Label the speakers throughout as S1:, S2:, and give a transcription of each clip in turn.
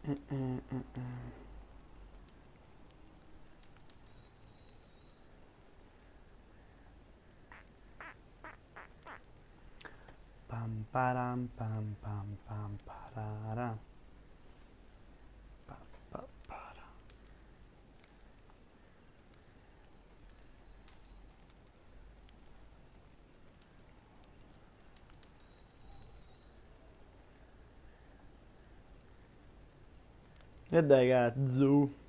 S1: Pam param pam pam pam parara. Pa, pa, para. E dai cazzo.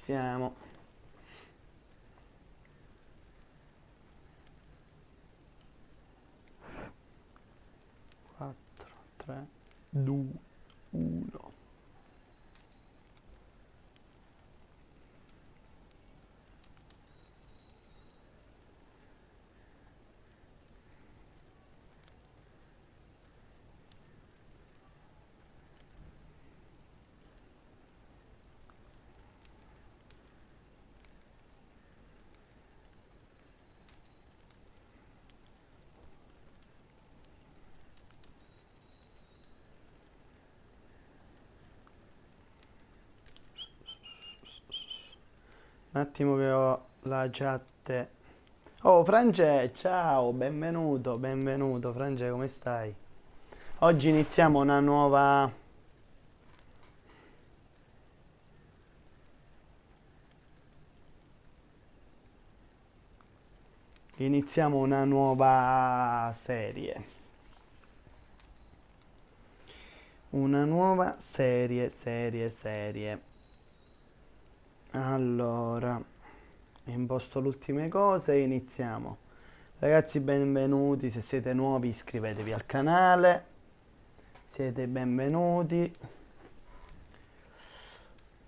S1: Siamo. 4, 3, 2, 1. Un attimo che ho la chat. Oh Frange, ciao, benvenuto, benvenuto Frange, come stai? Oggi iniziamo una nuova... Iniziamo una nuova serie. Una nuova serie. Allora, imposto le ultime cose e iniziamo. Ragazzi, benvenuti, se siete nuovi iscrivetevi al canale. Siete benvenuti.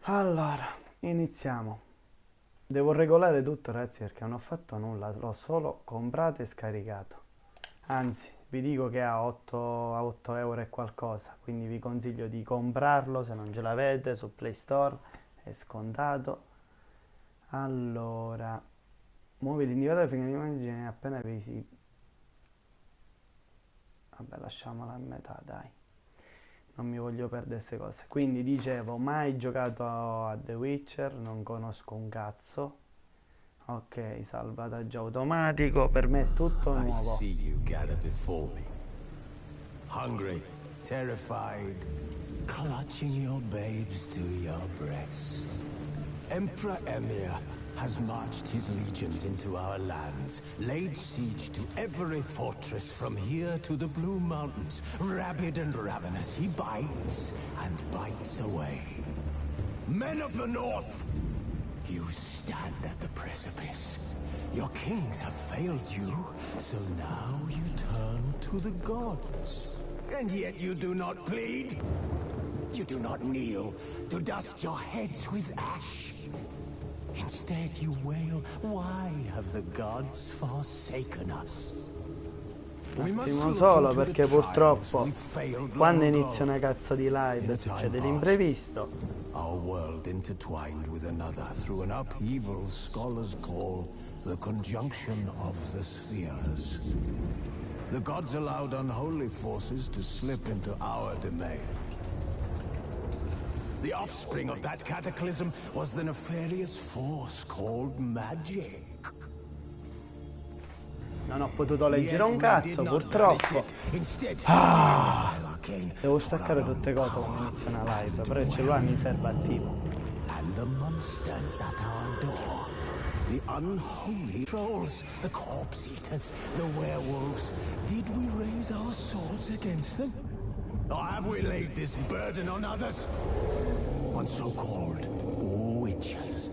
S1: Allora, iniziamo. Devo regolare tutto, ragazzi, perché non ho fatto nulla, l'ho solo comprato e scaricato. Anzi, vi dico che a 8 euro e qualcosa, quindi vi consiglio di comprarlo se non ce l'avete su Play Store, è scontato. Allora, muovi l'indicatore finché l'immagine è appena visibile. Vabbè, lasciamola a metà, dai. Non mi voglio perdere queste cose. Quindi dicevo, mai giocato a The Witcher, non conosco un cazzo. Ok, salvataggio automatico, per me è tutto nuovo.
S2: I see you gather before me. Hungry, terrified, clutching your babes to your breast. Emperor Emir has marched his legions into our lands, laid siege to every fortress from here to the Blue Mountains. Rabid and ravenous, he bites and bites away. Men of the North, you stand at the precipice. Your kings have failed you, so now you turn to the gods. And yet you do not plead. You do not kneel to dust your heads with ash. Instead you wail, why have the gods forsaken us?
S1: Un attimo solo, perché purtroppo quando inizia una cazzo di live succede l'imprevisto.
S2: Our world intertwined with another through an upheaval scholars call the conjunction of the spheres. The gods allowed unholy forces to slip into our domain. The offspring of that cataclysm was the nefarious force called magic.
S1: Non ho potuto leggere un cazzo, purtroppo. Devo staccare tutte cose quando inizia una live, però il cellulare mi serve attivo.
S2: And the monsters at our door. The unholy trolls, the corpse eaters, the werewolves. Did we raise our swords against them? Or have we laid this burden on others? On so-called witches.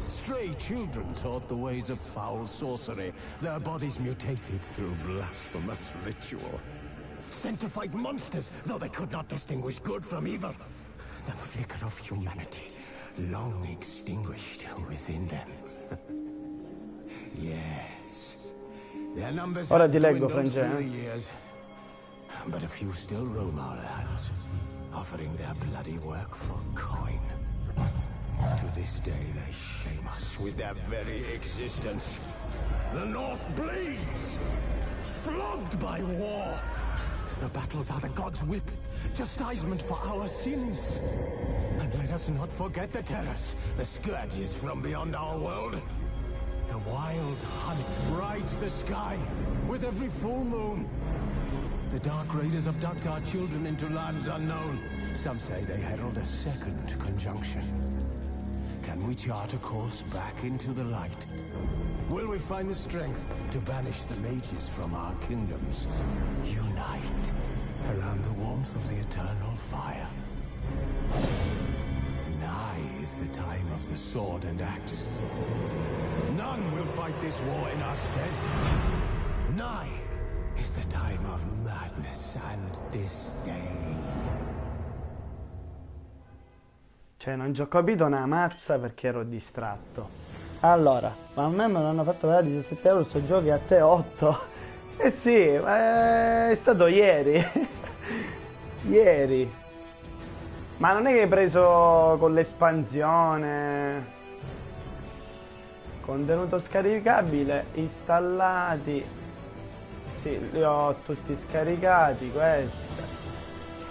S2: Stray children taught the ways of foul sorcery. Their bodies mutated through blasphemous ritual. Sent to fight monsters, though they could not distinguish good from evil. The flicker of humanity, long extinguished within them. Yes. Their numbers
S1: Ora
S2: have
S1: ti leggo,
S2: dwindled through the
S1: Francesco.
S2: years, but a few still roam our lands. offering their bloody work for coin. To this day, they shame us with their very existence. The North bleeds, flogged by war. The battles are the gods' whip, chastisement for our sins. And let us not forget the terrors, the scourges from beyond our world. The wild hunt rides the sky with every full moon. The Dark Raiders abduct our children into lands unknown. Some say they herald a second conjunction. Can we chart a course back into the light? Will we find the strength to banish the mages from our kingdoms? Unite around the warmth of the eternal fire. Nigh is the time of the sword and axe. None will fight this war in our stead. Nigh is the time of madness and disdain.
S1: Cioè, non ci ho capito una mazza perché ero distratto. Allora, ma a me me l'hanno fatto pagare 17 euro sto gioco e a te 8. Eh sì, ma è stato ieri. Ieri. Ma non è che hai preso con l'espansione. Contenuto scaricabile, installati. Sì, li ho tutti scaricati, queste.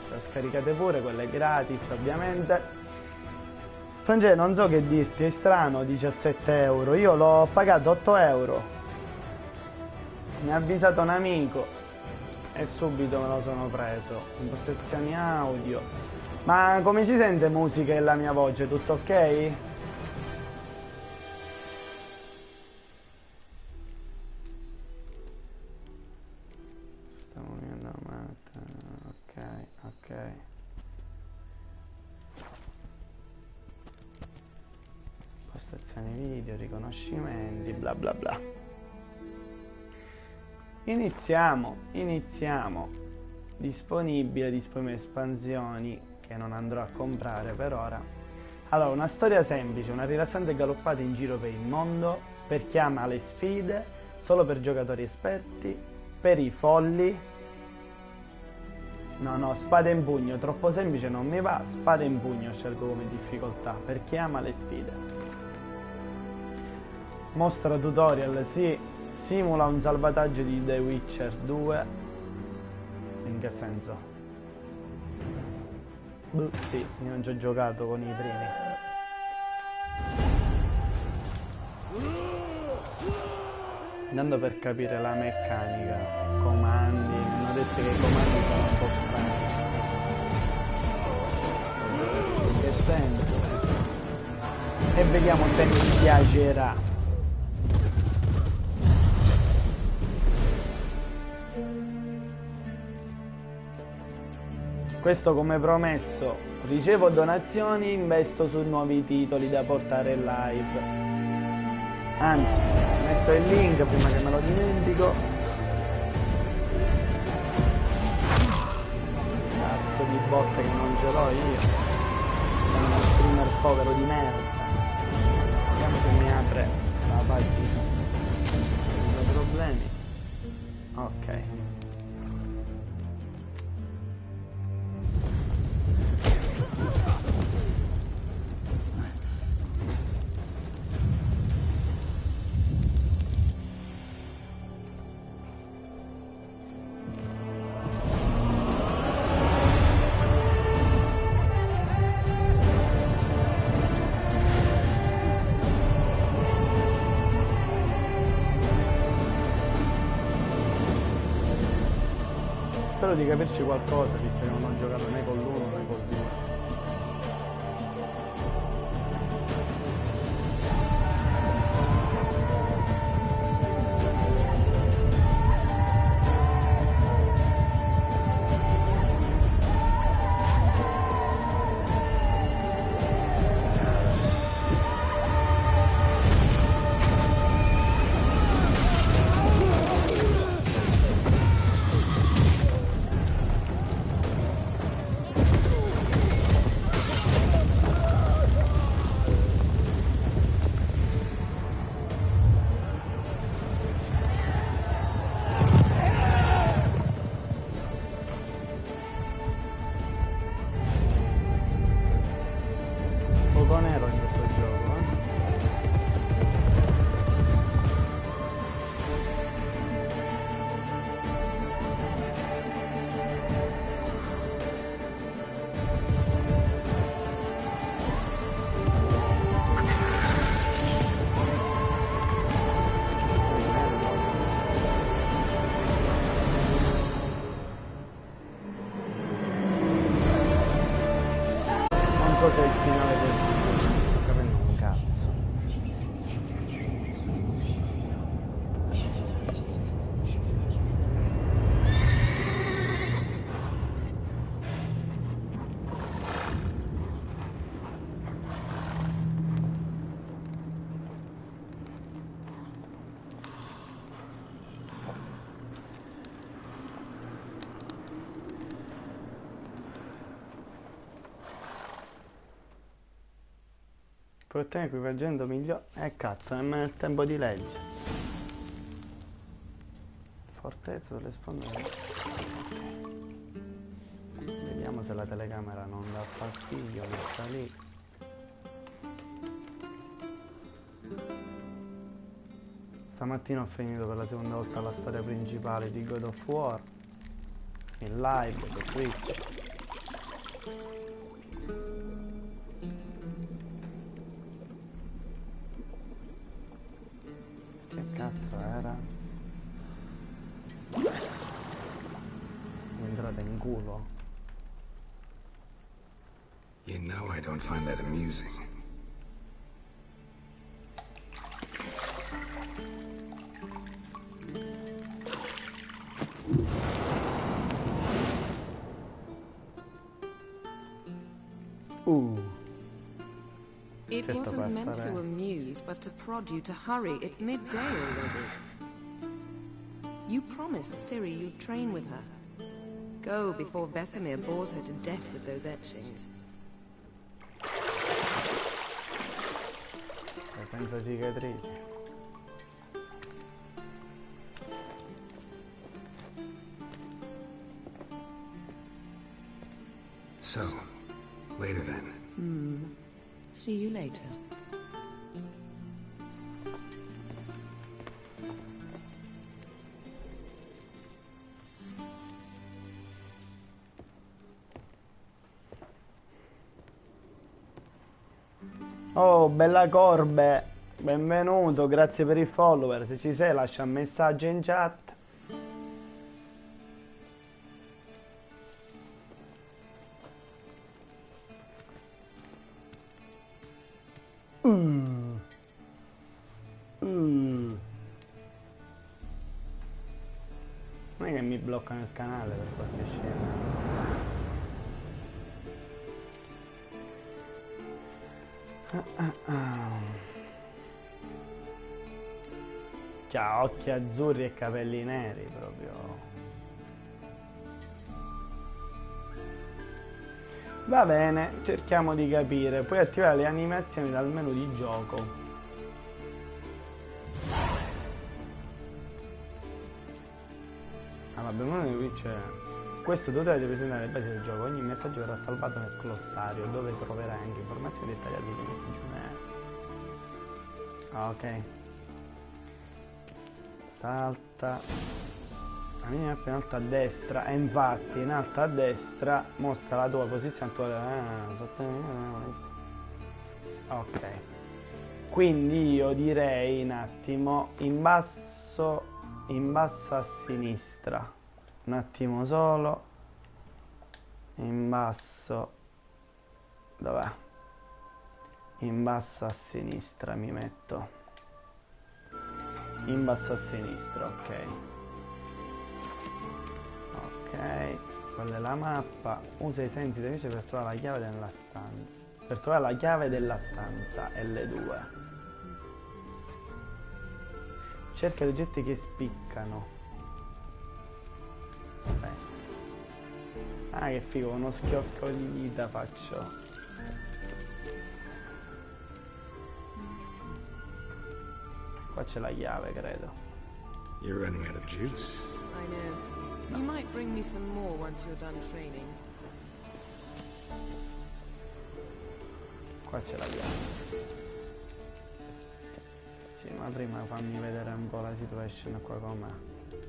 S1: Le ho scaricate pure, quelle gratis ovviamente. Francesco, non so che dirti, è strano 17 euro, io l'ho pagato 8 euro. Mi ha avvisato un amico e subito me lo sono preso. Impostazioni audio. Ma come si sente musica e la mia voce? Tutto ok? Stiamo venendo ok, ok. Impostazioni video, riconoscimenti, bla bla bla. Iniziamo. Disponibili espansioni che non andrò a comprare per ora. Allora, una storia semplice, una rilassante galoppata in giro per il mondo, per chi ama le sfide, solo per giocatori esperti, per i folli. No, spada in pugno, troppo semplice non mi va, spada in pugno scelgo come difficoltà, per chi ama le sfide. Mostra tutorial, sì, simula un salvataggio di The Witcher 2. In che senso? Sì, io non ci ho giocato con i primi. Andando per capire la meccanica, comandi, mi hanno detto che i comandi sono un po' strani. In che senso? E vediamo se mi piacerà. Questo come promesso, ricevo donazioni, investo su nuovi titoli da portare in live. Anzi, metto il link prima che me lo dimentico. Cazzo di botte che non ce l'ho io. Sono uno streamer povero di merda. Vediamo se mi apre la pagina. Senza problemi. Ok. Spero di capirci qualcosa, visto che non ho giocato né con l'uno né col due. cos'è il finale del video, non sto capendo un cazzo. Proteine equipaggiamento migliore. Cazzo, nemmeno il tempo di leggere. Fortezza sulle sponde. Vediamo se la telecamera non dà fastidio, metta lì. Stamattina ho finito per la seconda volta la storia principale di God of War in live su Twitch. Che cazzo era? Mi è entrata in culo.
S3: You know I don't find that amusing.
S4: It wasn't meant to amuse, but to prod you to hurry. It's midday already. You promised Ciri you'd train with her. Go before Vesemir bores her to death with those etchings.
S1: Senza cicatrici.
S3: So, later then.
S4: See you later.
S1: Oh, bella Corbe, benvenuto, grazie per il follower. Se ci sei lascia un messaggio in chat. Non è che mi bloccano il canale per qualche scena. C'ha occhi azzurri e capelli neri proprio. Va bene, cerchiamo di capire. Puoi attivare le animazioni dal menu di gioco. Ah vabbè, ma qui c'è. Questo tutorial deve presentare le basi del gioco. Ogni messaggio verrà salvato nel glossario, dove troverai anche informazioni dettagliate dei messaggi. Ok. Salta. La linea in alto a destra. E infatti in alto a destra mostra la tua posizione attuale. Ok. Quindi io direi un attimo in basso a sinistra. Un attimo solo. In basso. Dov'è? In basso a sinistra mi metto. In basso a sinistra, ok. Ok, quella è la mappa. Usa i sensi di luce per trovare la chiave della stanza. Per trovare la chiave della stanza L2. Cerca gli oggetti che spiccano. Aspetta. Ah, che figo, uno schiocco di dita faccio. Qua c'è la chiave, credo.
S3: You're running out of juice.
S4: I know. You might bring me some more once you're done training.
S1: Qua c'è la chiave. Sì, ma prima fammi vedere un po' la situation qua com'è.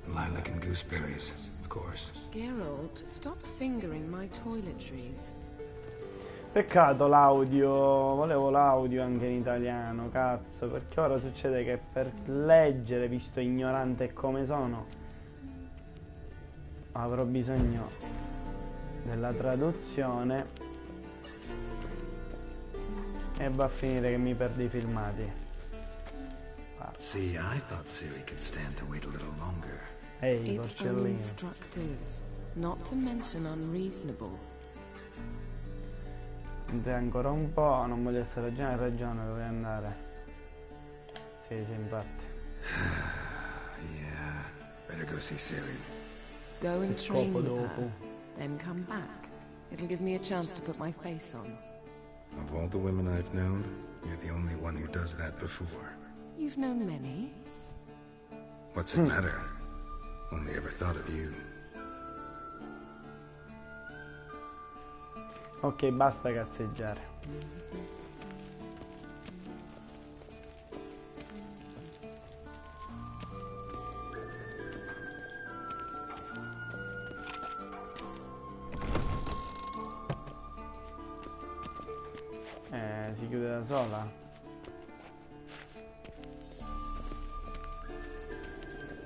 S3: Lilac and gooseberries, of course.
S4: Geralt, stop fingering my toiletries.
S1: Peccato l'audio, volevo l'audio anche in italiano, cazzo, perché ora succede che per leggere, visto ignorante come sono, avrò bisogno della traduzione E va a finire che mi perdi i filmati. Guarda.
S3: See, I thought Ciri could stand to wait a little longer.
S1: Ehi,
S4: It's
S1: porcellino.
S4: uninstructive, not to mention unreasonable.
S1: Dai ancora un po', non voglio essere già in regione, dove andare? Sì, infatti.
S3: Yeah, better go see Ciri.
S4: Go and train
S1: Scopo
S4: with
S1: dopo.
S4: her, then come back. It'll give me a chance to put my face on.
S3: Of all the women I've known, you're the only one who does that before.
S4: You've known many.
S3: What's it matter? Only ever thought of you.
S1: Ok, basta cazzeggiare. Si chiude da sola?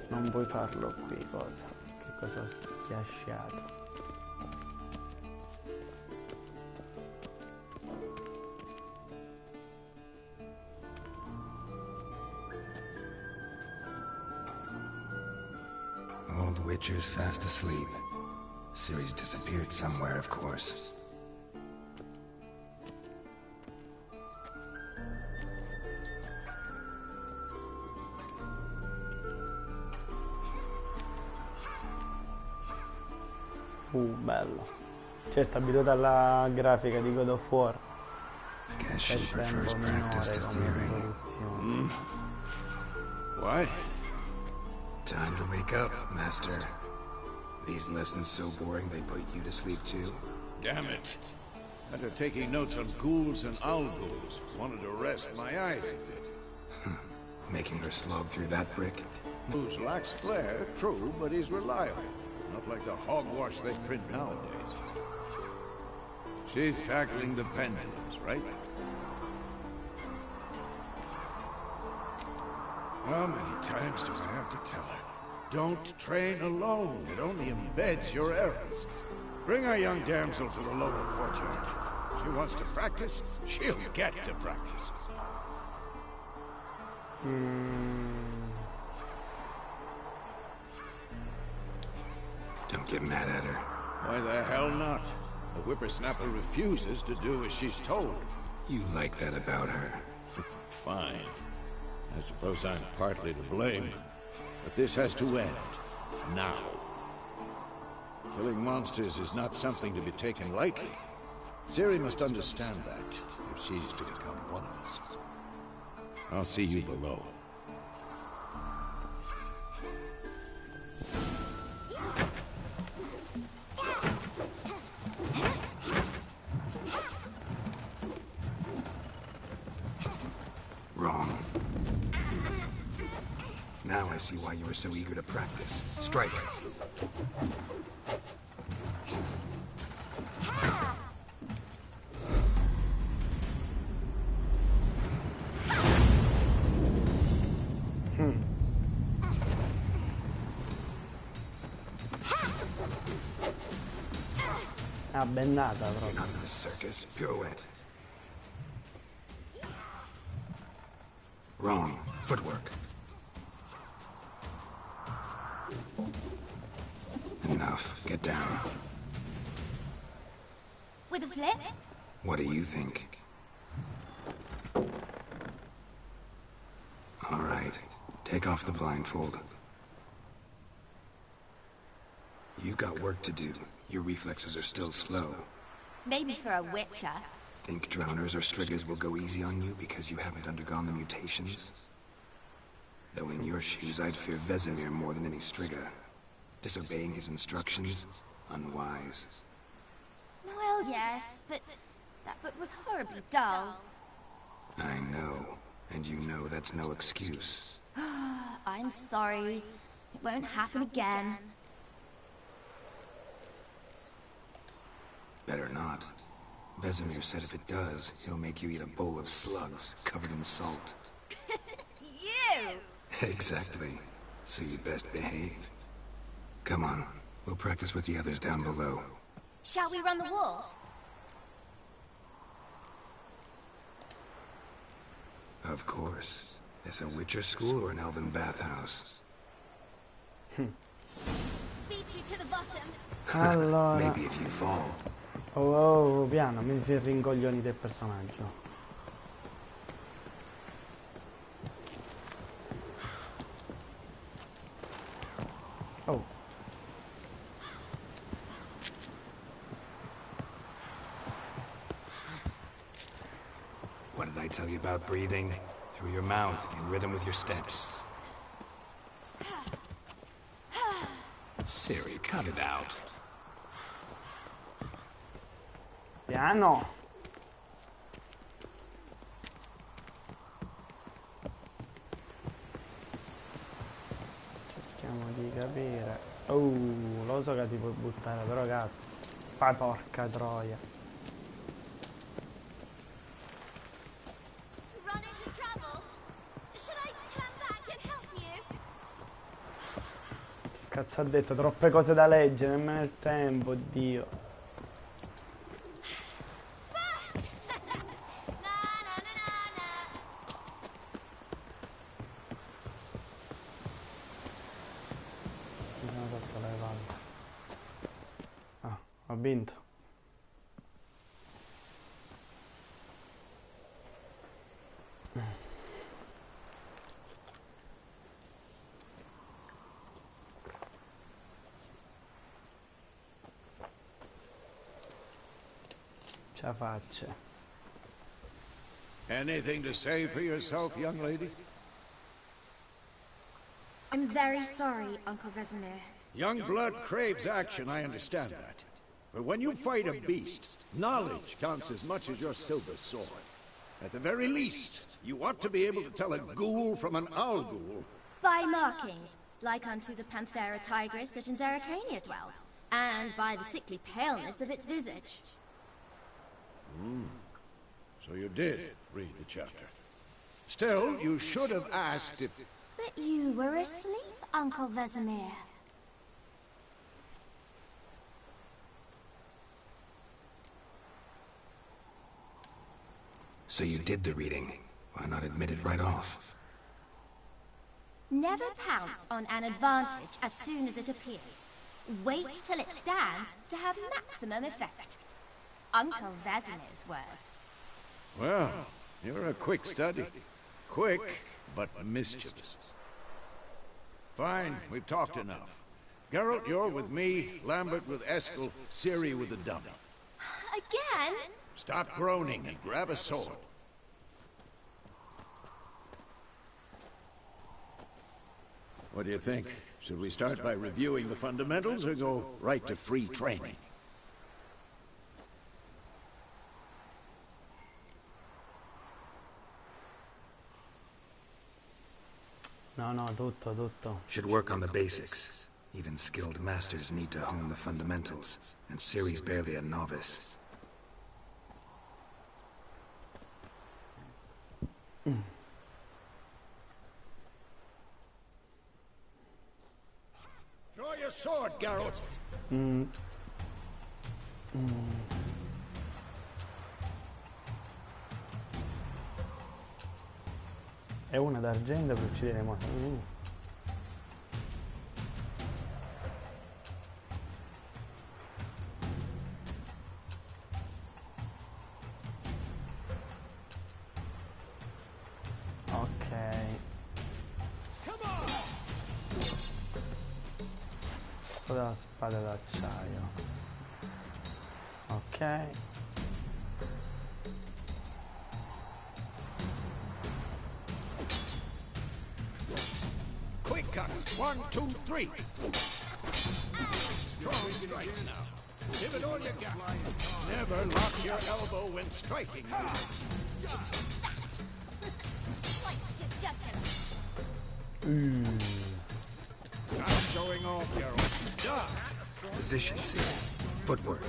S1: Non puoi farlo qui, cosa? Che cosa ho schiacciato?
S3: Old Witcher's fast asleep. Ciri's disappeared somewhere, of course.
S1: Bello. Certo, abituato alla grafica di God of War.
S3: Guess she
S1: È
S3: prefers
S1: tempo
S3: practice
S1: minore
S3: to
S1: come
S3: theory.
S1: risoluzione.
S2: What?
S3: Time to wake up, Master. These lessons so boring they put you to sleep too?
S2: Damn it. After taking notes on ghouls and owl ghouls, wanted to rest my eyes a bit.
S3: Making her slog through that brick?
S2: Whose lacks flair, true, but he's reliable. Not like the hogwash they print nowadays. She's tackling the pendulums, right? How many times do I have to tell her? Don't train alone. It only embeds your errors. Bring our young damsel to the lower courtyard. She wants to practice, she'll get to practice.
S3: Don't get mad at her.
S2: Why the hell not? The whippersnapper refuses to do as she's told.
S3: You like that about her.
S2: Fine. I suppose I'm partly to blame. But this has to end. Now. Killing monsters is not something to be taken lightly. Ciri must understand that, if she's to become one of us. I'll see you below.
S3: Wrong. Now I see why you were so eager to practice. Strike.
S1: Ah, bennata
S3: You're
S1: proprio.
S3: not in the circus. Pirouette. Wrong. Footwork. Enough. Get down.
S5: With a flip?
S3: What do you think? All right. Take off the blindfold. You've got work to do. Your reflexes are still slow.
S5: Maybe for a witcher.
S3: Think drowners or striggers will go easy on you because you haven't undergone the mutations? Though in your shoes, I'd fear Vesemir more than any strigger. Disobeying his instructions? Unwise.
S5: Well, yes, but that book was horribly dull.
S3: I know. And you know that's no excuse.
S5: I'm sorry. It won't happen again.
S3: Better not. Vesemir said if it does, he'll make you eat a bowl of slugs covered in salt.
S5: You!
S3: Exactly. So you'd best behave. Come on. We'll practice with the others down below.
S5: Shall we run the walls?
S3: Of course. Is a Witcher school or an elven bathhouse?
S5: Beat you to the bottom.
S1: Allora...
S3: Maybe if you fall.
S1: Oh, piano, mi si è rincoglionito il personaggio. Oh.
S3: What did I tell you about breathing? Through your mouth, in rhythm with your steps. Siri, cut it out.
S1: Piano. Cerchiamo di capire. Lo so che ti puoi buttare, però cazzo. Fai porca troia.
S5: Run into trouble? Should I turn back and help you?
S1: Cazzo ha detto, troppe cose da leggere, nemmeno il tempo, Dio. Ho vinto. Ce la faccio.
S6: Anything to say for yourself, young lady?
S7: I'm very sorry, Uncle Vesemir.
S6: Young blood craves action, I understand that. But when you fight a beast, knowledge counts as much as your silver sword. At the very least, you ought to be able to tell a ghoul from an owl ghoul.
S7: By markings, like unto the Panthera tigris that in Zeracania dwells, and by the sickly paleness of its visage.
S6: So you did read the chapter. Still, you should have asked if...
S5: But you were asleep, Uncle Vesemir.
S3: So you did the reading. Why not admit it right off?
S7: Never pounce on an advantage as soon as it appears. Wait till it stands to have maximum effect. Uncle Vesemir's words.
S6: Well, you're a quick study. Quick, but mischievous. Fine, we've talked enough. Geralt, you're with me, Lambert with Eskel, Ciri with the dummy.
S5: Again?
S6: Stop groaning and grab a sword. What do you think? Should we start by reviewing the fundamentals or go right to free training?
S1: No, tutto.
S3: Should work on the basics. Even skilled masters need to hone the fundamentals, and Ciri's barely a novice.
S6: Draw your sword, Geralt.
S1: È una d'argento per uccidere i mostri. Ok. Cosa spada d'acciaio? Ok.
S6: Quick cuts. 1, 2, 3. Strong strikes now. Give it all you got. Never lock your elbow when striking. Stop showing off, Geralt. Duh.
S3: Position, Ciri. Footwork.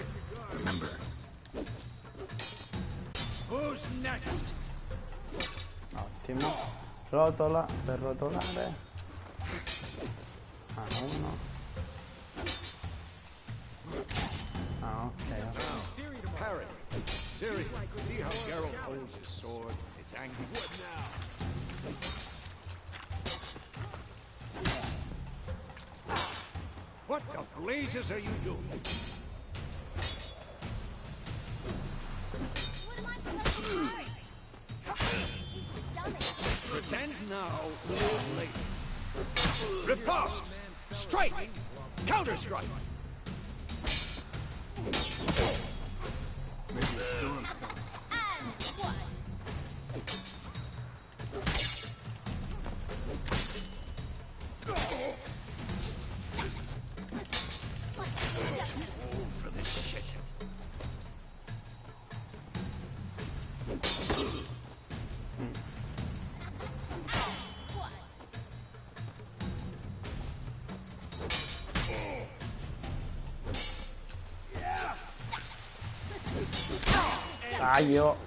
S3: Remember.
S6: Who's next?
S1: Ottimo. Rotola per rotolare. Uno. Ah, ok.
S6: Parry. Siri, see how Geralt holds his sword? It's angry. What now? What the blazes are you doing?
S5: What am I supposed to do? Stupid dummy.
S6: Pretend now, live later. Riposte! Strike! Counter-strike!
S2: Maybe a storm's coming.
S5: And one.
S6: Too old for this shit.
S1: Taglio.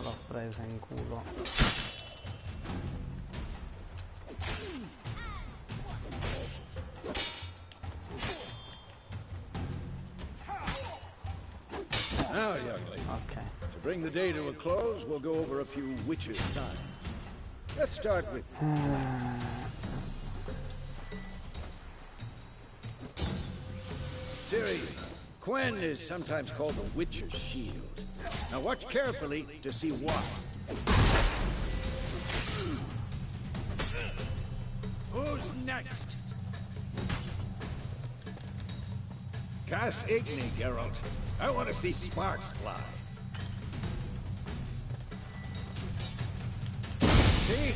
S1: L'ho presa in culo.
S6: Now, young lady,
S1: Ok.
S6: to bring the day to a close, we'll go over a few witches' signs. Let's start with... Ciri, Quen is sometimes called the Witcher's Shield. Now watch carefully to see why. Who's next? Cast Igni, Geralt. I want to see sparks fly. See?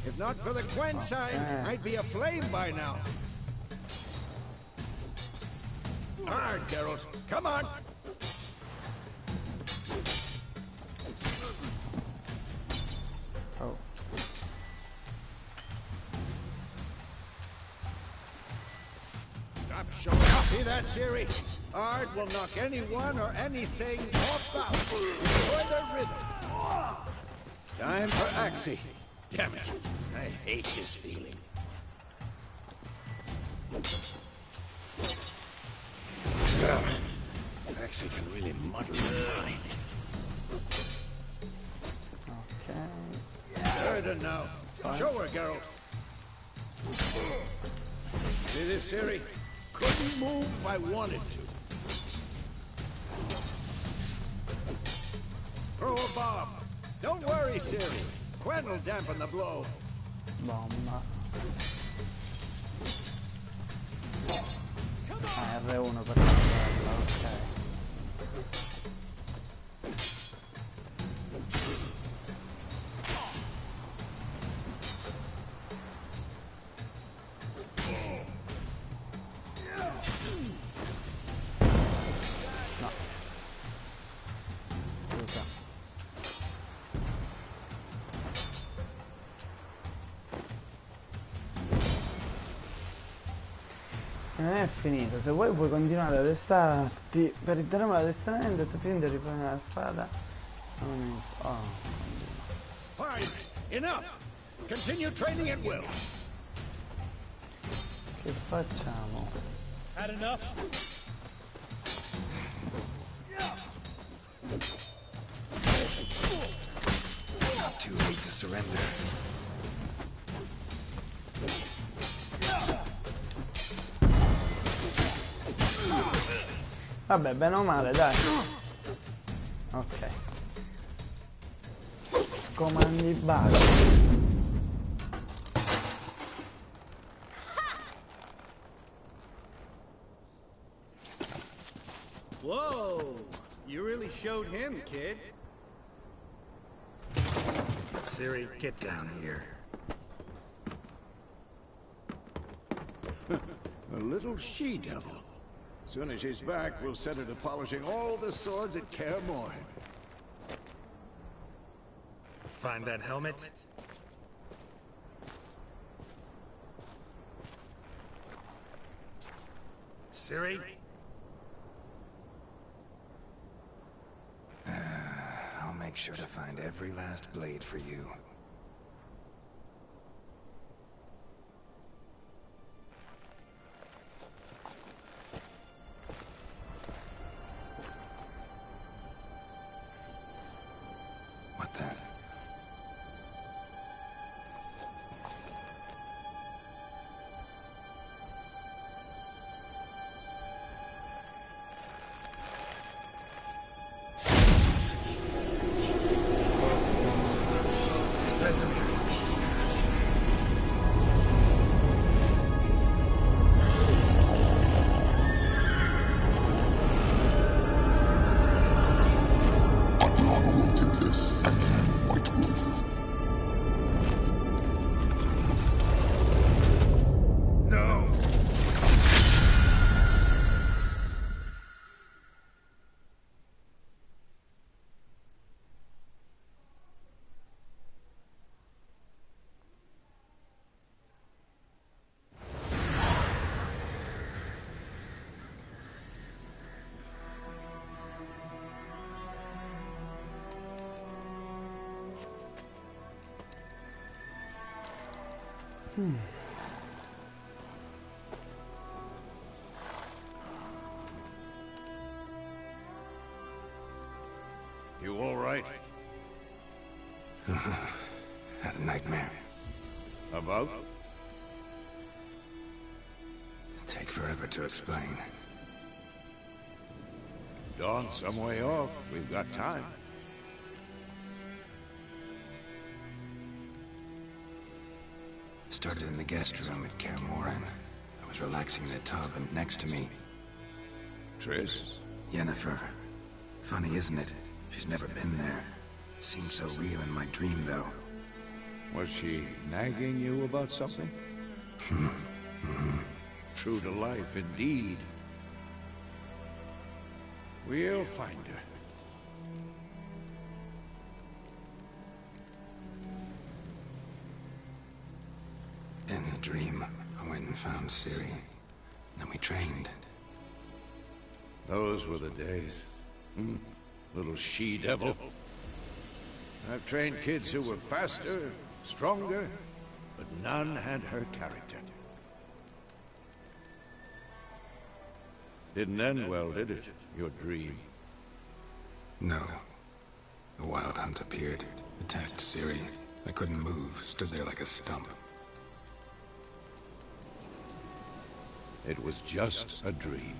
S6: If not for the Quen sign, I'd be aflame by now. Hard, Geralt. Come on.
S1: Oh.
S6: Stop showing off. See that, Ciri? Ard will knock anyone or anything off balance. Enjoy the rhythm. Time for Axie. Damn it. I hate this feeling. Axie can really muddle the mind.
S1: Ok.
S6: Certain now. Show her, Geralt. See this, Ciri? Couldn't move if I wanted to. Throw a bomb. Don't worry, Ciri. Quen will dampen the blow.
S1: Bomba. Ah, R1 per mandarla, ok. No. Scusa. Non è finito, se vuoi puoi continuare ad addestrarti per interrompere l'addestramento, se finito riprendere la spada. Non so. Oh.
S6: Fine. Enough. Continue training at will.
S1: Che facciamo?
S8: Had enough?
S3: Not too late to surrender.
S1: Vabbè, bene o male, dai. Ok. Comandi base.
S8: Whoa! You really showed him, kid.
S3: Ciri, get down here.
S6: A little she-devil. Soon as she's back, we'll set her to polishing all the swords at Kaer Morhen.
S3: Find that helmet? Ciri? I'll make sure to find every last blade for you.
S6: You all right?
S3: Had a nightmare.
S6: About?
S3: Take forever to explain.
S6: Dawn's some way off. We've got time.
S3: Started in the guest room at Kaer Morhen. I was relaxing in the tub, and next to me...
S6: Triss?
S3: Yennefer. Funny, isn't it? She's never been there. Seemed so real in my dream, though.
S6: Was she nagging you about something? True to life, indeed. We'll find her.
S3: In the dream, I went and found Ciri. Then we trained.
S6: Those were the days. Little she-devil. I've trained kids who were faster, stronger, but none had her character. Didn't end well, did it? Your dream?
S3: No. The Wild Hunt appeared, attacked Ciri. I couldn't move, stood there like a stump.
S6: It was just a dream.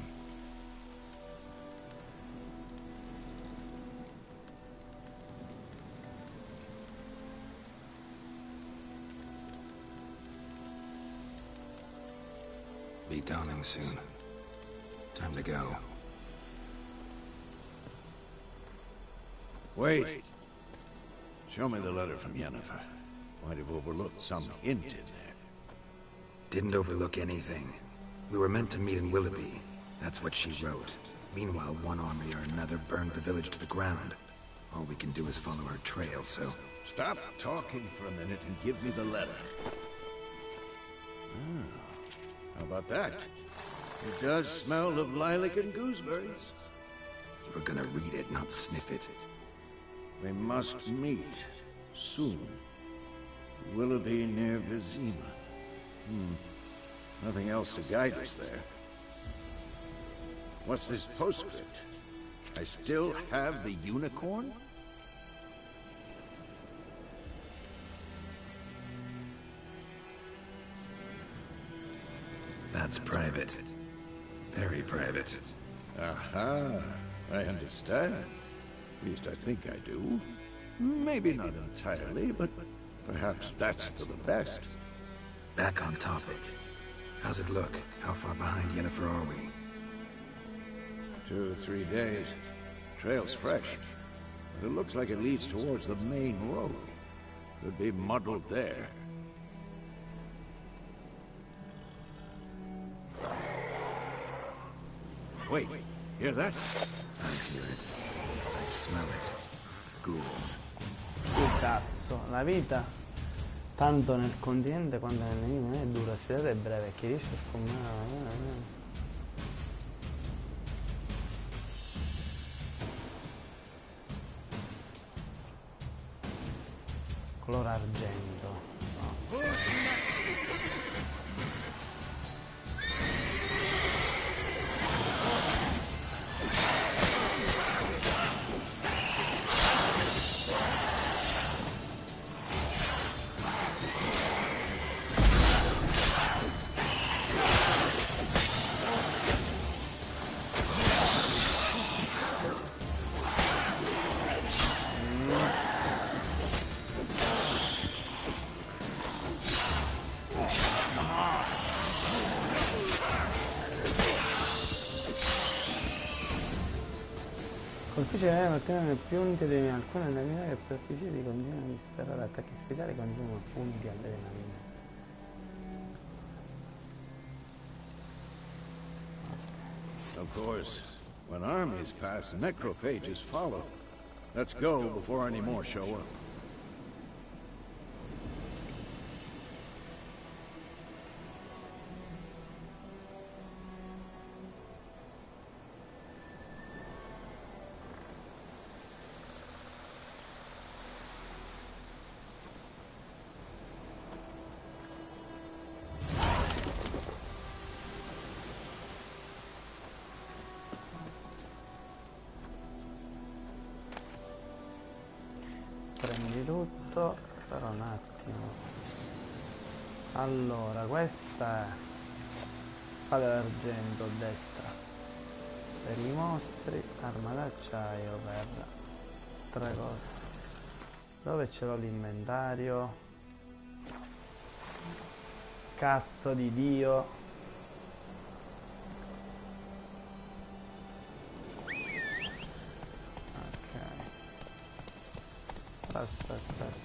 S3: Be dawning soon. Time to go.
S6: Wait. Show me the letter from Yennefer. Might have overlooked some hint in there.
S3: Didn't overlook anything. We were meant to meet in Willoughby. That's what she wrote. Meanwhile, one army or another burned the village to the ground. All we can do is follow her trail, so...
S6: Stop talking for a minute and give me the letter. How about that? It does smell of lilac and gooseberries.
S3: You were gonna read it, not sniff it.
S6: We must meet. Soon. Willoughby near Vizima. Nothing else to guide us there. What's this postscript? I still have the unicorn?
S3: That's private. Very private.
S6: Aha, I understand. At least I think I do. Maybe not entirely, but perhaps that's for the best.
S3: Back on topic. How's it look? How far behind Yennefer are we?
S6: 2 or 3 days. Trail's fresh, but it looks like it leads towards the main road. Could be muddled there. Wait, hear that?
S3: I hear it. I smell it. Ghouls.
S1: Che cazzo, la vita tanto nel continente quanto nel nemico non è dura, sfidata è breve, chi riesce a scommare. Color argento. No. Colpisce ottenere più unità di alcune nemiche che per acquisire continuano a disperare attacchi speciali consumono punti di adrenalina.
S6: Of course, when armies pass, necrophages follow. Let's go before any more show up.
S1: prendi tutto, però un attimo. Allora, questa è spada d'argento, destra per i mostri, arma d'acciaio per 3 cose. Dove ce l'ho l'inventario? Cazzo di Dio. Ok. Aspetta.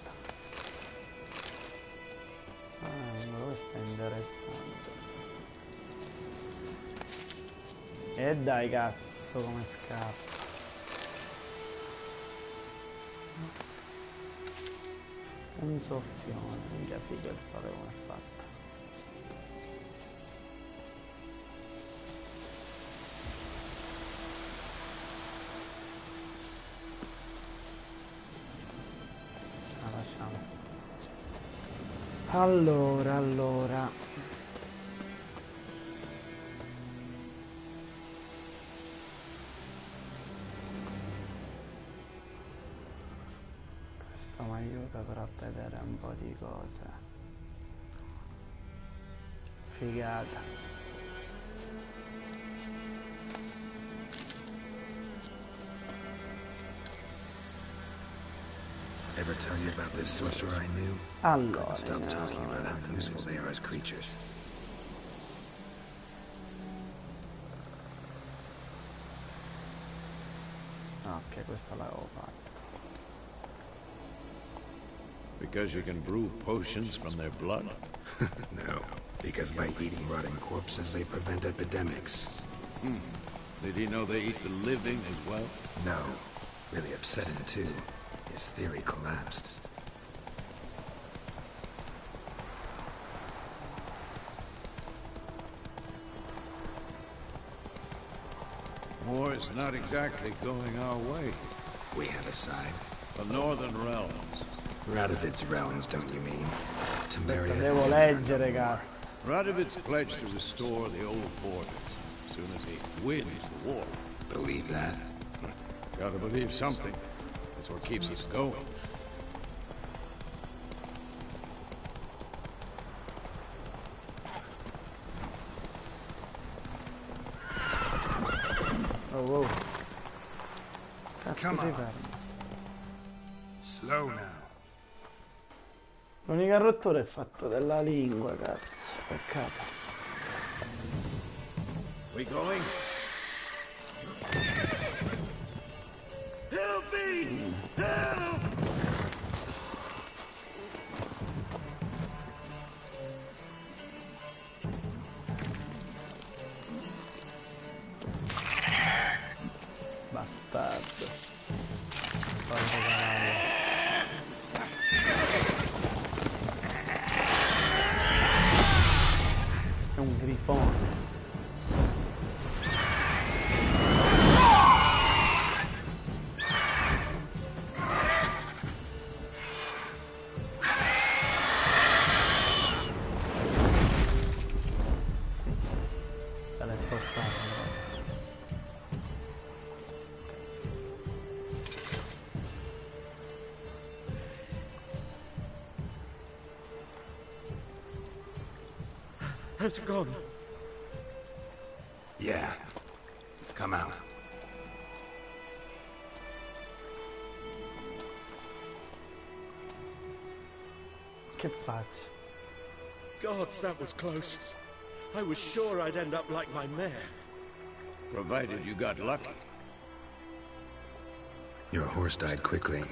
S1: Questo è interessante. E dai cazzo come scappa. Un soffione, mica figa il sole come è fatta. La lasciamo. Allora. Questo mi aiuta però a vedere un po' di cose. Figata.
S3: Ever tell you about this sorcerer I knew?
S1: Allora,
S3: Couldn't stop talking about how useful they are as creatures.
S1: ok, questa l'avevo fatta.
S6: Because you can brew potions from their blood?
S3: No, because by eating rotting corpses, they prevent epidemics.
S6: Did he know they eat the living as well?
S3: No, really upset him too. His theory collapsed.
S6: War's not exactly going our way.
S3: We had a side.
S6: The Northern Realms.
S3: Radovid's realms, don't you mean? Temeria
S1: Devo
S3: and
S1: leggere,
S3: no more.
S1: cazzo.
S6: Radovid's pledged to restore the old borders as soon as he wins the war.
S3: Believe that?
S6: Gotta believe something. That's what keeps us going.
S1: Oh. Cazzo
S3: Come
S1: si
S3: on.
S1: ferma.
S3: Slow now.
S1: L'unica rottura è il fatto della lingua, cazzo. Peccato.
S6: We going? Help me! Help!
S1: Bastardo. Porco cavolo. È un grifone. Se l'è spostato.
S9: Has it gone?
S3: Yeah. Come out.
S1: Che faccio?
S9: Gods, that was close. I was sure I'd end up like my mare.
S6: Provided you got lucky.
S3: Your horse died quickly,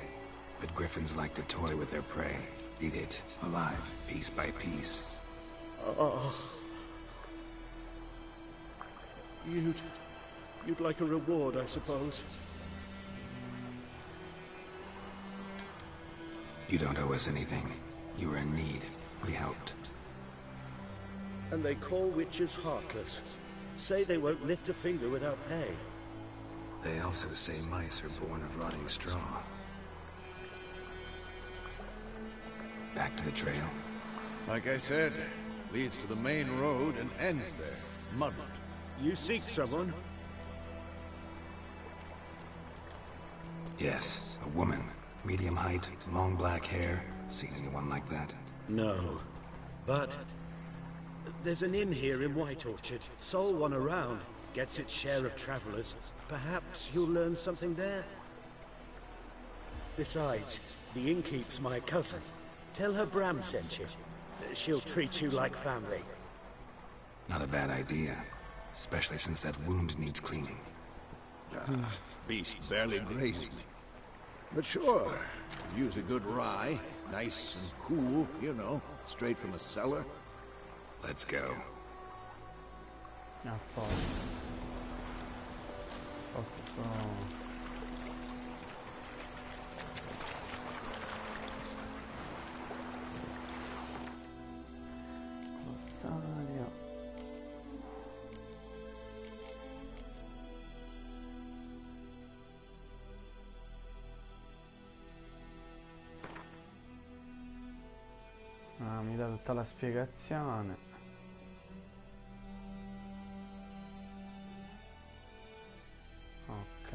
S3: but griffins like to toy with their prey. Eat it, alive, piece by piece.
S9: Oh. You'd like a reward, I suppose.
S3: You don't owe us anything. You were in need. We helped.
S9: And they call witches heartless. Say they won't lift a finger without pay.
S3: They also say mice are born of rotting straw. Back to the trail.
S6: Like I said, leads to the main road and ends there, muddled.
S9: You seek someone?
S3: Yes, a woman. Medium height, long black hair. Seen anyone like that?
S9: No. But there's an inn here in White Orchard. Sole one around. Gets its share of travelers. Perhaps you'll learn something there. Besides, the innkeep's my cousin. Tell her Bram sent you. She'll treat you like family.
S3: Not a bad idea. Especially since that wound needs cleaning.
S6: Beast barely grazed me. But sure, use a good rye. Nice and cool, you know, straight from a cellar.
S3: Let's go.
S1: Posso... Glossario. Ah, mi dà tutta la spiegazione. Ok.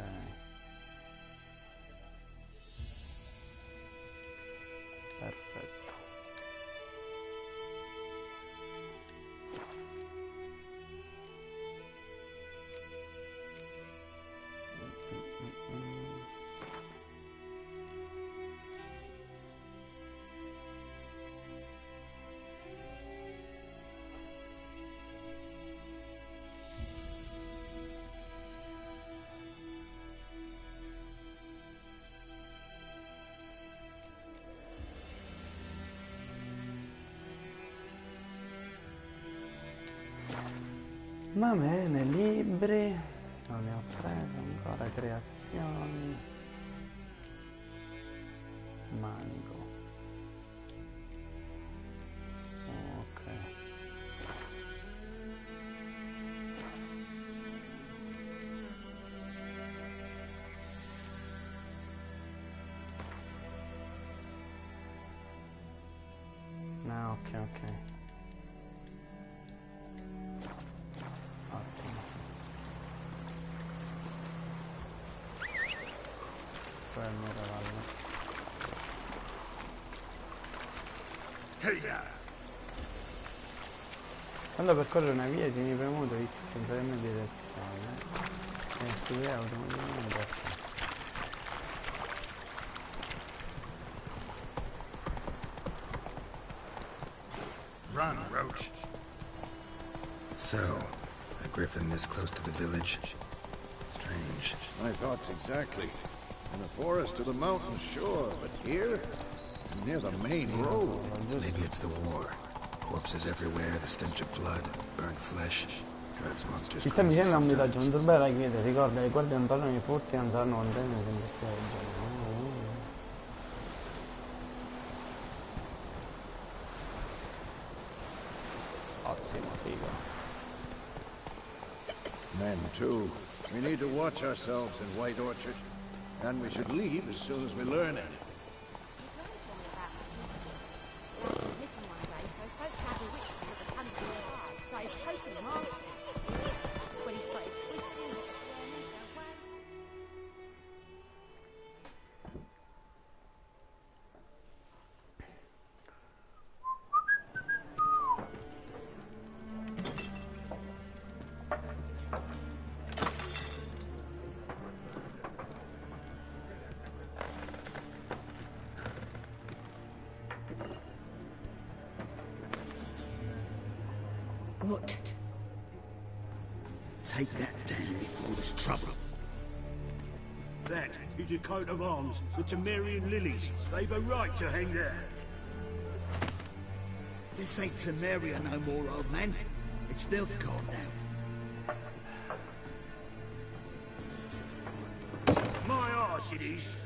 S1: Perfetto. Va bene, libri, non ne ho preso ancora, creazioni, manico, ok, ah, ok, ok. Quando percorre una via tieni premuto X senza cambiare direzione e studia automaticamente.
S3: Run, Roach. So, a griffin this close to the village? Strange.
S6: My thoughts exactly. In the forest or the mountains, sure, but here? Near the main road.
S3: Maybe it's the war. Corpses everywhere, the stench of blood, burnt flesh. Drives monsters
S1: Ti sta
S3: crazy
S1: dicendo un messaggio,
S3: sometimes.
S1: non turbare la quiete, ricorda che guardi non parlano i furti e non saranno contenti di investire. Ottimo, figo.
S6: Men, too. We need to watch ourselves in White Orchard. And we should leave as soon as we learn it.
S10: Missing one day, so folk had a witch that was hunting their eyes, started poking them arse. When he started twisting, squirming, so one.
S11: What? Take that down before there's trouble.
S9: That is a coat of arms, the Temerian lilies. They've a right to hang there.
S11: This ain't Temeria no more, old man. It's Nilfgaard now.
S9: My arse it is.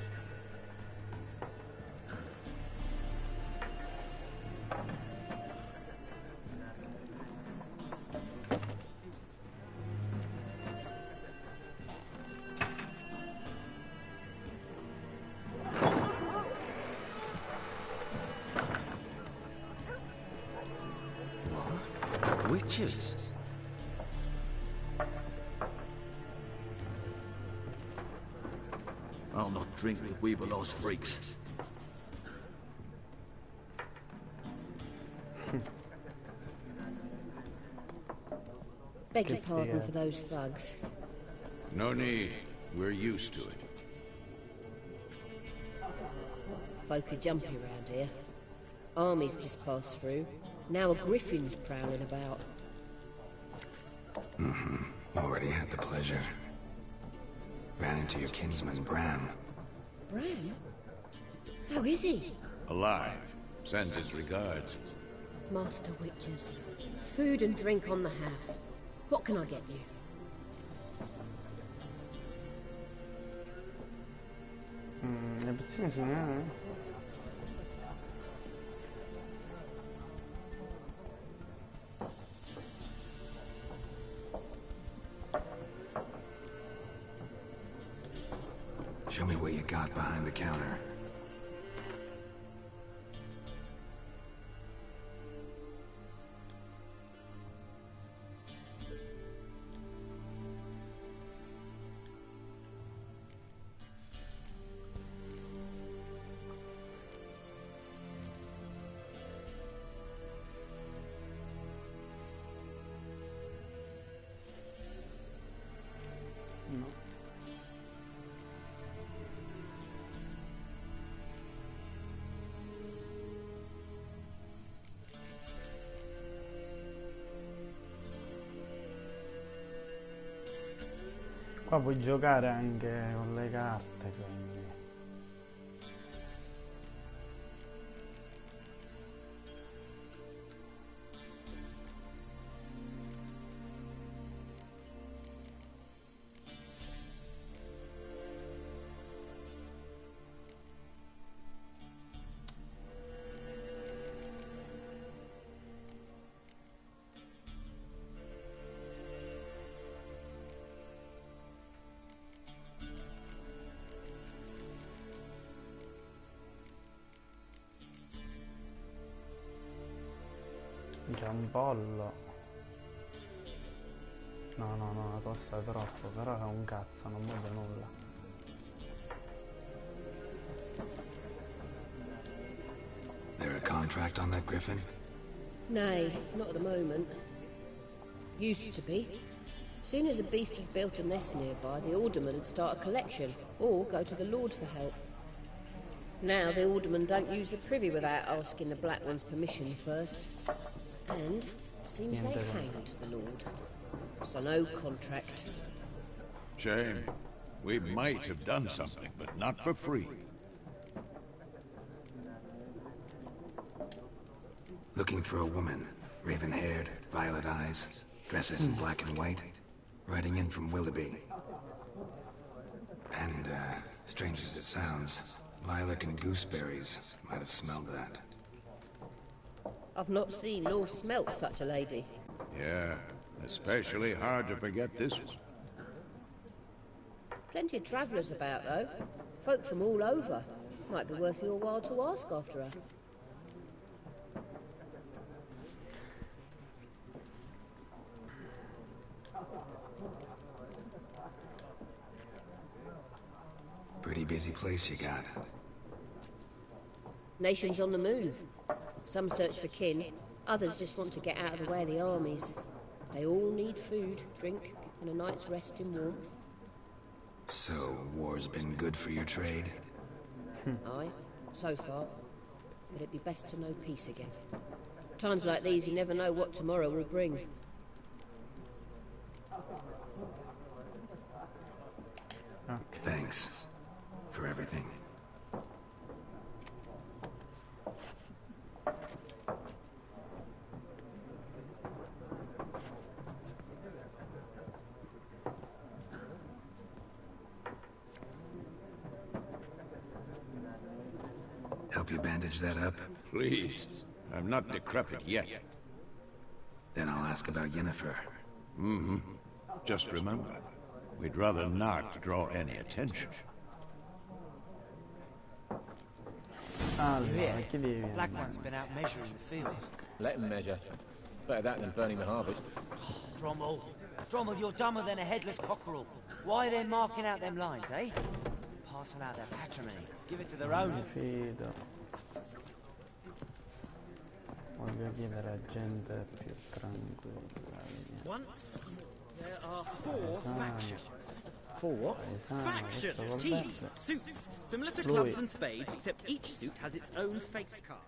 S3: Witches?
S11: I'll not drink with Weaverlaw's freaks.
S12: Beg your pardon for those thugs.
S6: No need. We're used to it.
S12: Folk are jumpy around here. Armies just passed through. Now a griffin's prowling about.
S3: Already had the pleasure. Ran into your kinsman, Bram.
S12: Bram? How is he?
S6: Alive. Sends his regards.
S12: Master Witches. Food and drink on the house. What can I get you?
S1: Le pezzine sono...
S3: Show me what you got behind the counter.
S1: No. Qua puoi giocare anche con le carte, quindi. C'è un pollo. No, costa troppo, però è un cazzo, non muove nulla.
S3: There a contract on that griffin?
S12: Nay, not at the moment. Used to be. Soon as a beast had built a nest nearby, the alderman would start a collection, or go to the Lord for help. Now the aldermen don't use the privy without asking the Black One's permission first. And seems they hanged the Lord. So no contract.
S6: Shame. We might have done something, but not for free.
S3: Looking for a woman. Raven-haired, violet eyes, dresses in black and white. Riding in from Willoughby. And, strange as it sounds, lilac and gooseberries might have smelled that.
S12: I've not seen nor smelt such a lady.
S6: Yeah, especially hard to forget this one.
S12: Plenty of travellers about, though. Folk from all over. Might be worth your while to ask after her.
S3: Pretty busy place you got.
S12: Nations on the move. Some search for kin, others just want to get out of the way of the armies. They all need food, drink, and a night's rest in warmth.
S3: So, war's been good for your trade?
S12: Aye, so far. But it'd be best to know peace again. Times like these, you never know what tomorrow will bring.
S3: Thanks for everything. Help you bandage that up?
S6: Please. I'm not decrepit yet.
S3: Then I'll ask about Yennefer.
S6: Just remember, we'd rather not draw any attention.
S1: Allora, chi devi
S13: Black
S1: andare?
S13: One's been out measuring the fields.
S14: Let him measure. Better that than burning the harvest.
S13: Drommel, you're dumber than a headless cockerel. Why are they marking out them lines, eh? parcel out their patrimony. Give it to their own.
S1: Mi fido. Voglio chiedere a gente più tranquilla.
S9: Once there are 4 factions.
S10: 4?
S1: Factions,
S10: teams, suits, similar to clubs and spades, except each suit has its own face card.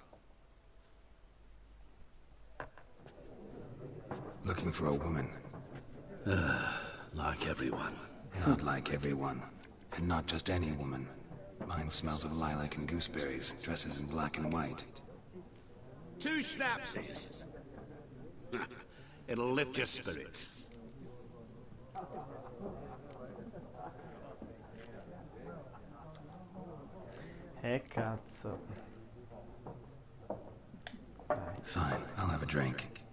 S3: Looking for a woman.
S9: Like everyone.
S3: Not like everyone. And not just any woman. Mine smells of lilac and gooseberries, dresses in black and white.
S6: 2 schnapsies. It'll lift your spirits.
S1: Cazzo.
S3: Fine, I'll have a drink.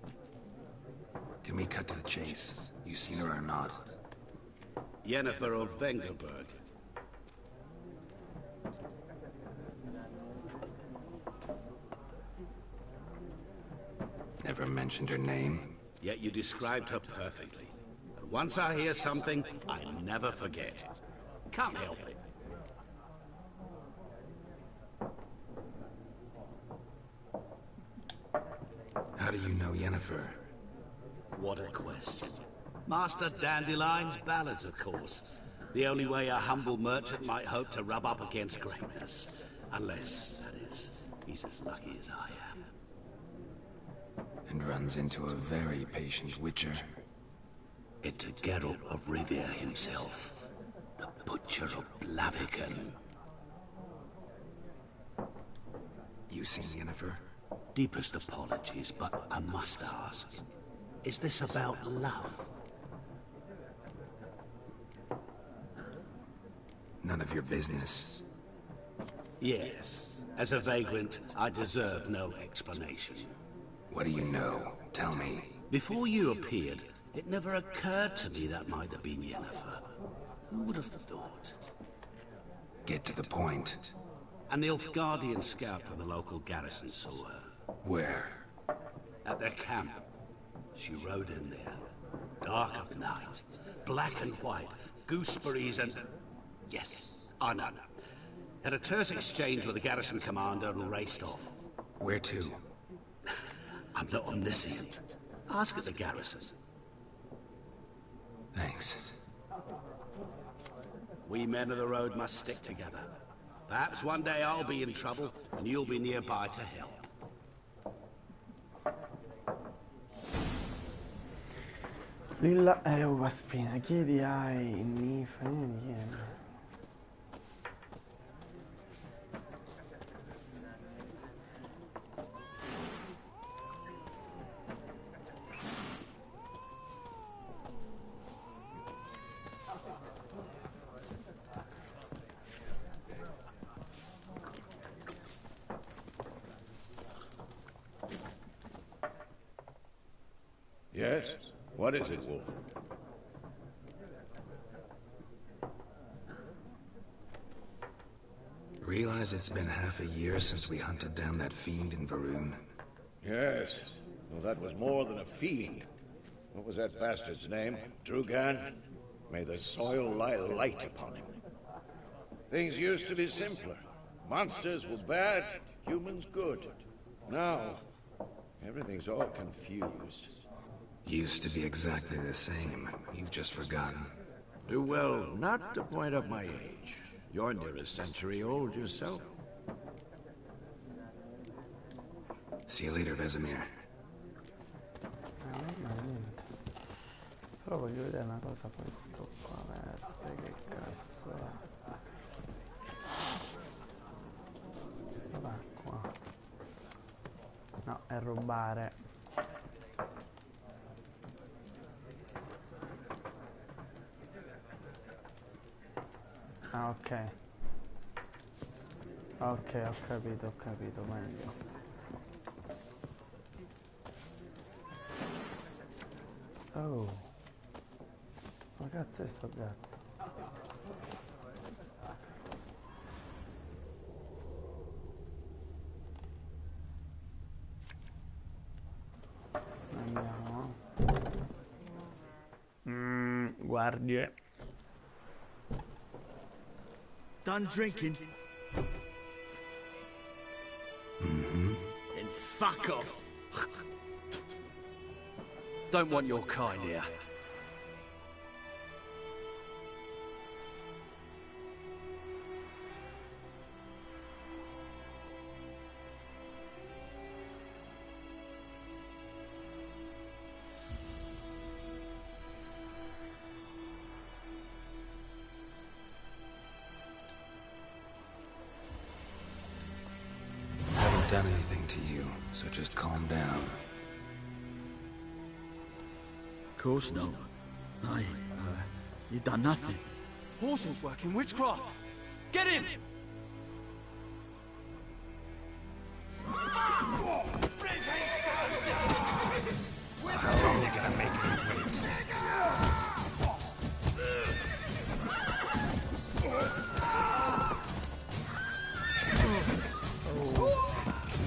S3: Can we cut to the chase? You seen her or not?
S6: Yennefer of Vengerberg.
S3: Never mentioned her name.
S6: Yet you described her perfectly. And once I hear something, I never forget it. Can't help it.
S3: How do you know Yennefer?
S6: What a question. Master Dandelion's ballads, of course. The only way a humble merchant might hope to rub up against greatness. Unless, that is, he's as lucky as I am.
S3: And runs into a very patient witcher.
S6: It's a Geralt of Rivia himself. The Butcher of Blaviken.
S3: You seen Yennefer?
S6: Deepest apologies, but I must ask. Is this about love?
S3: None of your business.
S6: Yes. As a vagrant, I deserve no explanation.
S3: What do you know? Tell me.
S6: Before you appeared, it never occurred to me that might have been Yennefer. Who would have thought?
S3: Get to the point.
S6: An Nilfgaardian scout from the local garrison saw her.
S3: Where?
S6: At their camp. She rode in there. Dark of night. Black and white. Gooseberries and... Yes, I know. Had a terse exchange with the garrison commander and raced off.
S3: Where to?
S6: I'm not omniscient. Ask at the garrison.
S3: Thanks.
S6: We men of the road must stick together. Perhaps one day I'll be in trouble and you'll be nearby to help.
S1: Lilla è uva spina, chiedi ai Nifa, niente.
S6: Yes? What is it, Wolf?
S3: Realize it's been half a year since we hunted down that fiend in Varun?
S6: Yes. Well, that was more than a fiend. What was that bastard's name? Drugan? May the soil lie light upon him. Things used to be simpler. Monsters were bad, humans good. Now, everything's all confused.
S3: Used to be exactly the same. You've just forgotten.
S6: Do well not to point up my age. You're near a century old yourself.
S3: See you later, Vesemir.
S1: Però voglio vedere una cosa, questo qua, verde, che cazzo è? Dov'è qua? No, è rubare. Ah, ok. Ok, ho capito meglio. Oh. Ma cazzo è sto gatto? Andiamo. Guardie.
S11: Done drinking?
S3: Mm-hmm.
S11: Then fuck off.
S15: Don't want your kind here.
S3: Haven't done anything to you, so just calm down.
S11: Of course not. You done nothing.
S15: Horsing's working witchcraft. Get him!
S3: How long are you gonna make me wait?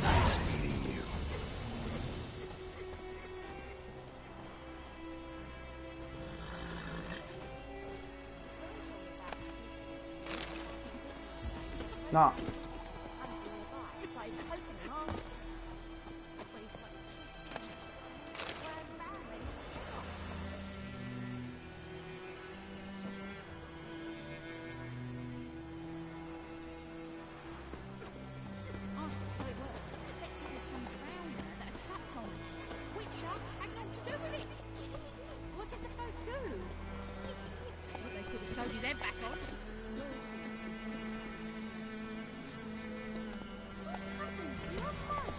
S3: Nice meeting you.
S1: No.
S5: So it worked. Except it was some drowner that had sucked on it. Witcher had nothing to do with it. What did the folk do? Well, they could have sewed his head back on. What happened to your mouth?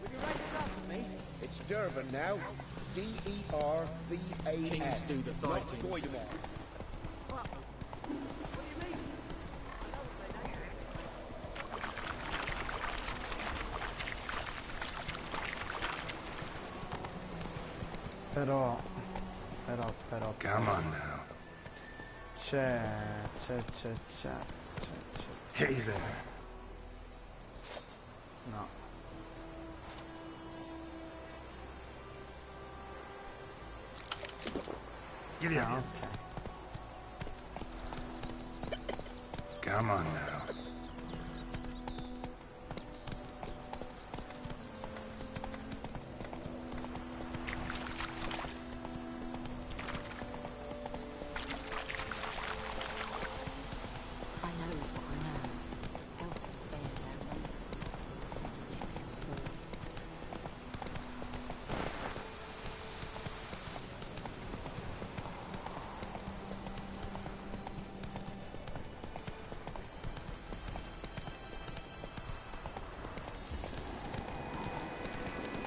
S6: Will you write it down for me? It's Durban now. D-E-R-V-A-N.
S15: Kings do the fighting.
S6: Not Goideman.
S1: Però...
S3: Come on now.
S1: C'è.
S3: Hey there.
S1: No.
S3: Get in.
S1: Ah, ok.
S3: Come on now.
S4: I knows what I knows. Else bears out.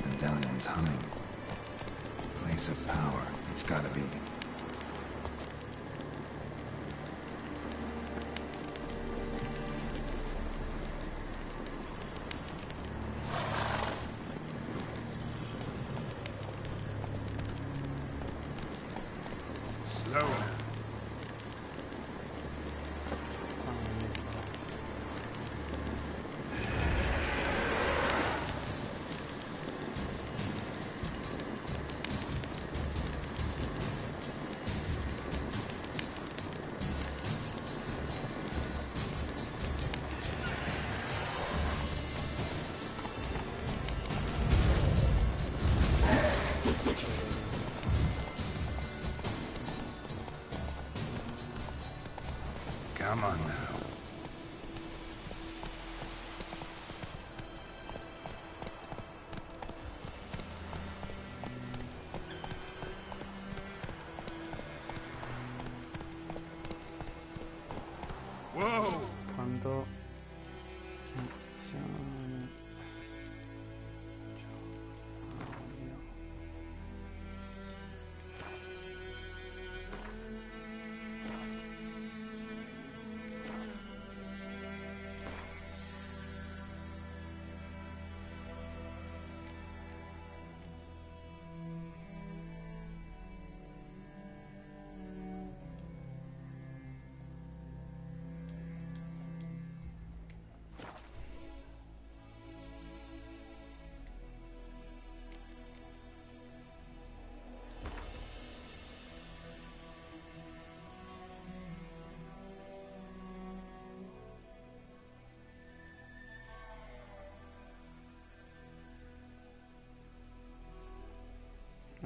S3: Medallion's humming. Place of power. It's gotta be. Slow.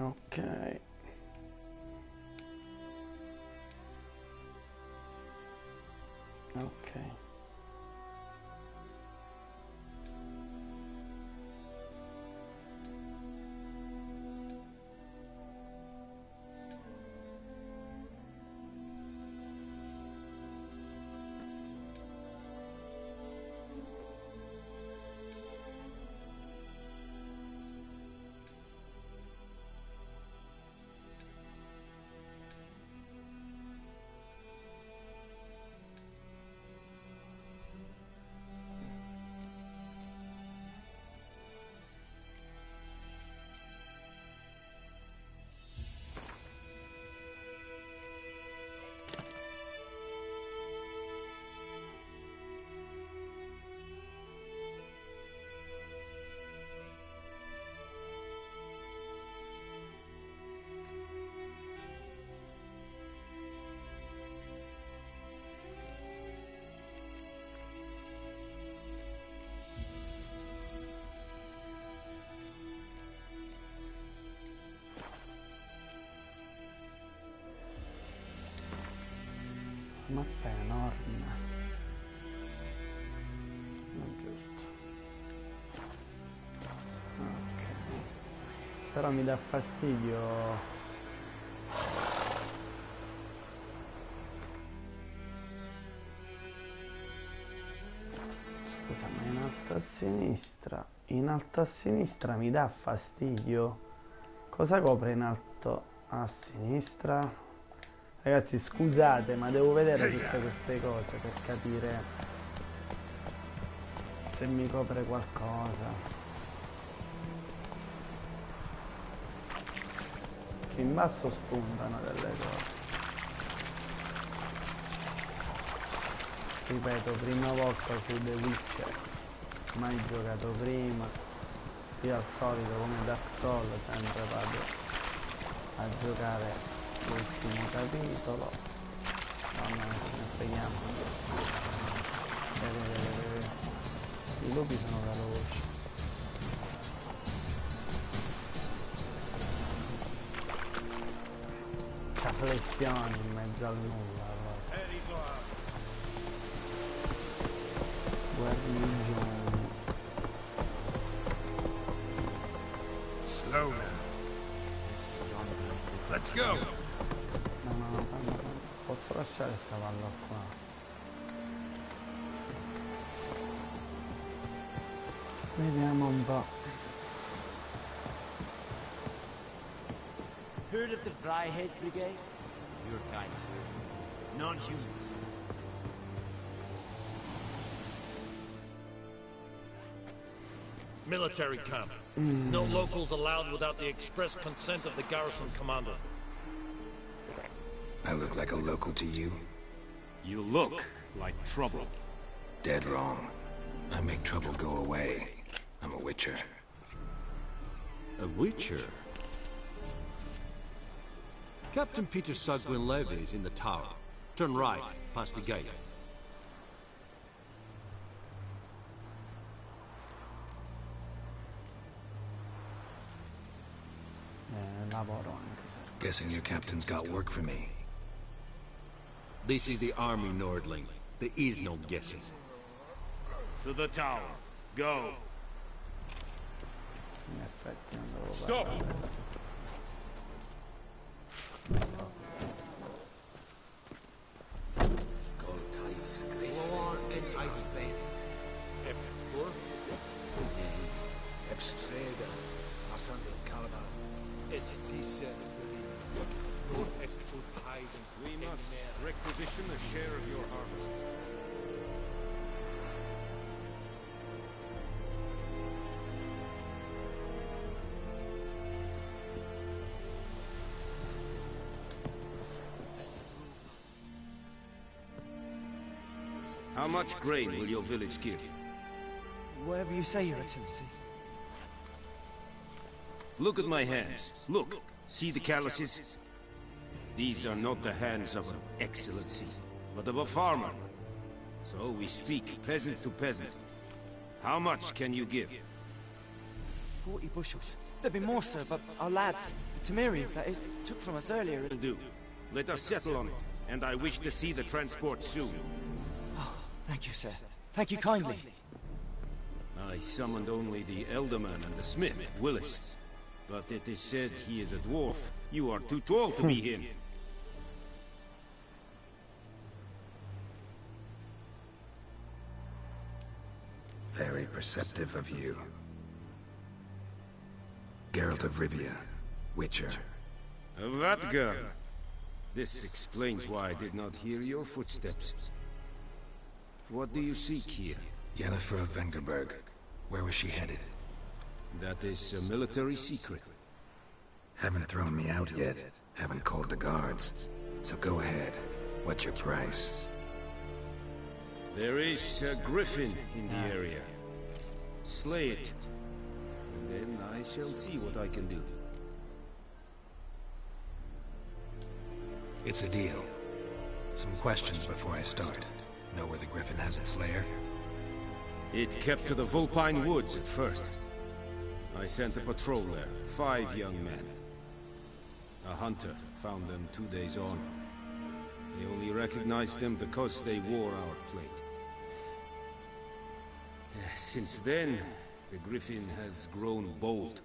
S1: Ok. Ok. Mappa è enorme. Non giusto. Ok. Però mi dà fastidio. Scusa, ma in alto a sinistra. In alto a sinistra mi dà fastidio. Cosa copre in alto a sinistra? Ragazzi, scusate, ma devo vedere tutte queste cose per capire se mi copre qualcosa. In basso spuntano delle cose. Ripeto, prima volta su The Witcher, mai giocato prima. Io al solito come Dark Souls sempre vado a giocare l'ultimo capitolo. No, no, ne freghiamo. I lupi sono veloci. C'ha flessioni in mezzo al nulla allora. Guarnigioni.
S6: Slow now. Let's go!
S1: No, posso lasciare il cavallo qua. Vediamo un po'.
S13: Heard of the Fryhead Brigade? Your kind, sir. Non-humans.
S16: Military camp. No locals allowed without the express consent of the garrison commander.
S3: I look like a local to you?
S15: You look like trouble.
S3: Dead wrong. I make trouble go away. I'm a witcher.
S15: A witcher? Captain Peter Sagwin Levy is in the tower. Turn right, past the gate.
S1: Lavoro anche.
S3: Guessing your captain's got work for me.
S15: This is the army, Nordling. There is no guessing.
S16: To the tower. Go.
S1: In effetti non devo
S16: Stop! It's decent. We must requisition a share of your harvest.
S9: How much grain will your village give?
S13: Whatever you say, Your Excellency.
S9: Look at my hands. Look. See the calluses? These are not the hands of an excellency, but of a farmer. So we speak peasant to peasant. How much can you give?
S17: 40 bushels. There'd be more, sir, but our lads, the Temerians, that is, took from us earlier.
S6: Will do. Let us settle on it, and I wish to see the transport soon.
S17: Oh, thank you, sir. Thank you kindly.
S6: I summoned only the Elderman and the smith, Willis. But it is said he is a dwarf. You are too tall to be him.
S3: Very perceptive of you. Geralt of Rivia, Witcher.
S6: That girl. This explains why I did not hear your footsteps. What do you seek here?
S3: Yennefer of Vengerberg. Where was she headed?
S6: That is a military secret.
S3: Haven't thrown me out yet. Haven't called the guards. So go ahead. What's your price?
S6: There is a griffin in the area. Slay it. And then I shall see what I can do.
S3: It's a deal. Some questions before I start. Know where the griffin has its lair?
S6: It kept to the Vulpine Woods at first. I sent a patrol there, 5 young men. A hunter found them 2 days on. They only recognized them because they wore our plate. Since then, the griffin has grown bold.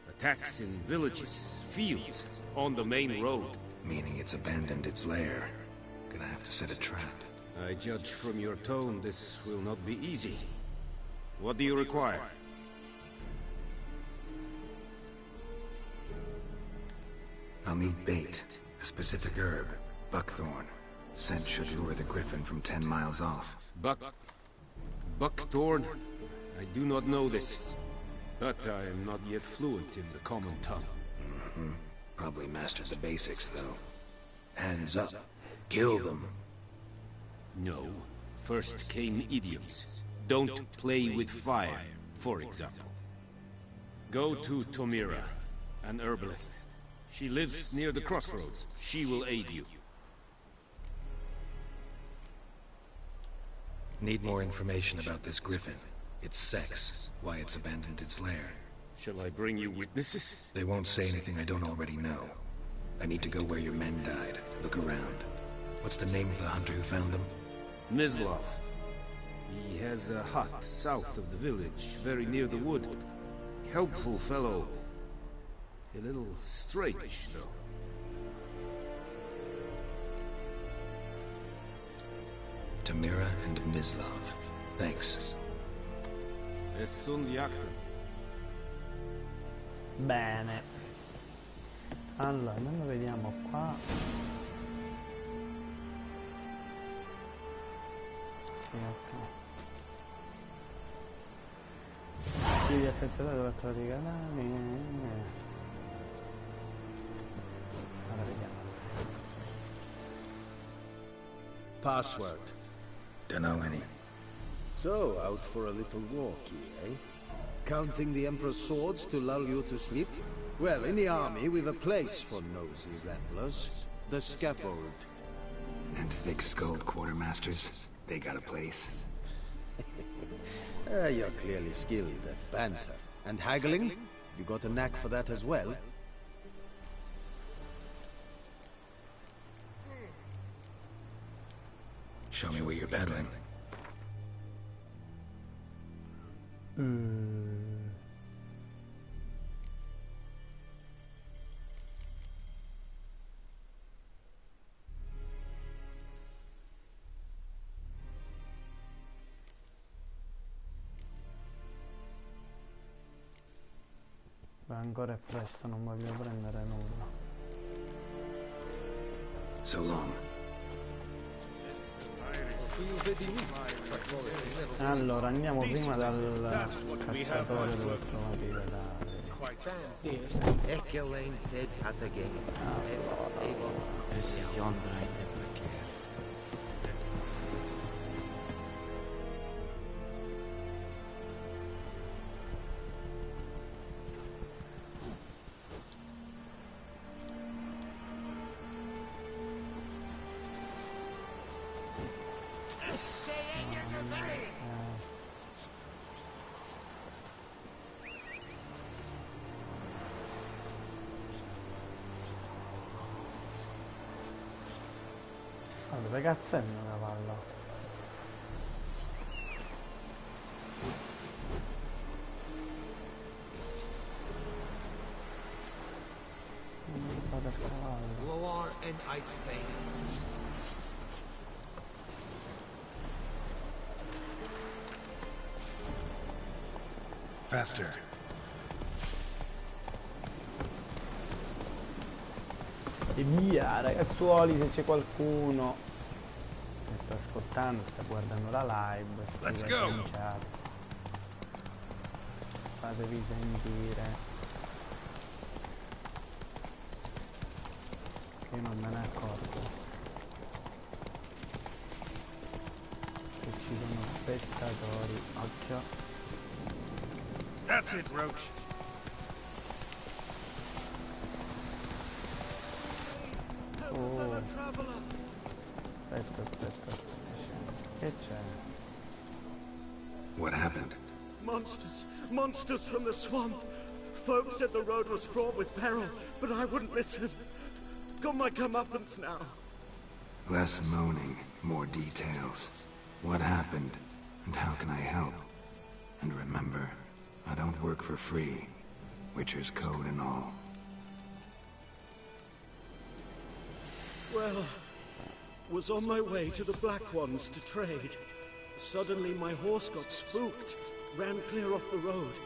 S6: Attacks in villages, fields, on the main road.
S3: Meaning it's abandoned its lair. Gonna have to set a trap.
S6: I judge from your tone this will not be easy. What do you require?
S3: I'll need bait. A specific herb. Buckthorn. Scent should lure the griffin from 10 miles off.
S6: Buckthorn? I do not know this. But I am not yet fluent in the common tongue.
S3: Probably mastered the basics, though. Hands up. Kill them.
S6: No. First came idioms. Don't play with fire, for example. Go to Tomira, an herbalist. She lives near the crossroads. She will aid you.
S3: Need more information about this griffin. Its sex, why it's abandoned its lair.
S6: Shall I bring you witnesses?
S3: They won't say anything I don't already know. I need to go where your men died. Look around. What's the name of the hunter who found them?
S6: Mislav. He has a hut south of the village, very near the wood. Helpful fellow. A little strange, though.
S3: Tamira and Mislav. Thanks.
S6: Nessun jakten.
S1: Bene. Allora, noi lo vediamo qua. Sì, ok. Devi affezionare la tua di canali. Allora vediamo.
S11: Password.
S3: Don't know any.
S11: So, out for a little walkie, eh? Counting the Emperor's swords to lull you to sleep? Well, in the army, we've a place for nosy ramblers. The scaffold.
S3: And thick-skulled quartermasters? They got a place.
S11: You're clearly skilled at banter. And haggling? You got a knack for that as well?
S3: Show me where you're battling.
S1: Beh, ancora è presto, non voglio prendere nulla.
S3: So long.
S1: Allora, andiamo prima dal cacciatore dove trovate da...
S13: Ekelain dead at the game. Es yonder in the
S1: Dove cazzo è il mio cavallo? Non fate il cavallo.
S18: Lower and I'd fail.
S3: Faster.
S1: E via, ragazzuoli, se c'è qualcuno che sta ascoltando, sta guardando la live,
S6: Let's
S1: scrivete
S6: go.
S1: in chat. Fatevi sentire. Che io non me ne accorgo. Che ci sono spettatori. Occhio.
S6: That's it, Roach.
S1: Oh. Aspetta. Che c'è?
S3: What happened?
S9: Monsters from the swamp. Folks said the road was fraught with peril, but I wouldn't listen. Got my comeuppance now.
S3: Less moaning, more details. What happened, and how can I help? And remember, I don't work for free. Witcher's code and all.
S9: Well, was on my way to the Black Ones to trade. Suddenly my horse got spooked, ran clear off the road.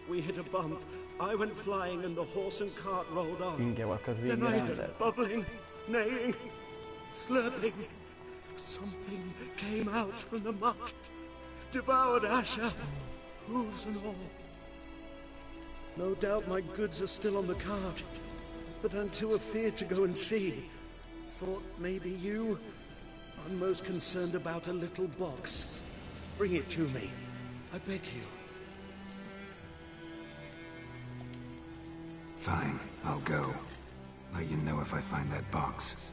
S9: We hit a bump, I went flying and the horse and cart rolled on.
S1: Minchia, qualcosa di
S9: Then I
S1: grande.
S9: heard bubbling, neighing, slurping. Something came out from the muck, devoured Asher, hooves and all. No doubt my goods are still on the cart, but I'm too afeard to go and see. Thought maybe you. I'm most concerned about a little box. Bring it to me. I beg you.
S3: Fine, I'll go. Let you know if I find that box.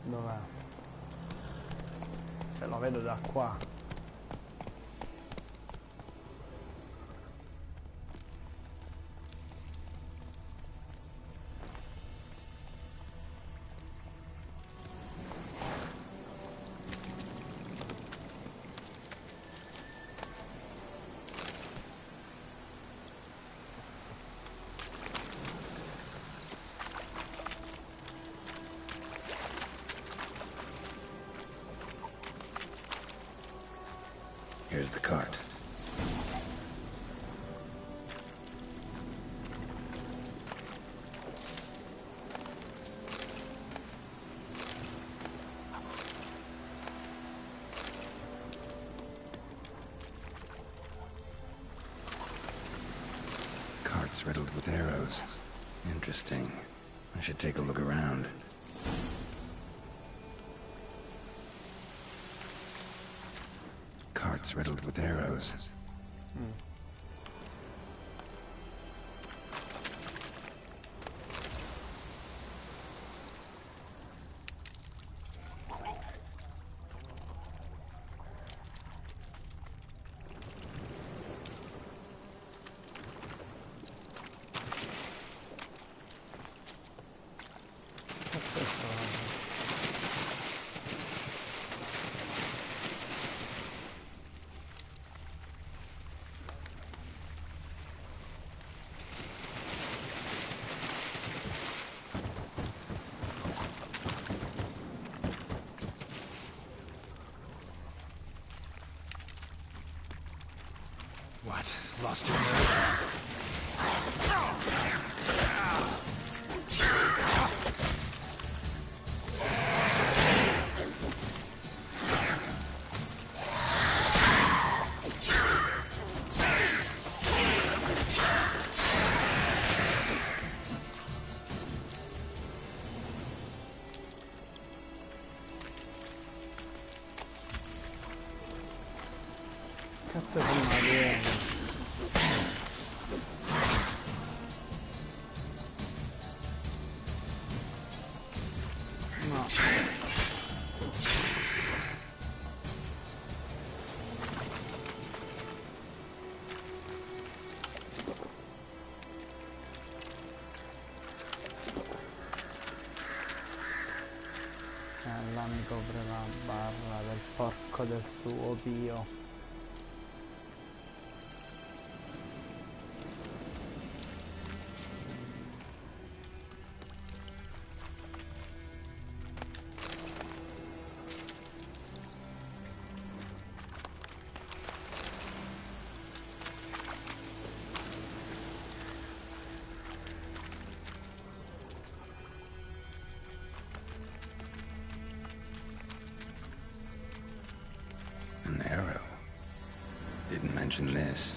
S1: Dov'è? Se lo vedo da qua.
S3: Here's the cart. Cart's riddled with arrows. Interesting. I should take a look around. Cart's riddled with arrows. What? Lost your nerve?
S1: Queste sono alieni. No. Là mi copre la barra del porco del suo Dio.
S3: An arrow. Didn't mention this.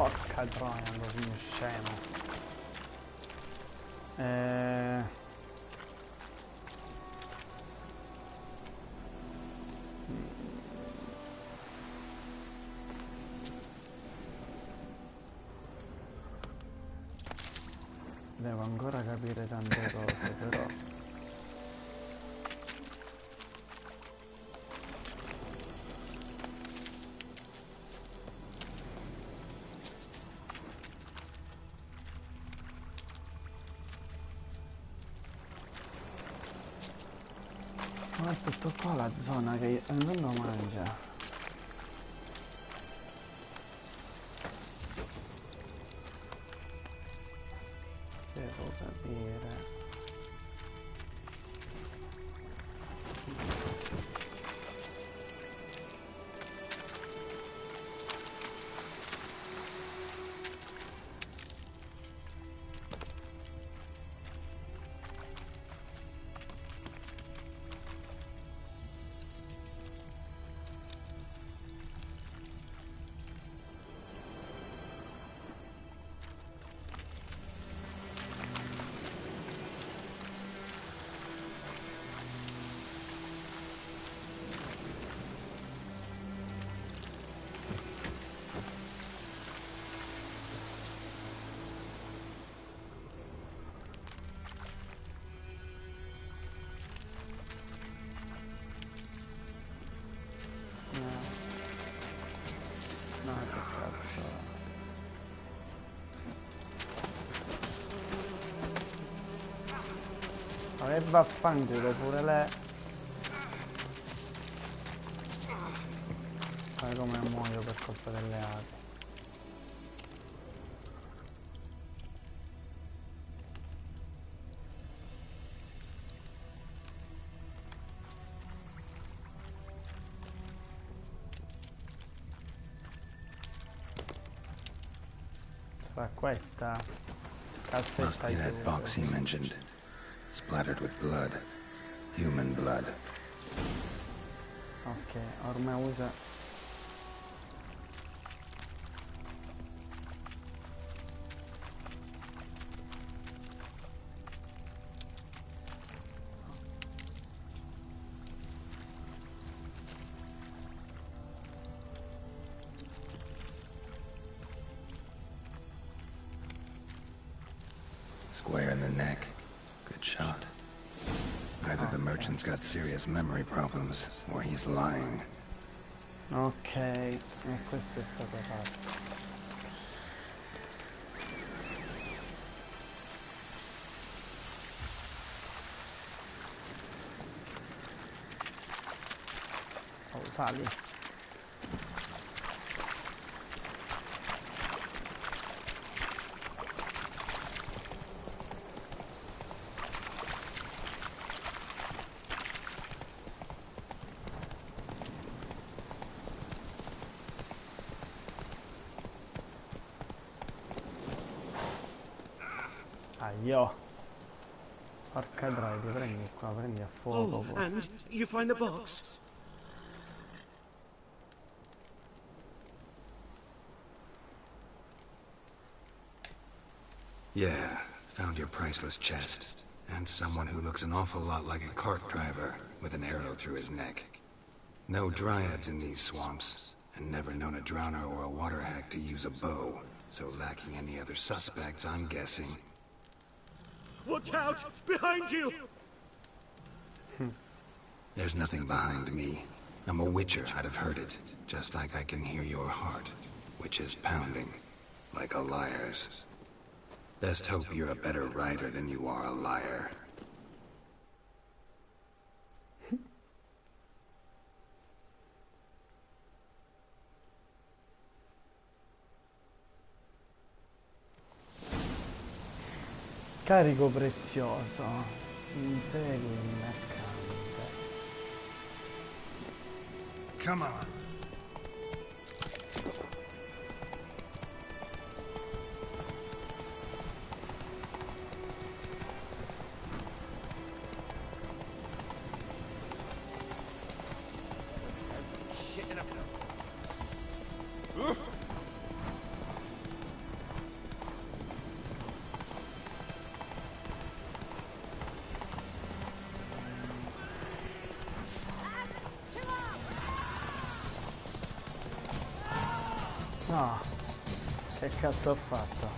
S1: Porca troia, lo fino scemo. Devo ancora capire tante cose, però. Ma è tutto qua la zona che non mangia. Devo capire. No, che cazzo. Ma che vaffanculo pure lei. Sai come muoio per colpa delle api. Sarà questa
S3: Must
S1: cassetta
S3: be that
S1: chiusa.
S3: box he mentioned. Splattered with blood. Human blood.
S1: Ok, ormai usa.
S3: Square in the neck. Good shot. Either the merchant's got serious memory problems, or he's lying.
S1: Ok, e questo è stato fatto. Oh, sali. Aio. Porca troia, prendi qua, prendi a fuoco.
S9: Oh, and you find the box?
S3: Yeah, found your priceless chest. And someone who looks an awful lot like a cart driver with an arrow through his neck. No dryads in these swamps, and never known a drowner or a water hack to use a bow. So lacking any other suspects, I'm guessing.
S9: Watch out! Behind you!
S3: There's nothing behind me. I'm a witcher, I'd have heard it. Just like I can hear your heart, which is pounding, like a liar's. Best hope you're a better writer than you are a liar.
S1: Carico prezioso. Impegni mercante.
S2: Come on.
S13: Shit in a cup.
S1: No. Che cazzo ho fatto?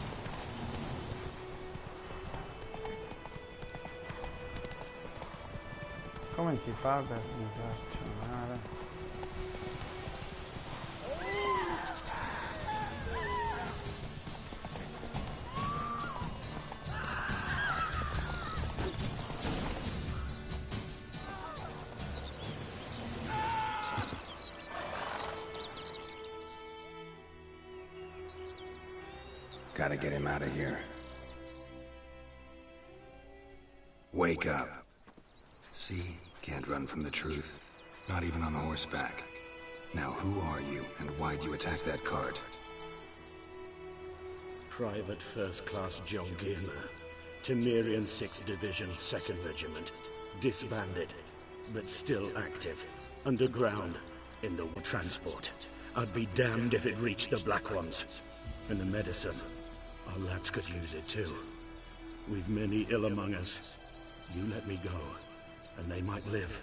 S1: Come si fa per disarcionare?
S3: Gotta get him out of here. Wake up. See? Can't run from the truth. Not even on horseback. Now who are you, and why'd you attack that cart?
S18: Private First Class John Gilmer, Temerian 6th Division, 2nd Regiment. Disbanded, but still active. Underground, in the transport. I'd be damned if it reached the Black Ones. And the medicine, our lads could use it too. We've many ill among us. You let me go, and they might live,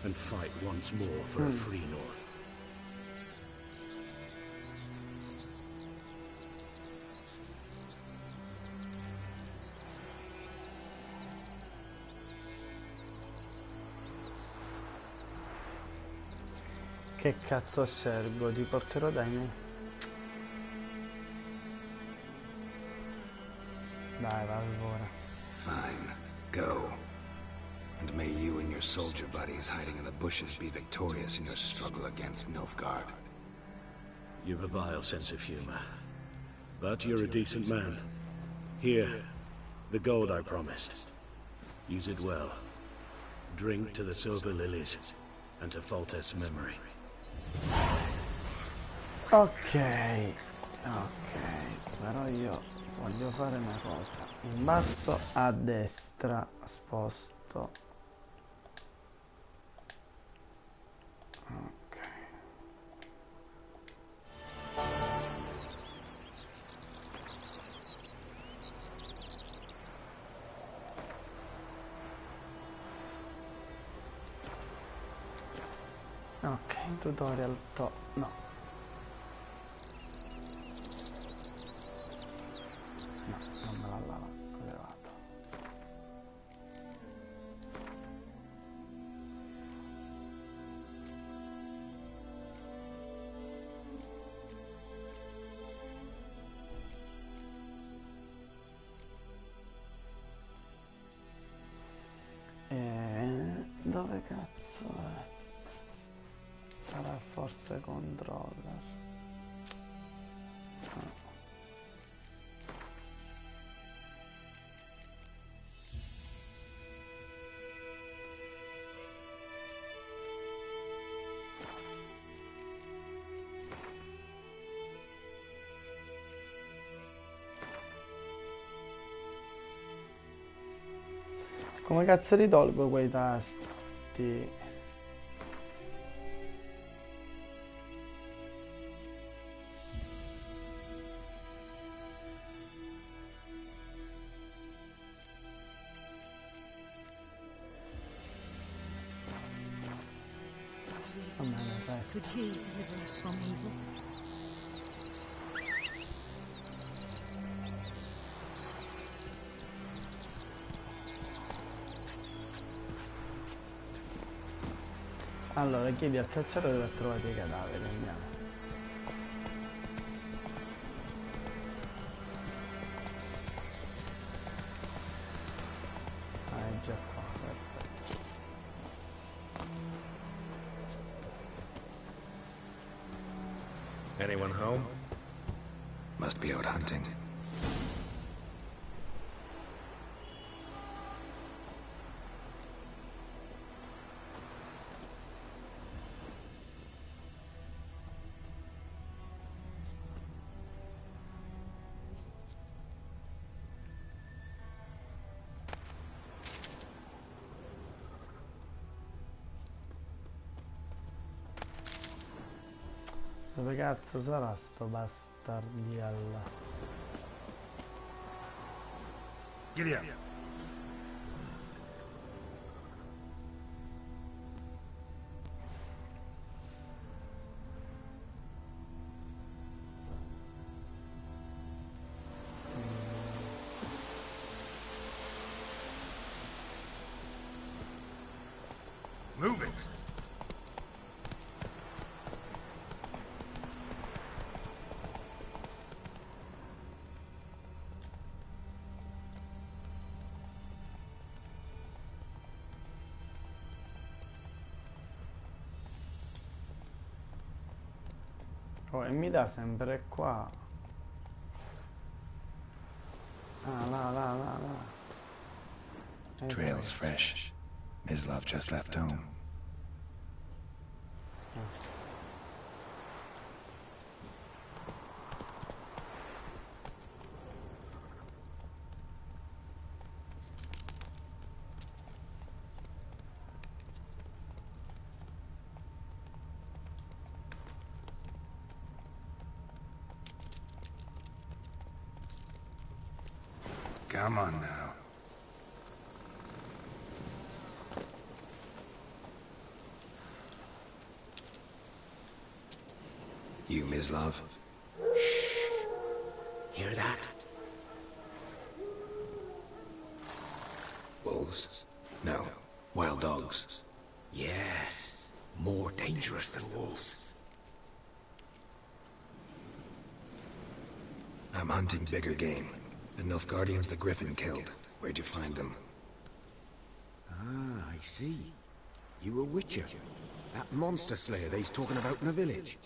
S18: and fight once more for a free North.
S1: Che cazzo scelgo? Ti porterò dai miei. Dai, va ora.
S3: Fine. Go. And may you and your soldier buddies hiding in the bushes be victorious in your struggle against Nilfgaard.
S18: You've a vile sense of humor. But you're a decent man. Here, the gold I promised. Use it well. Drink to the silver lilies, and to Volta's memory.
S1: Ok, però io voglio fare una cosa. In basso a destra sposto. Ok. Ok, tutorial no. No, non me l'ha levato. Dove cazzo è? Sarà forse controller. Come cazzo li tolgo quei tasti?
S5: Could he deliver us from evil?
S1: Allora chiedi al cacciatore dove ha trovato i cadaveri, andiamo. Ah, è già qua, perfetto.
S3: Anyone home? Must be out hunting.
S1: Dove cazzo sarà sto bastardiella?
S3: Giddy up. Move it.
S1: Oh, e mi dà sempre qua. Ah, là.
S3: Trail's fresh. Mislav just left home. Come on now. You, Mislav?
S9: Hear that?
S3: Wolves? No. Wild dogs.
S9: Yes. More dangerous than wolves.
S3: I'm hunting bigger game. The Nilfgaardians the Griffin killed. Where'd you find them?
S9: Ah, I see. You a witcher. That monster slayer they's talking about in the village.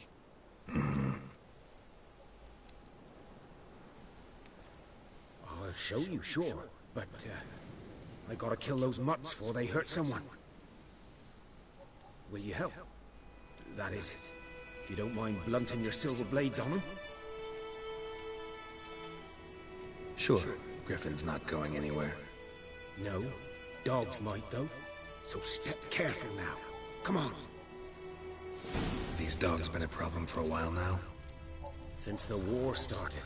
S9: I'll show you, sure. But, I gotta kill those mutts before they hurt someone. Will you help? That is, if you don't mind blunting your silver blades on them.
S3: Sure. Griffin's not going anywhere.
S9: No. Dogs might, though. So step careful now. Come on.
S3: These dogs been a problem for a while now?
S9: Since the war started.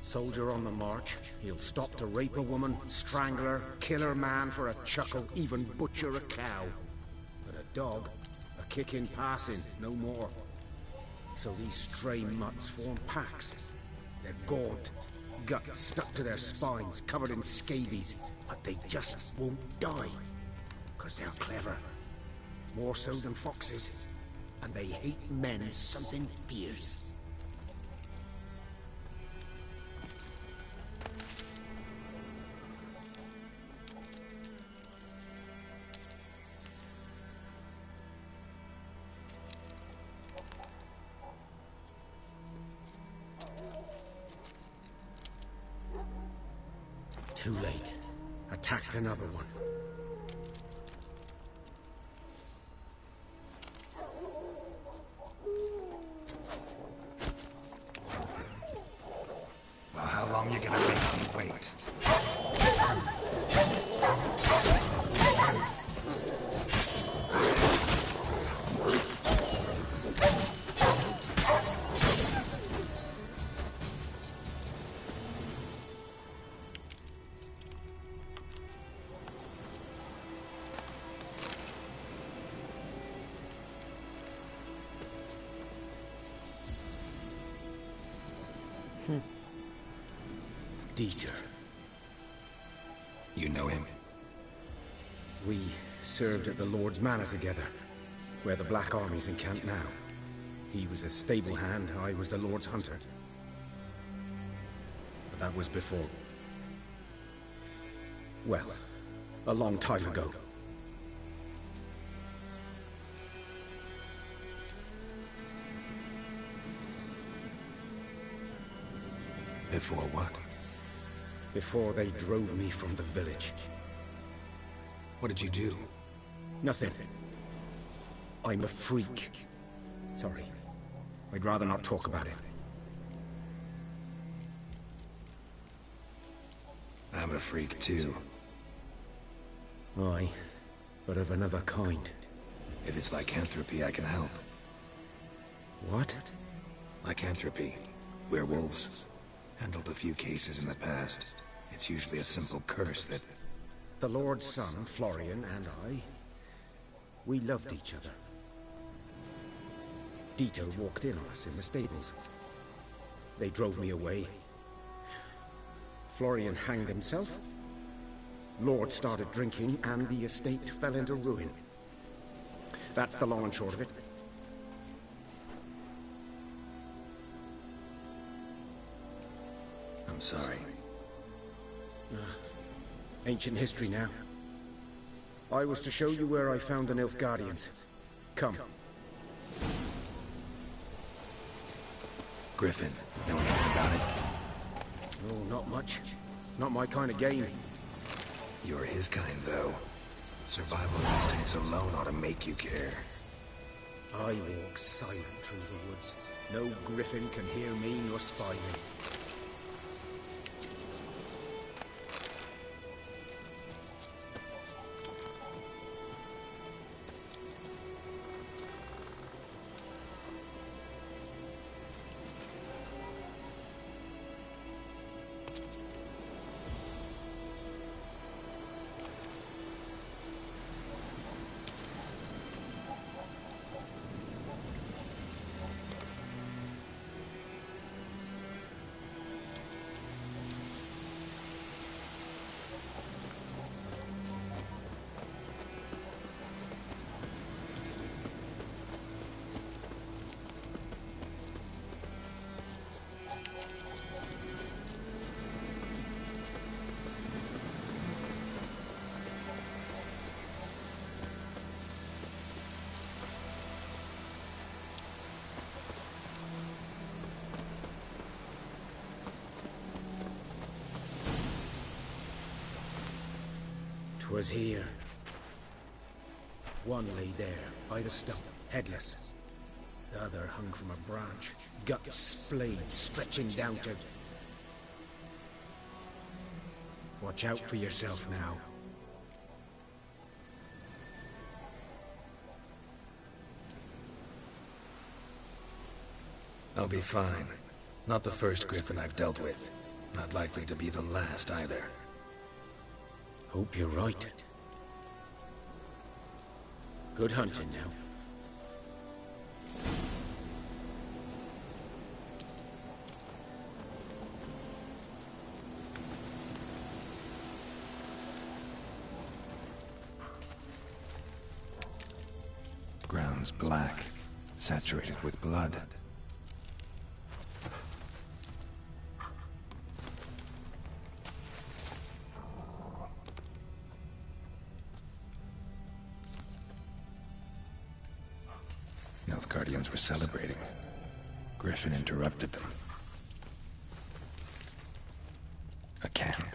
S9: Soldier on the march, he'll stop to rape a woman, strangle her, kill her man for a chuckle, even butcher a cow. But a dog, a kick in passing, no more. So these stray mutts form packs. They're gaunt, guts stuck to their spines, covered in scabies, but they just won't die. 'Cause they're clever. More so than foxes. And they hate men something fierce. Too late. Attacked another one.
S3: Well, how long you gonna make me wait?
S19: Dieter.
S3: You know him?
S19: We served at the Lord's Manor together, where the Black Army's encamped now. He was a stable hand, I was the Lord's hunter. But that was before... well, a long time ago.
S3: Before what?
S19: Before they drove me from the village.
S3: What did you do?
S19: Nothing. I'm a freak. Sorry. I'd rather not talk about it.
S3: I'm a freak too.
S19: Aye, but of another kind.
S3: If it's lycanthropy, I can help.
S19: What?
S3: Lycanthropy. Werewolves. Handled a few cases in the past. It's usually a simple curse that...
S19: The Lord's son, Florian, and I... we loved each other. Dieter walked in on us in the stables. They drove me away. Florian hanged himself. Lord started drinking, and the estate fell into ruin. That's the long and short of it.
S3: I'm sorry.
S19: Ancient history now. I was to show you where I found the Nilfgaardians. Come.
S3: Griffin, know anything about it?
S19: No, not much. Not my kind of game.
S3: You're his kind, though. Survival instincts alone ought to make you care.
S19: I walk silent through the woods. No griffin can hear me nor spy me. Was here. One lay there, by the stump, headless. The other hung from a branch, guts splayed, stretching down to... Watch out for yourself now.
S3: I'll be fine. Not the first Griffin I've dealt with. Not likely to be the last either.
S19: Hope you're right. Good hunting now.
S3: Ground's black, saturated with blood. Nilfgaardians were celebrating. Griffin interrupted them. A camp.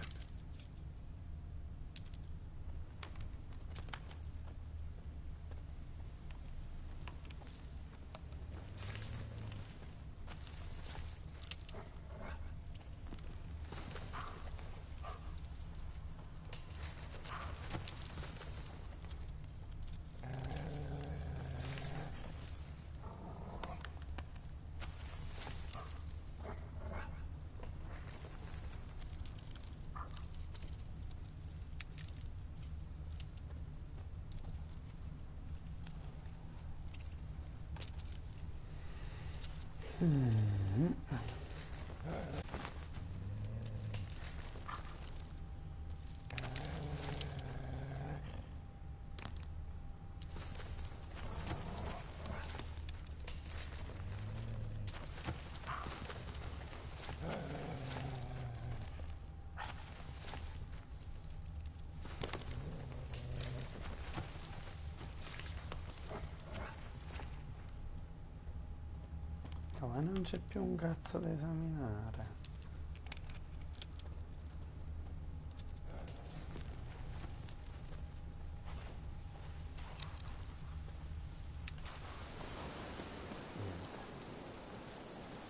S1: Ma non c'è più un cazzo da esaminare.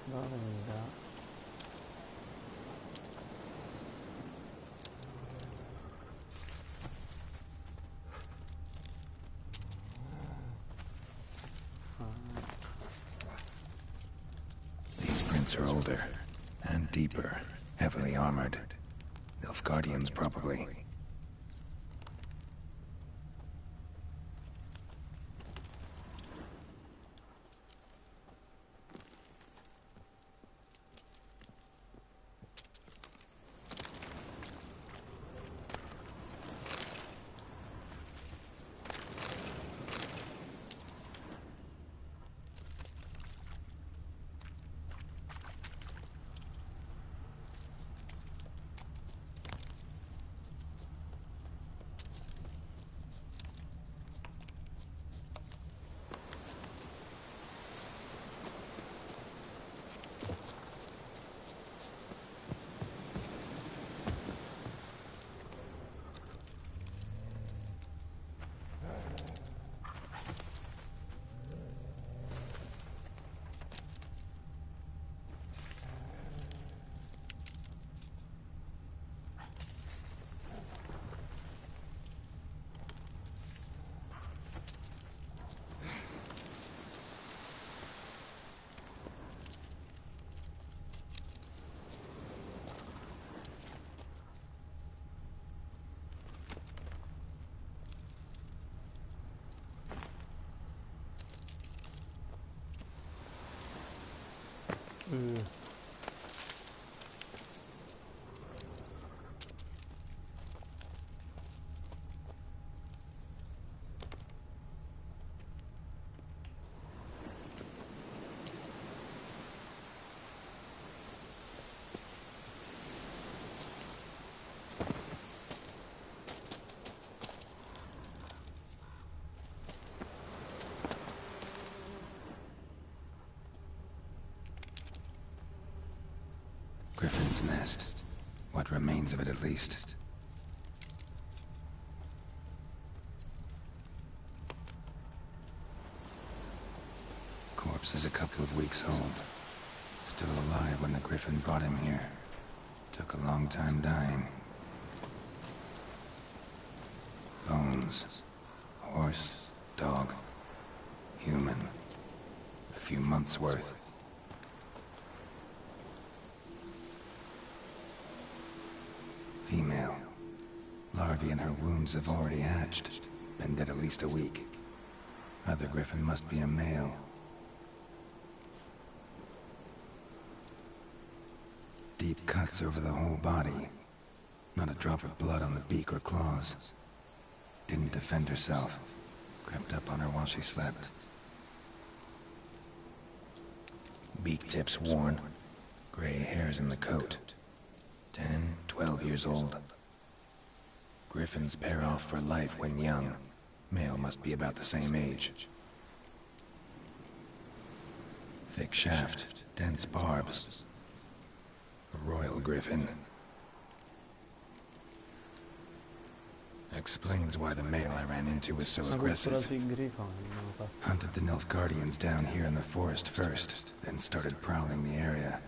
S1: Dove mi dà?
S3: These prints are older and deeper, heavily armored. Nilfgaardians, probably. Griffin's nest. What remains of it, at least. Corpse is a couple of weeks old. Still alive when the Griffin brought him here. Took a long time dying. Bones. Horse, dog, human. A few months' worth. Female. Larvae in her wounds have already hatched. Been dead at least a week. Other Griffin must be a male. Deep cuts over the whole body. Not a drop of blood on the beak or claws. Didn't defend herself. Crept up on her while she slept. Beak tips worn. Gray hairs in the coat. 10, 12 years old. Griffins pair off for life when young. Male must be about the same age. Thick shaft, dense barbs. A royal griffin. Explains why the male I ran into was so aggressive. Hunted the Nilfgaardians down here in the forest first, then started prowling the area.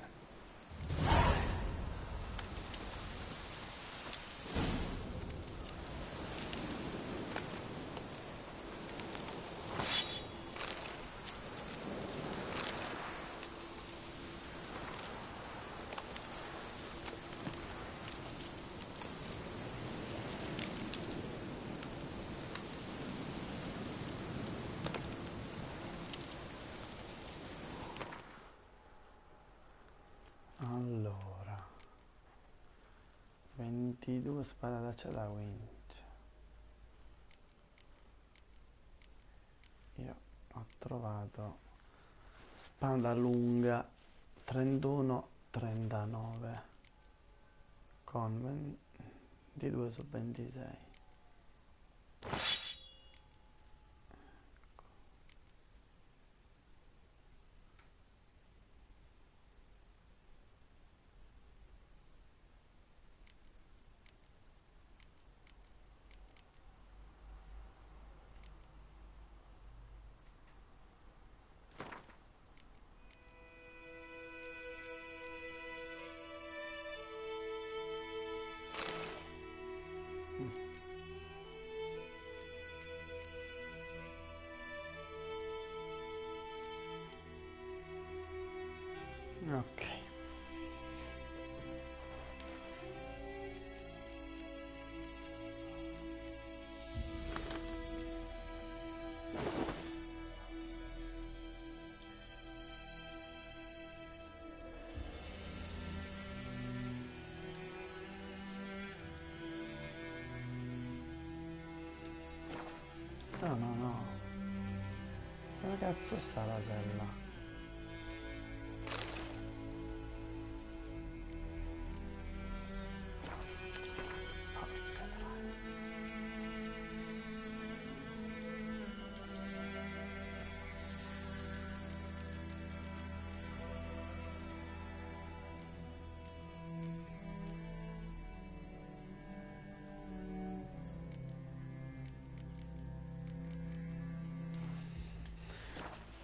S1: Allora, 22 sparadaccia da winch. Io ho trovato spada lunga 31-39 con 22 su 26. No, no, no. Dove cazzo sta la cella?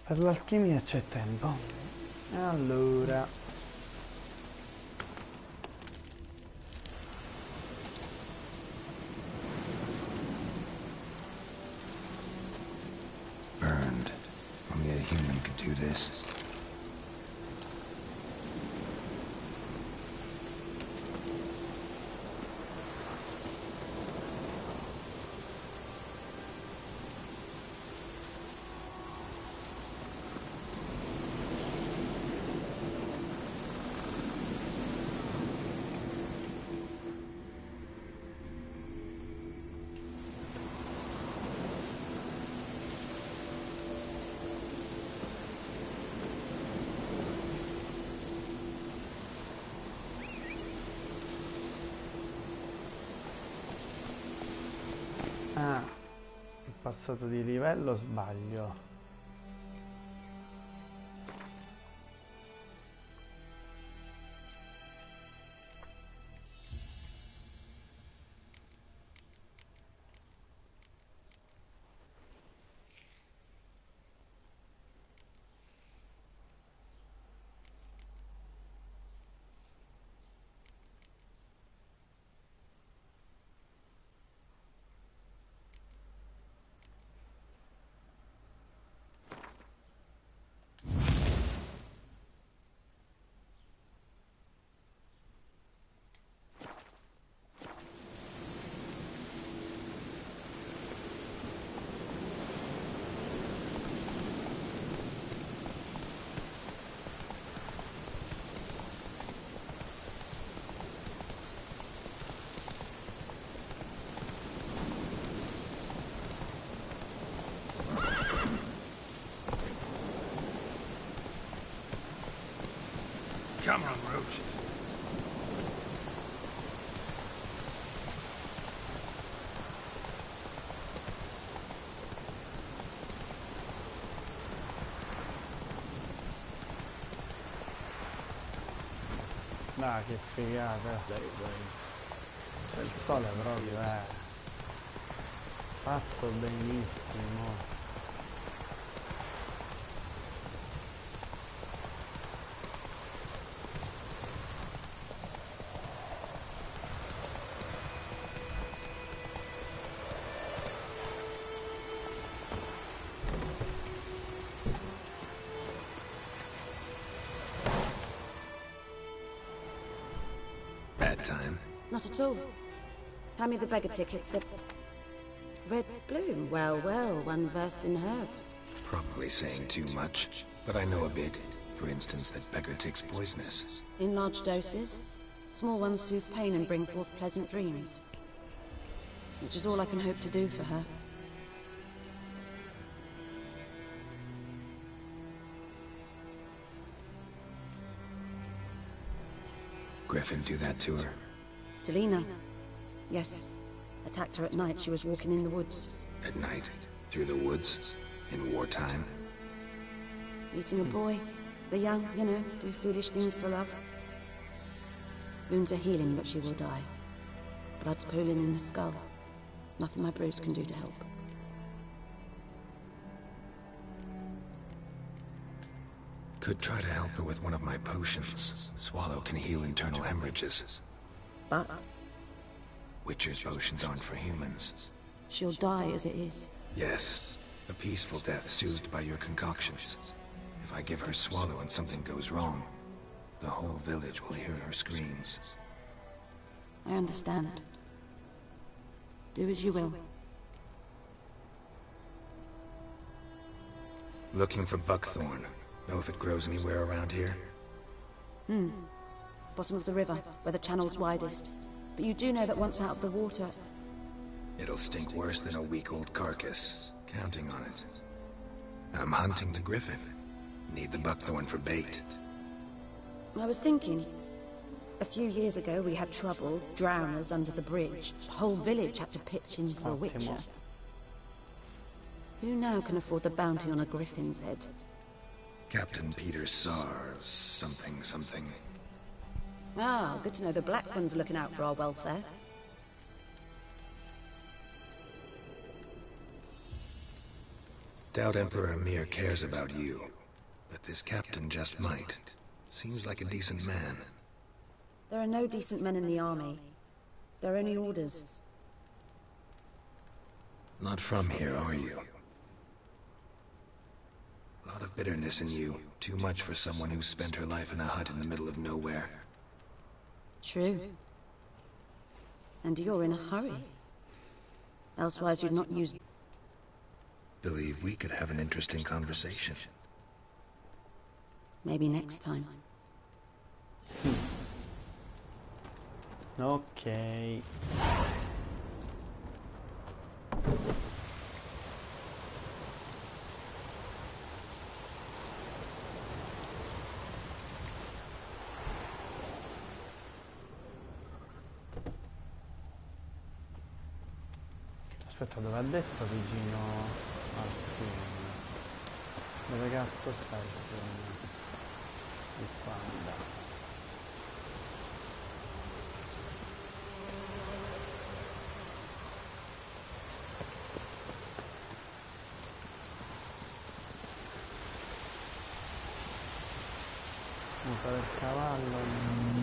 S1: Per l'alchimia c'è tempo. Allora.
S3: Burned. Only a human could do this.
S1: Ah, ho passato di livello, sbaglio.
S6: Come on, Roach.
S1: Dai, che figata. C'è il sole proprio, fatto benissimo.
S3: Bad time.
S10: Not at all. Hand me the beggar tickets. The red bloom. Well, well, one versed in herbs.
S3: Probably saying too much, but I know a bit. For instance, that beggar tick's poisonous.
S10: In large doses. Small ones soothe pain and bring forth pleasant dreams. Which is all I can hope to do for her.
S3: Griffin do that to her?
S10: Delina. Yes. Attacked her at night. She was walking in the woods.
S3: At night? Through the woods? In wartime?
S10: Meeting a boy. The young, you know, do foolish things for love. Wounds are healing, but she will die. Blood's pooling in her skull. Nothing my bros can do to help.
S3: Could try to help her with one of my potions. Swallow can heal internal hemorrhages.
S10: But?
S3: Witcher's potions aren't for humans.
S10: She'll die as it is.
S3: Yes. A peaceful death soothed by your concoctions. If I give her Swallow and something goes wrong, the whole village will hear her screams.
S10: I understand. Do as you will.
S3: Looking for buckthorn. Know if it grows anywhere around here?
S10: Bottom of the river, where the channel's widest. But you do know that once out of the water...
S3: It'll stink worse than a week-old carcass. Counting on it. I'm hunting the griffin. Need the buckthorn for bait.
S10: I was thinking, a few years ago we had trouble, drowners under the bridge. The whole village had to pitch in for a witcher. Who now can afford the bounty on a griffin's head?
S3: Captain Peter Sars, something.
S10: Ah, good to know the Black One's looking out for our welfare.
S3: Doubt Emperor Emir cares about you, but this captain just might. Seems like a decent man.
S10: There are no decent men in the army. They're only orders.
S3: Not from here, are you? A lot of bitterness in you. Too much for someone who spent her life in a hut in the middle of nowhere.
S10: True. And you're in a hurry. Elsewise you'd not use...
S3: Believe we could have an interesting conversation.
S10: Maybe next time.
S1: Ok. Aspetta, dove ha detto vicino al fiume? Dove cazzo sta il fiume? Di qua andare. Usa del cavallo?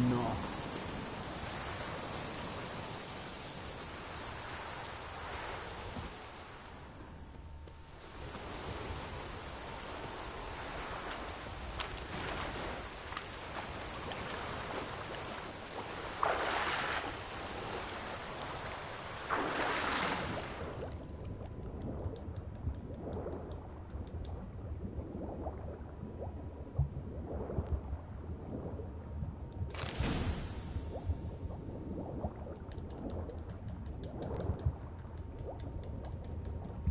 S1: No.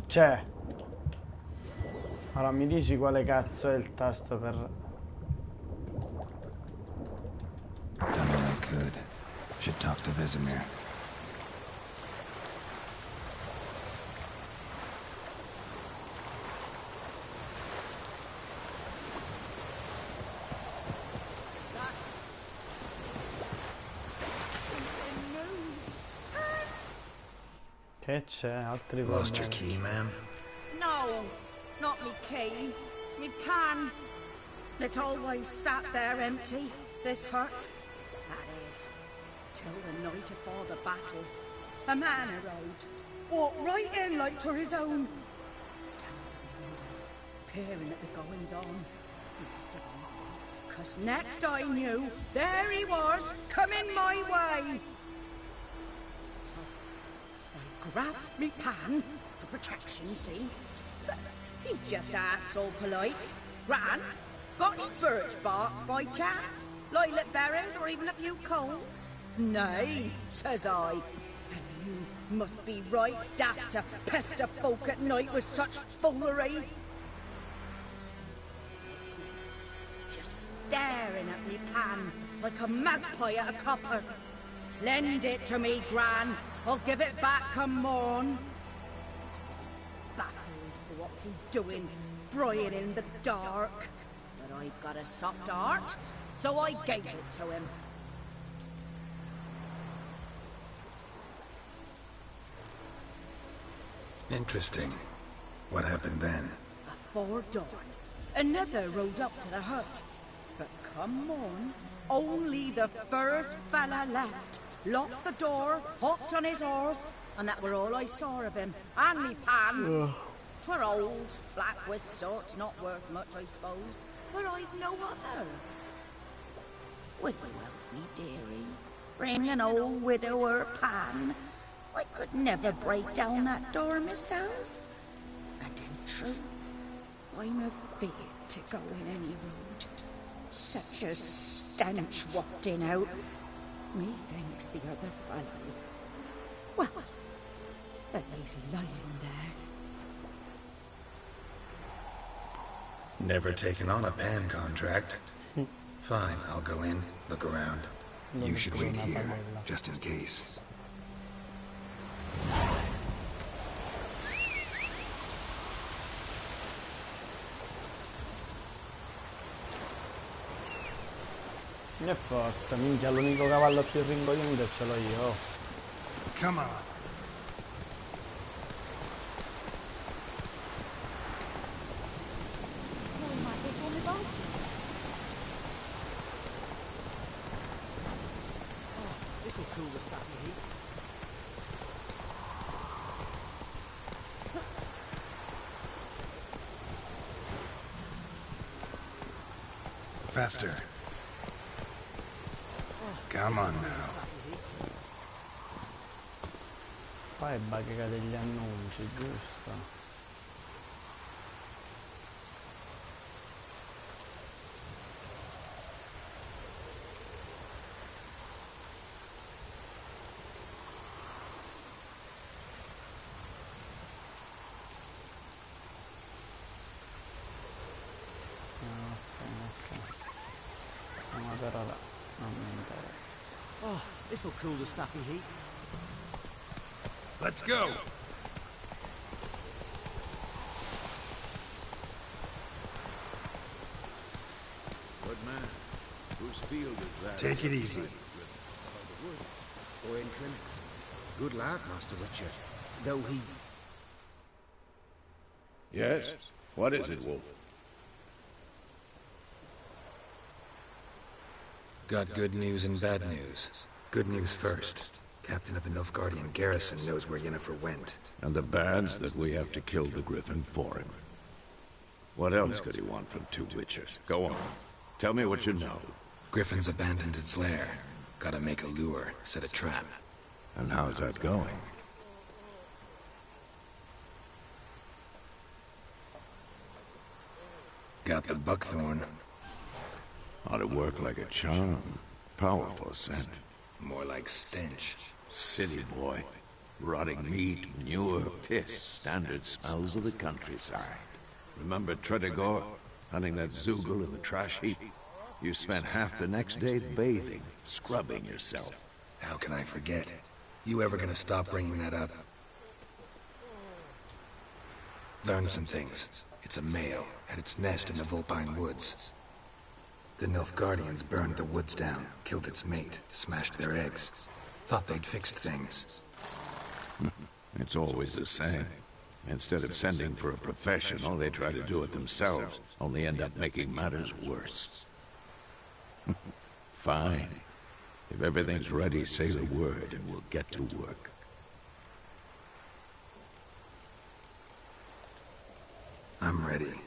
S1: C'è. Allora mi dici quale cazzo è il tasto per...
S3: Done what I could. Should talk to Vesemir.
S1: Che c'è? Altri
S3: Lost your
S1: problemi?
S3: key, ma'am?
S20: No, not me key. Me pan. It's always sat there empty, this hut. That is, till the night afore the battle. A man arrived, walked right in like 'twere his own. Standing at the window, peering at the goings-on. He must have been, 'cause next I knew, there he was, coming my way. So I grabbed me pan, for protection, see? But he just asks all polite. Gran, got any birch bark by chance? Lilac berries or even a few coals? Nay, says I. And you must be right daft to pester folk at night with such foolery. Listening, just staring at me pan like a magpie at a copper. Lend it to me, Gran. I'll give it back come morn. Baffled for what's he doing, frying in the dark. But I've got a soft heart, so I gave it to him.
S3: Interesting. What happened then?
S20: Before dawn, another rode up to the hut. But come on, only the first fella left. Locked the door, hopped on his horse, and that were all I saw of him. And me pan. 'Twere old, black with sort, not worth much, I suppose. But I've no other. Will you help me, dearie? Bring an old widower pan. I could never break down that door myself. And in truth, I'm afeard to go in any road. Such a stench wafting out. Methinks the other fellow. Well, but he's lying there.
S19: Never taken on a PAN contract. Fine, I'll go in, look around.
S3: You should wait here, just in case.
S1: È forte, minchia, l'unico cavallo più rincoglionito ce l'ho io.
S3: Come on.
S13: This'll cool the stuff you heat.
S3: Faster. Come on now.
S1: Qua è bagga degli annunci, giusto? Ma per ora non mi interessa.
S13: Oh, this'll cool the stuff you heat.
S3: Let's go.
S6: Good man. Whose field is that?
S3: Take it easy.
S19: Or in clinics. Good lad, Master Witcher. Though he...
S6: Yes? What is it, Wolf?
S3: Got good news and bad news. Good news first. Captain of the Nilfgaardian garrison knows where Yennefer went.
S6: And the bad's that we have to kill the Griffin for him. What else could he want from two Witchers? Go on. Tell me what you know.
S3: Griffin's abandoned its lair. Gotta make a lure, set a trap.
S6: And how's that going?
S3: Got the buckthorn.
S6: Ought to work like a charm. Powerful scent.
S3: More like stench.
S6: City boy. Rotting meat, manure, piss. Standard smells of the countryside. Remember Tredegor? Hunting that Zoogle in the trash heap? You spent half the next day bathing, scrubbing yourself.
S3: How can I forget? You ever gonna stop bringing that up? Learned some things. It's a male. Had its nest in the Vulpine Woods. The Nilfgaardians burned the woods down, killed its mate, smashed their eggs. Thought they'd fixed things.
S6: It's always the same. Instead of sending for a professional, they try to do it themselves, only end up making matters worse. Fine. If everything's ready, say the word and we'll get to work.
S3: I'm ready.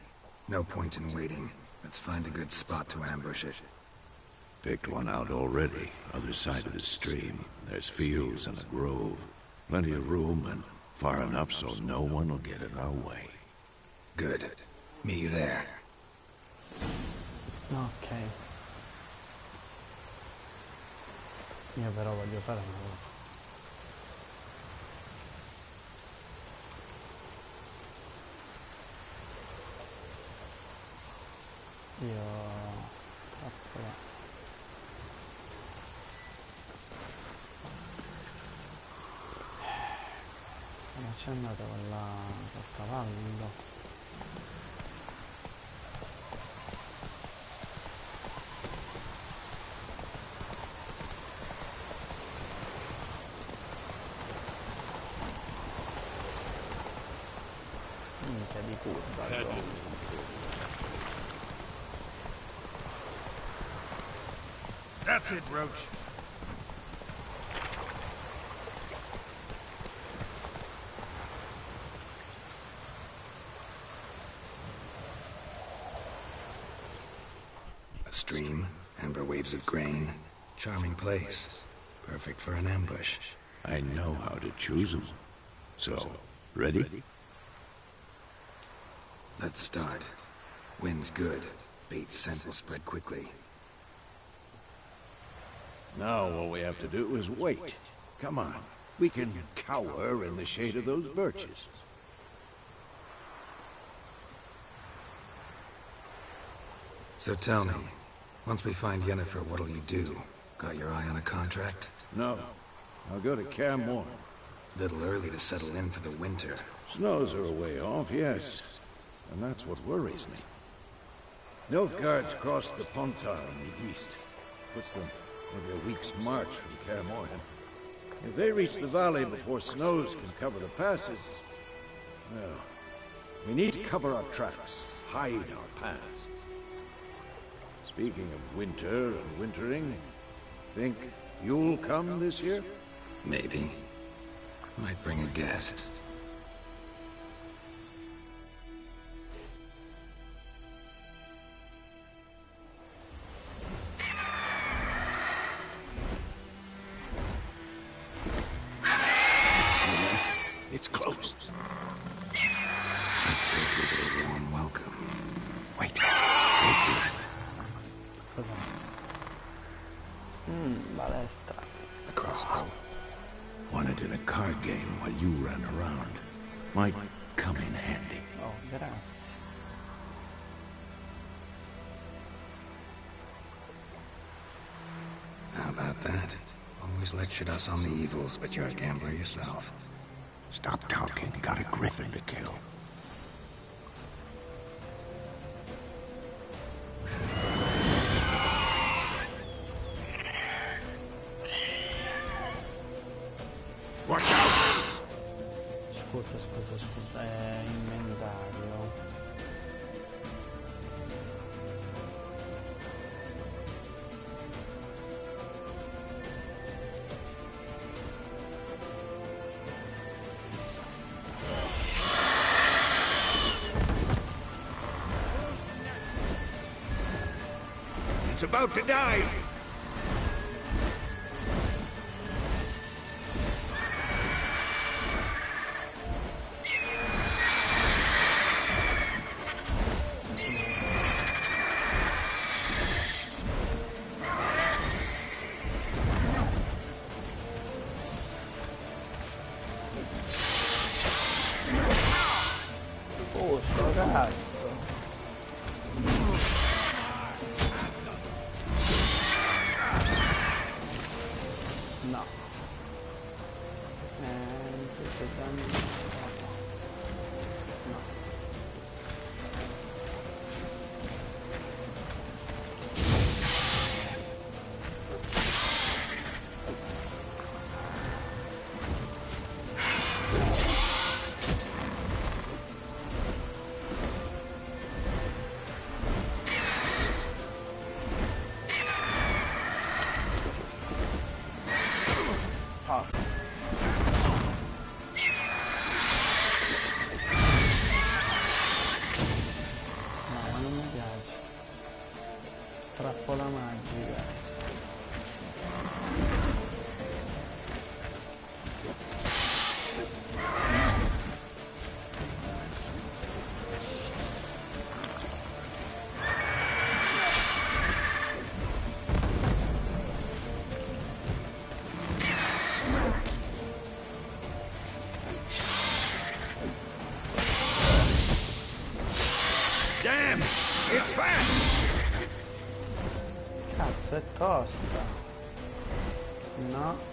S3: No point in waiting. Let's find a good spot to ambush it.
S6: Picked one out already. Other side of the stream. There's fields and a grove. Plenty of room and far enough so no one will get in our way.
S3: Good. Meet you there.
S1: Ok. Io però voglio fare una cosa. Come c'è andato col cavallo? Minchia di curva.
S3: That's it, Roach. A stream, amber waves of grain. Charming place. Perfect for an ambush.
S6: I know how to choose them. So, ready?
S3: Let's start. Wind's good. Bait's scent will spread quickly.
S6: Now all we have to do is wait. Come on. We can cower in the shade of those birches.
S3: So tell me, once we find Yennefer, what'll you do? Got your eye on a contract?
S6: No. I'll go to Kaer Morhen.
S3: Little early to settle in for the winter.
S6: Snows are a way off, yes. And that's what worries me. Nilfgaard's crossed the Pontar in the east. Puts them maybe a week's march from Kaer Morhen. If they reach the valley before snows can cover the passes, well, we need to cover our tracks, hide our paths. Speaking of winter and wintering, think you'll come this year?
S3: Maybe. Might bring a guest.
S6: It's closed.
S3: Let's go give it a warm welcome.
S6: Wait. Take this.
S1: Balestra.
S3: A crossbow.
S6: Won it in a card game while you ran around. Might come in handy.
S1: Oh, grazie.
S3: How about that? Always lectured us on the evils, but you're a gambler yourself.
S6: Stop talking. Got a griffin to kill. Watch out!
S1: Scusa, è inventario.
S6: It's about to dive!
S1: Oh, sto cazzo. No. No. Ah. No, ma non mi piace. Trappola magica.
S6: Damn! It's fast!
S1: Cazzo, è tosta. No.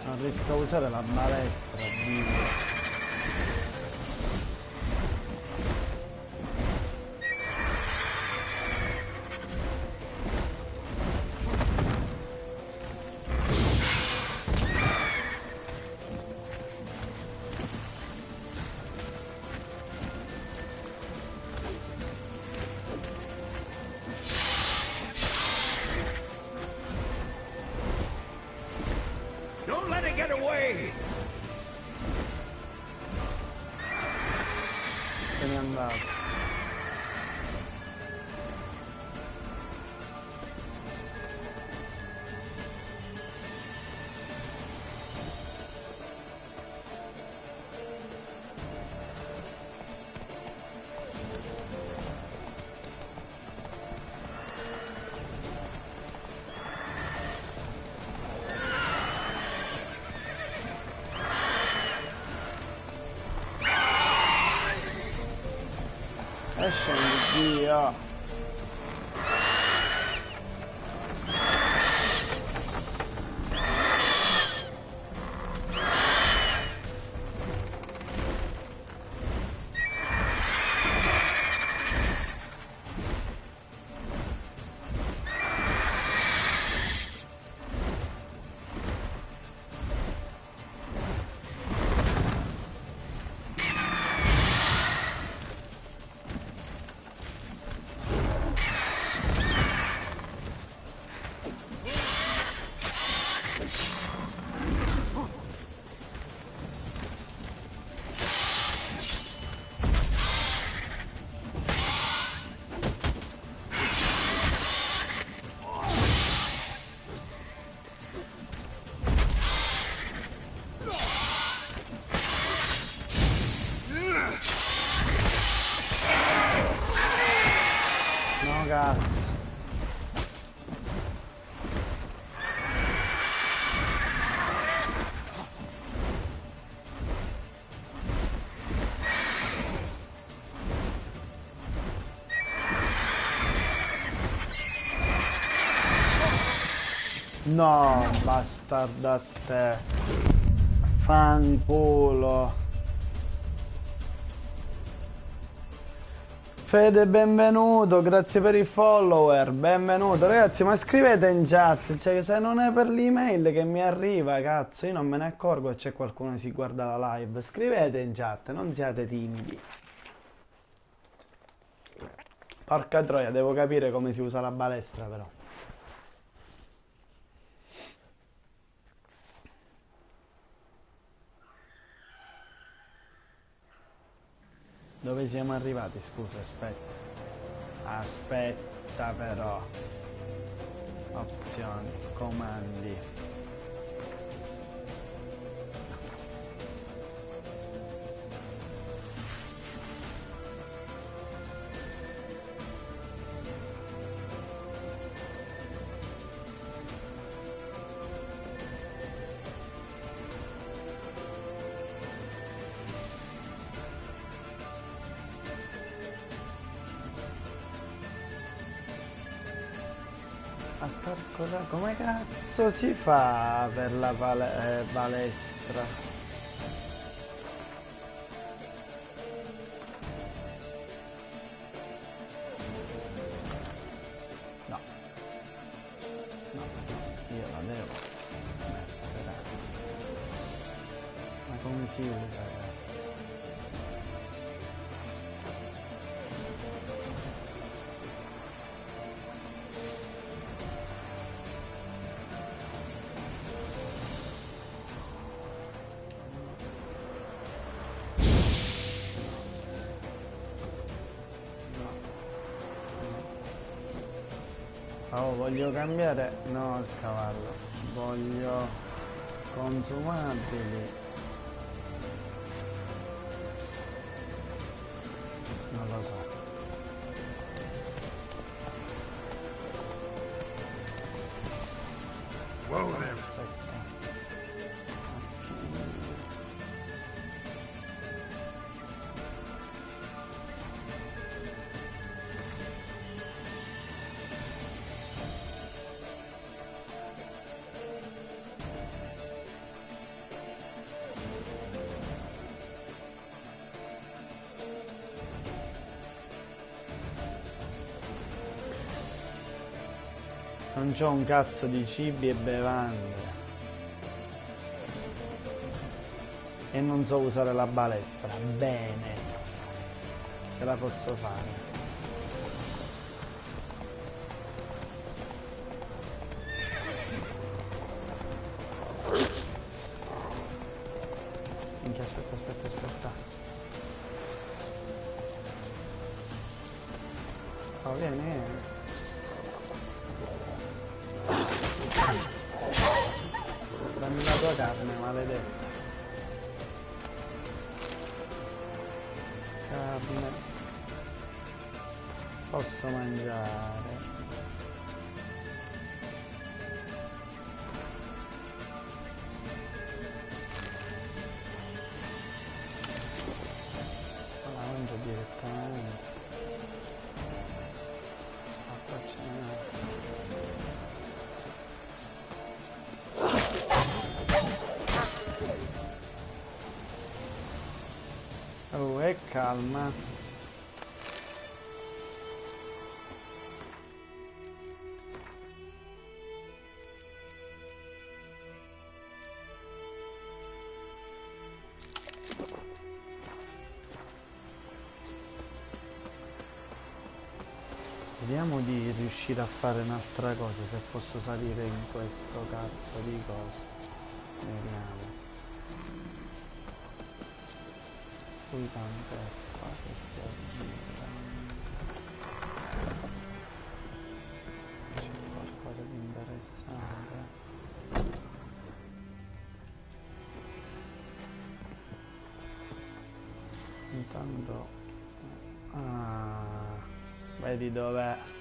S1: Non riesco a usare la balestra, Dio. scendi, Dio. No, bastarda a te. Fanculo. Fede, benvenuto, grazie per i follower, benvenuto. Ragazzi, ma scrivete in chat, cioè se non è per l'email che mi arriva, cazzo, io non me ne accorgo che c'è qualcuno che si guarda la live. Scrivete in chat, non siate timidi. Porca troia, devo capire come si usa la balestra però. Dove siamo arrivati? Scusa, aspetta. Aspetta però. Opzioni, comandi. Come cazzo si fa per la palestra? No. No, io la devo mettere. Ma come si usa, ragazzi? Oh, voglio cambiare, no, il cavallo, voglio consumabili, non lo so. Non c'ho un cazzo di cibi e bevande. E non so usare la balestra. Bene. Ce la posso fare. Minchia, aspetta. Oh, vieni. Dammi la tua carne, maledetta. Carne. Posso mangiare. La mangio direttamente. calma. Vediamo di riuscire a fare un'altra cosa, se posso salire in questo cazzo di cose. Vediamo. Qui tante qua che si aggira. C'è qualcosa di interessante. Intanto... Ah, vedi dov'è?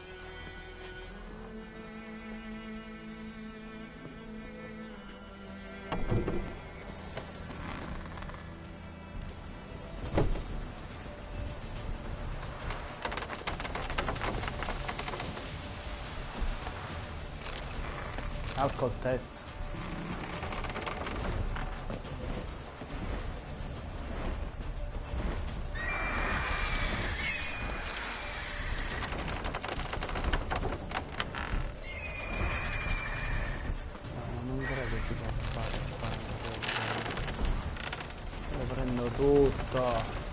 S1: Alcol test. Non credo si possa fare qua. Lo prendo tutto.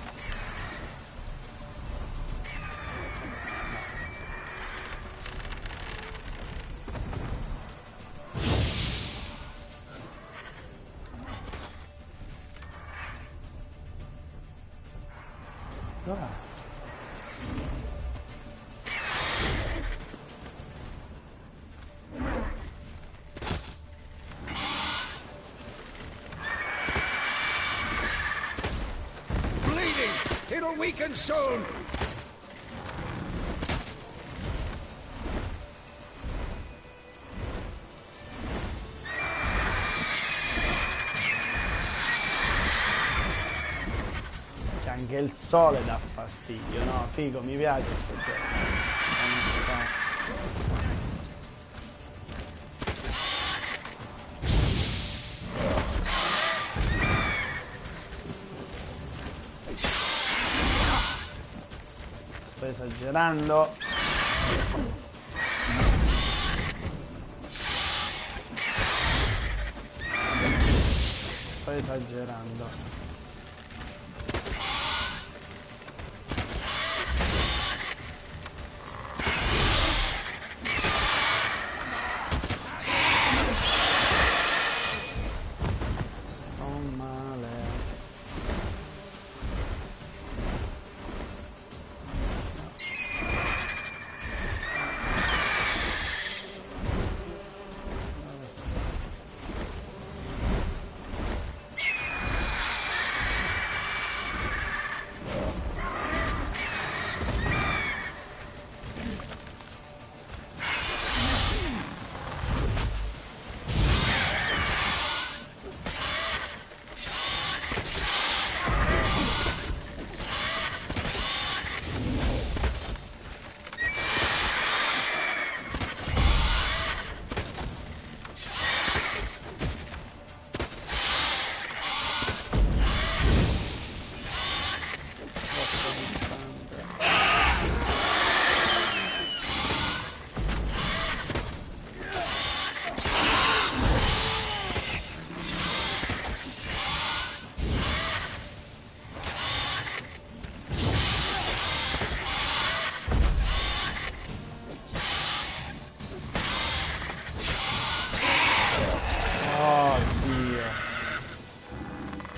S1: Dov'è?
S6: Bleeding! It'll weaken soon!
S1: Anche il sole dà fastidio, no? Figo, mi piace questo gioco. Sto esagerando. Sto esagerando.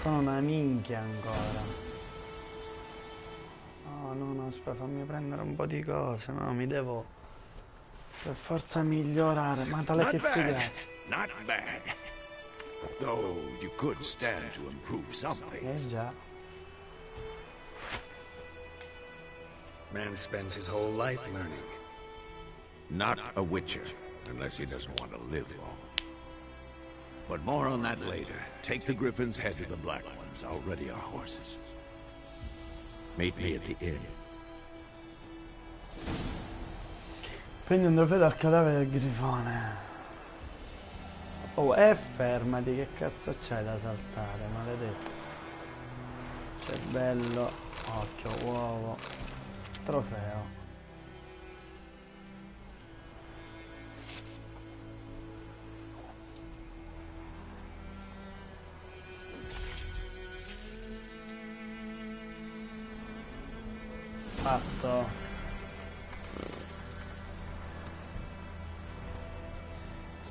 S1: Sono una minchia ancora. No, aspetta, fammi prendere un po' di cose. No, mi devo per forza migliorare. Ma tale che figata.
S6: Not bad. Though you could stand to improve something.
S1: Già.
S2: Man spends his whole life learning.
S6: Not a witcher, unless he doesn't want to live long. But more on that later. Take the Griffin's head to the Black Ones. I'll ready our horses. Meet me at the inn.
S1: Prendi un trofeo dal cadavere del grifone. Oh, fermati, che cazzo c'è da saltare, maledetto. Cervello, occhio, uovo, trofeo. Fatto.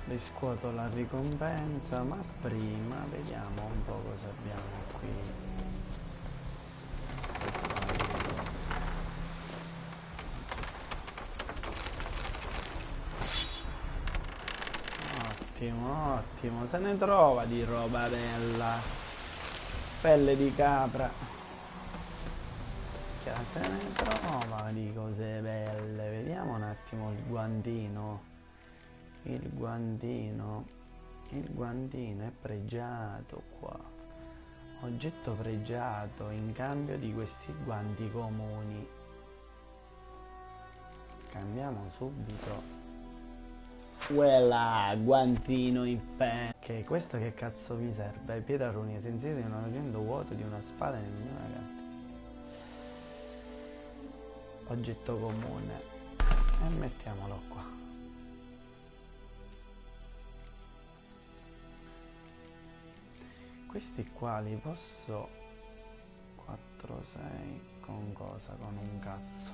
S1: Riscuoto la ricompensa, ma prima vediamo un po' cosa abbiamo qui. Ottimo, ottimo, se ne trova di roba bella. Pelle di capra. Se ne trova di cose belle. Vediamo un attimo il guantino. Il guantino è pregiato qua. Oggetto pregiato in cambio di questi guanti comuni. Cambiamo subito. Quella guantino in fe. Ok, questo che cazzo mi serve? Pietra runica, sentite un agendo vuoto di una spada nel mio ragazzo. Oggetto comune e mettiamolo qua. Questi qua li posso 4, 6 con cosa? Con un cazzo,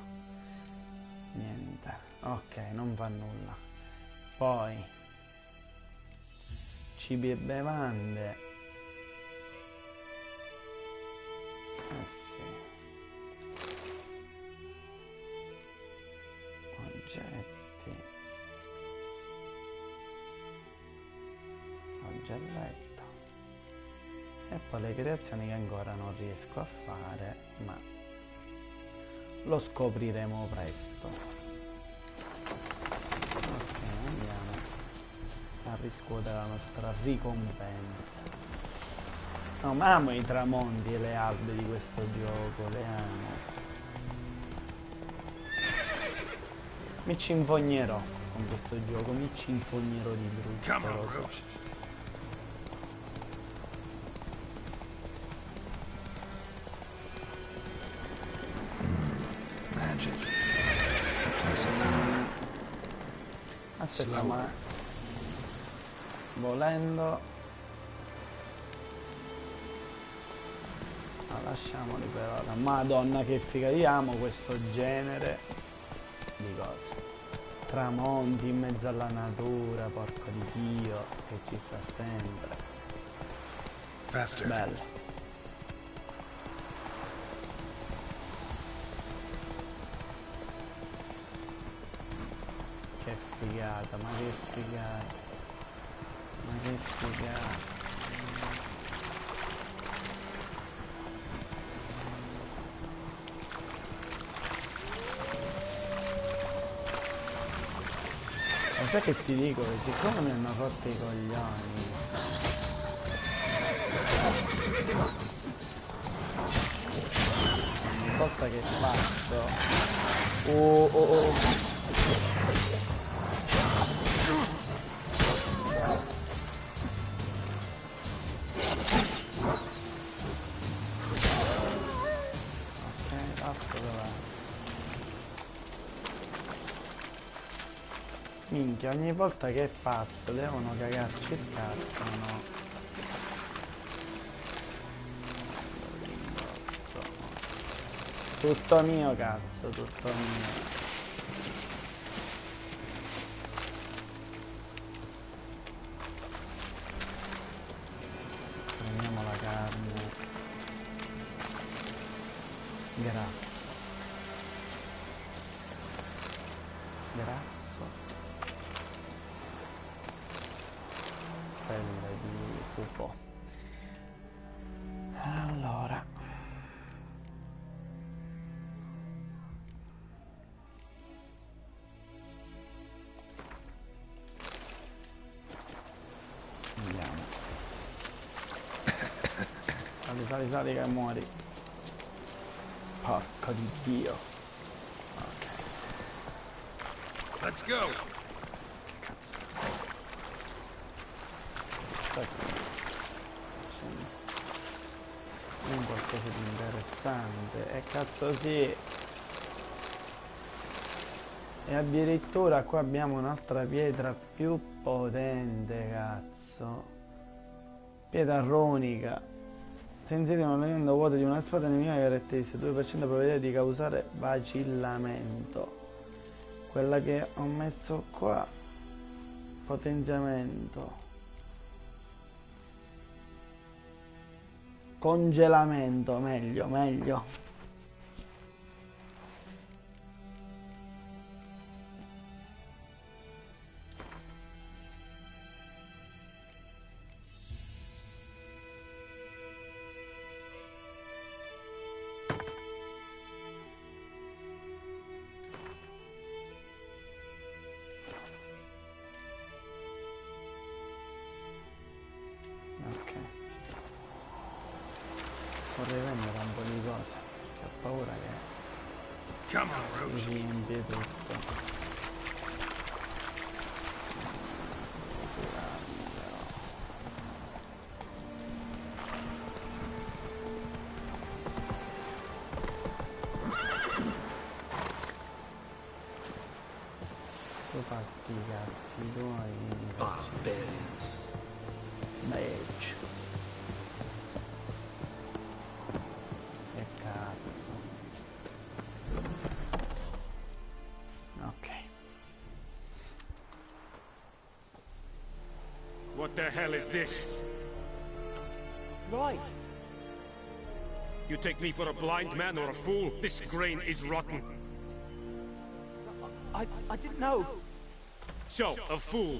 S1: niente. Ok, non fa nulla. Poi cibi e bevande, oggetto e poi le creazioni che ancora non riesco a fare, ma lo scopriremo presto. Ok, andiamo a riscuotere la nostra ricompensa. No, ma amo i tramonti e le albe di questo gioco, le amo. Mi ci infognerò con questo gioco, mi ci infognerò di brutto, lo so. Aspetta, ma volendo lasciamoli per ora. Madonna che figa, io amo questo genere di cose. Tramonti in mezzo alla natura, porco di Dio, che ci sta sempre.
S3: Faster.
S1: Bello. Che figata, ma che figata. Ma che figata. Ma sai che ti dico? Che siccome mi hanno rotto i coglioni. Ogni volta che passo. Oh. Minchia, ogni volta che passo devono cagarci il cazzo, no? Tutto mio cazzo, tutto mio. Prendiamo la carne. Grasso. Pelle di pupo. Allora andiamo. Sali che muori. Porco di Dio. Ok.
S6: Let's go.
S1: un qualcosa di interessante. E cazzo sì. E addirittura qua abbiamo un'altra pietra più potente, cazzo. Pietra runica. Se inserite un elemento vuoto di una spada nemica caratteristica 2% probabilità di causare vacillamento. Quella che ho messo qua, potenziamento, congelamento, meglio. Vorrei vendere un po' di cose, perché ho paura che si riempie tutto. Tu fatti i cazzi tuoi.
S15: Barbarians.
S1: Badge. Che cazzo. Ok.
S21: What the hell is this?
S17: Right.
S21: You take me for a blind man or a fool? This grain is rotten.
S17: I didn't know.
S21: So, a fool.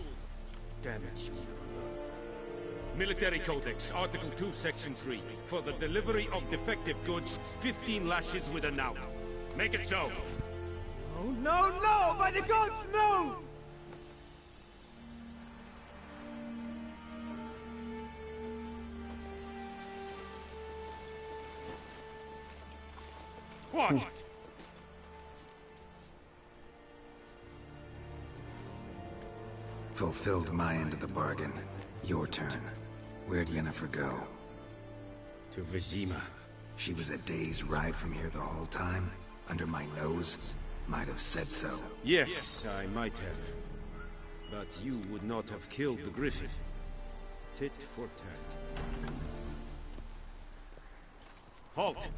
S21: Damn it, you never learn. Military Codex, Article 2, Section 3. For the delivery of defective goods, 15 lashes with a knout. Make it so.
S17: Oh, no! By the gods, no!
S21: What?
S3: Fulfilled my end of the bargain. Your turn. Where'd Yennefer go?
S13: To Vizima.
S3: She was a day's ride from here the whole time? Under my nose? Might have said so.
S13: Yes, I might have. But you would not have killed the Griffin. Tit for tat.
S21: Halt!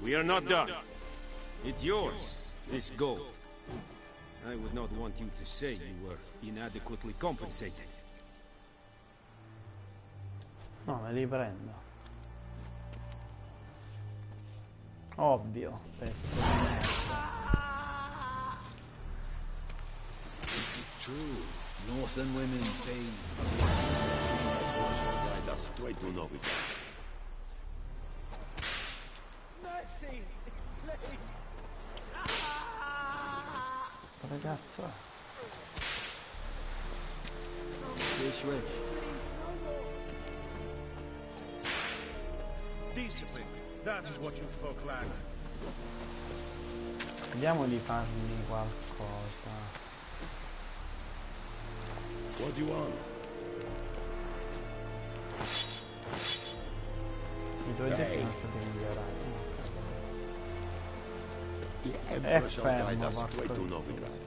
S13: We are not done. It's yours, this gold. I would not want you to say you were inadequately compensated.
S1: No, me li prendo. Ovvio, pezzo di merda.
S2: Is it true? Northern women bathe. Guide us straight to Novigrad.
S17: Mercy, please.
S1: Dove cazzo è?
S9: Discipline. That is what you folk lack.
S1: Vediamo di fargli qualcosa.
S2: What do you want?
S1: I tuoi detti sono stati migliorati.
S2: The
S1: È
S2: Emperor shall guide
S1: fermo,
S2: us straight to
S1: porco.
S2: Novigrad.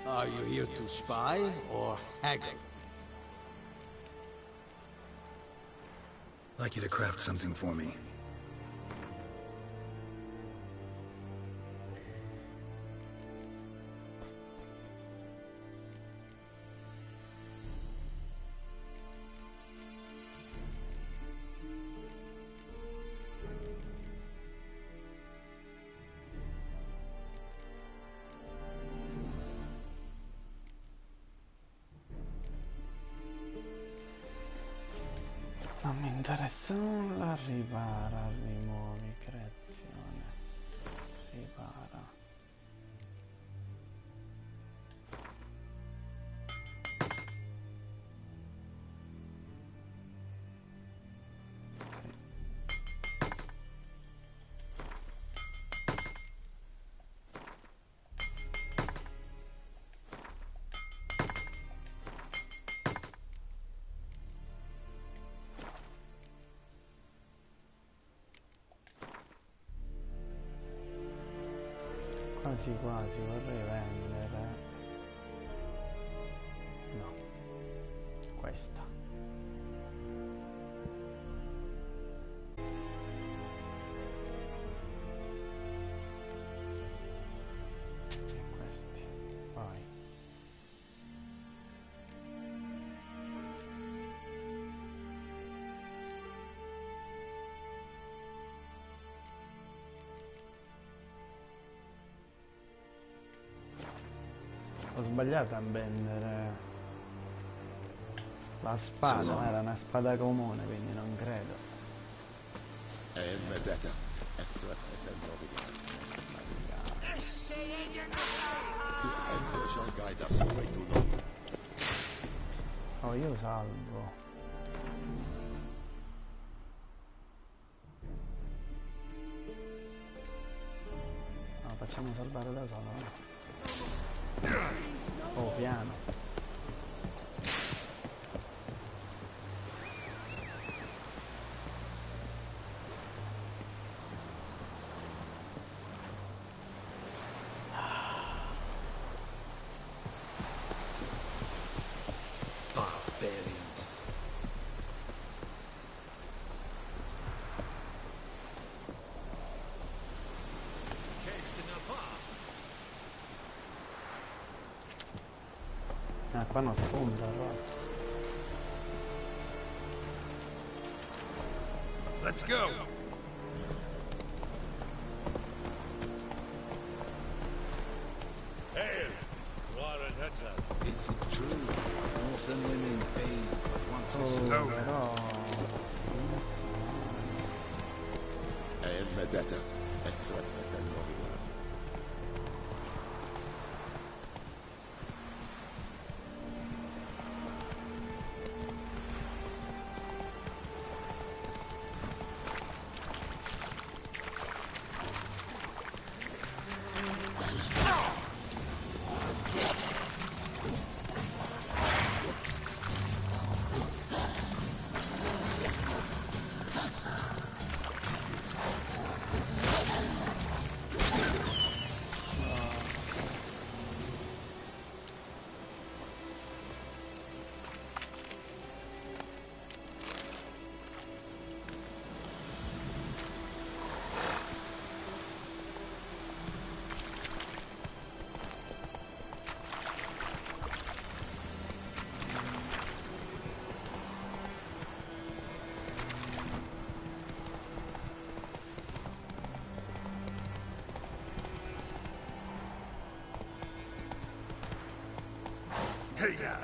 S11: Are you here to spy or haggle?
S3: Like you to craft something for me.
S1: Non mi interessa nulla, ripara, rimuovi, creazione, ripara. Quasi quasi vorrei vendere. No. Questa. E questi. Vai. Ho sbagliato a vendere la spada, ma era una spada comune, quindi non credo. Oh, io salvo. No, facciamo salvare da solo, no? Oh, piano.
S16: Barbarians.
S1: Ah, qua non sfonda il rosso.
S21: Let's go!
S6: Hail! Warren Hetzer.
S7: Is it true? Norse and women bathe but once a
S1: Oh,
S7: year.
S1: però...
S22: Vendetta. Esto es el novio.
S21: Hey, yeah.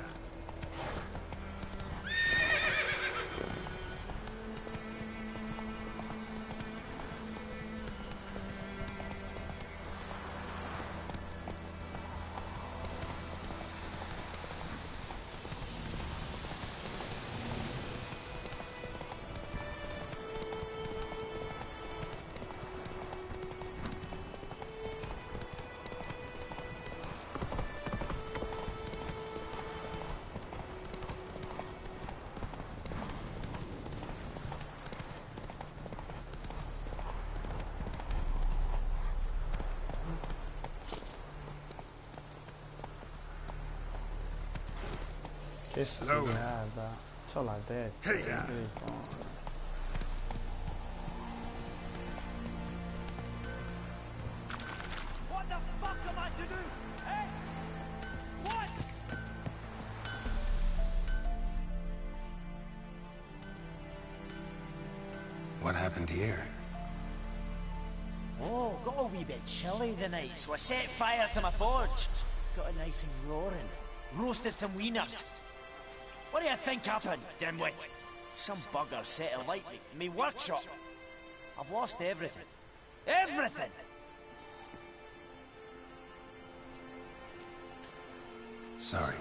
S1: Che figata. C'ho la testa.
S21: Hey, yeah.
S17: What the fuck am I to do? Eh? What?
S3: What happened here?
S17: Oh, got a wee bit chilly the night, so I set fire to my forge. Got it nice and roaring. Roasted some wieners. What do you think happened, dimwit? Some bugger set alight me workshop. I've lost everything. Everything!
S3: Sorry.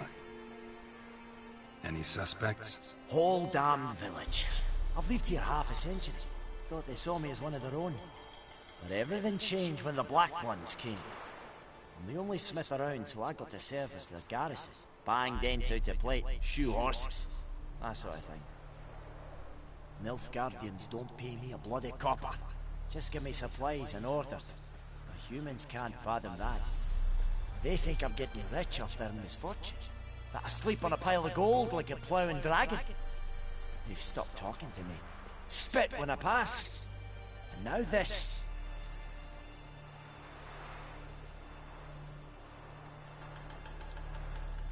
S3: Any suspects?
S17: Whole damned village. I've lived here half a century. Thought they saw me as one of their own. But everything changed when the Black Ones came. I'm the only smith around, so I got to serve as their garrison. Bang dents out the plate, shoe horses. That sort of thing. Nilfgaardians don't pay me a bloody copper. Just give me supplies and orders. A Humans can't fathom that. They think I'm getting rich off their misfortune. That I sleep on a pile of gold like a ploughing dragon. They've stopped talking to me. Spit when I pass. And now this.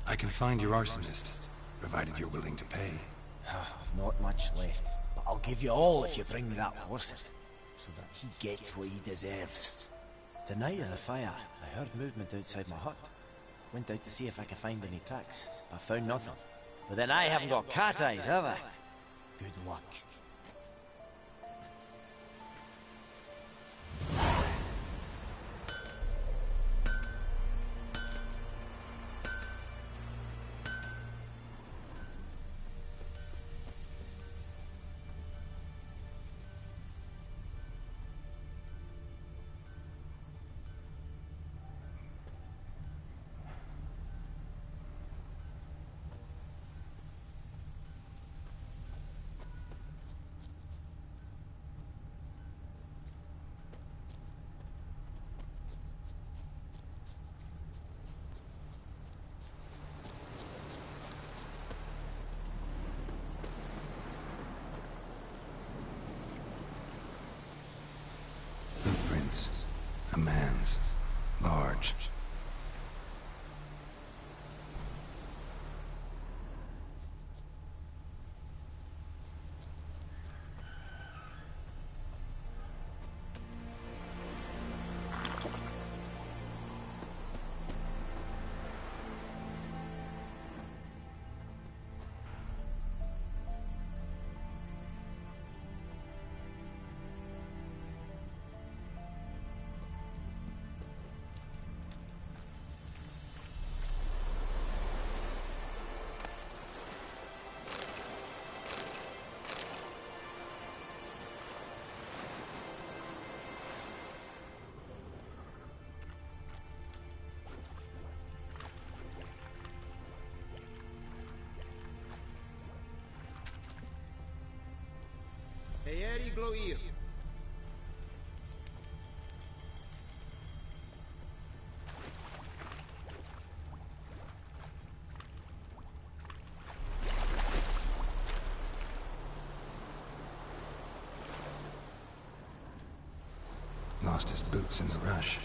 S3: I can find your arsonist, provided you're willing to pay.
S17: I've not much left, but I'll give you all if you bring me that horses, so that he gets what he deserves. The night of the fire, I heard movement outside my hut. Went out to see if I could find any tracks. I found nothing. But then I haven't got cat eyes, have I? Good luck.
S3: A man's. Large.
S13: Eri Gloir.
S3: Lost his boots in the rush.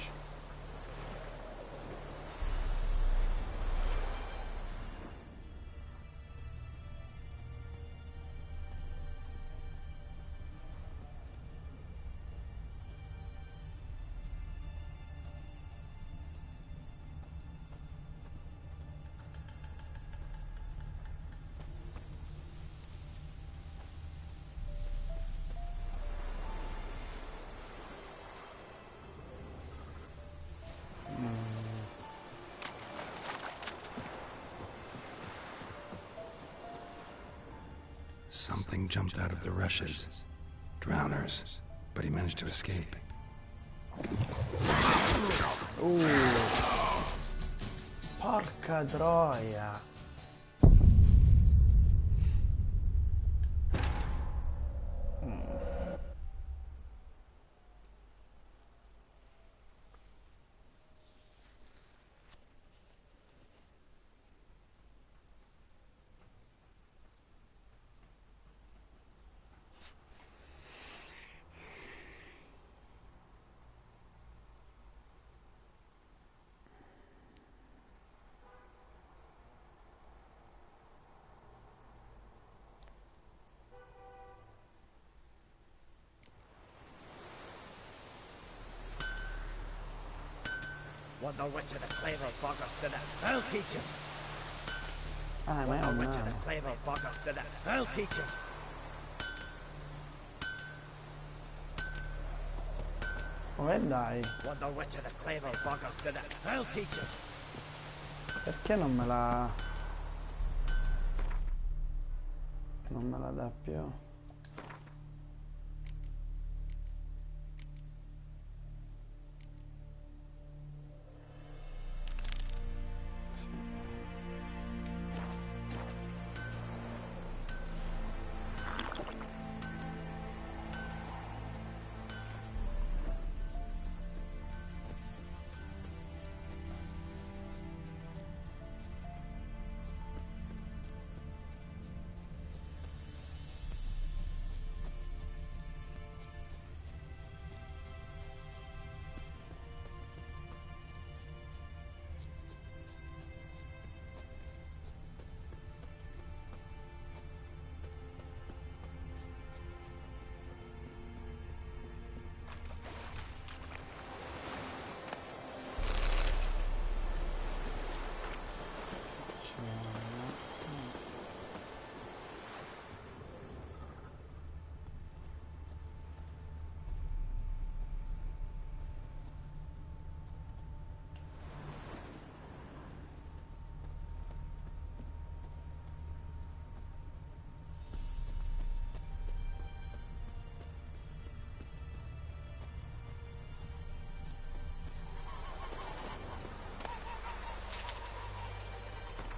S3: Something jumped out of the rushes. Drowners. But he managed to escape.
S1: Porca troia.
S17: Wonder which of the clever buggers did it. I'll teach it.
S1: Wonder
S17: which of the clever buggers did it. I'll teach it.
S1: Dai.
S17: Wonder which of the clever buggers did it. I'll teach it.
S1: Perché non me la... non me la dà più?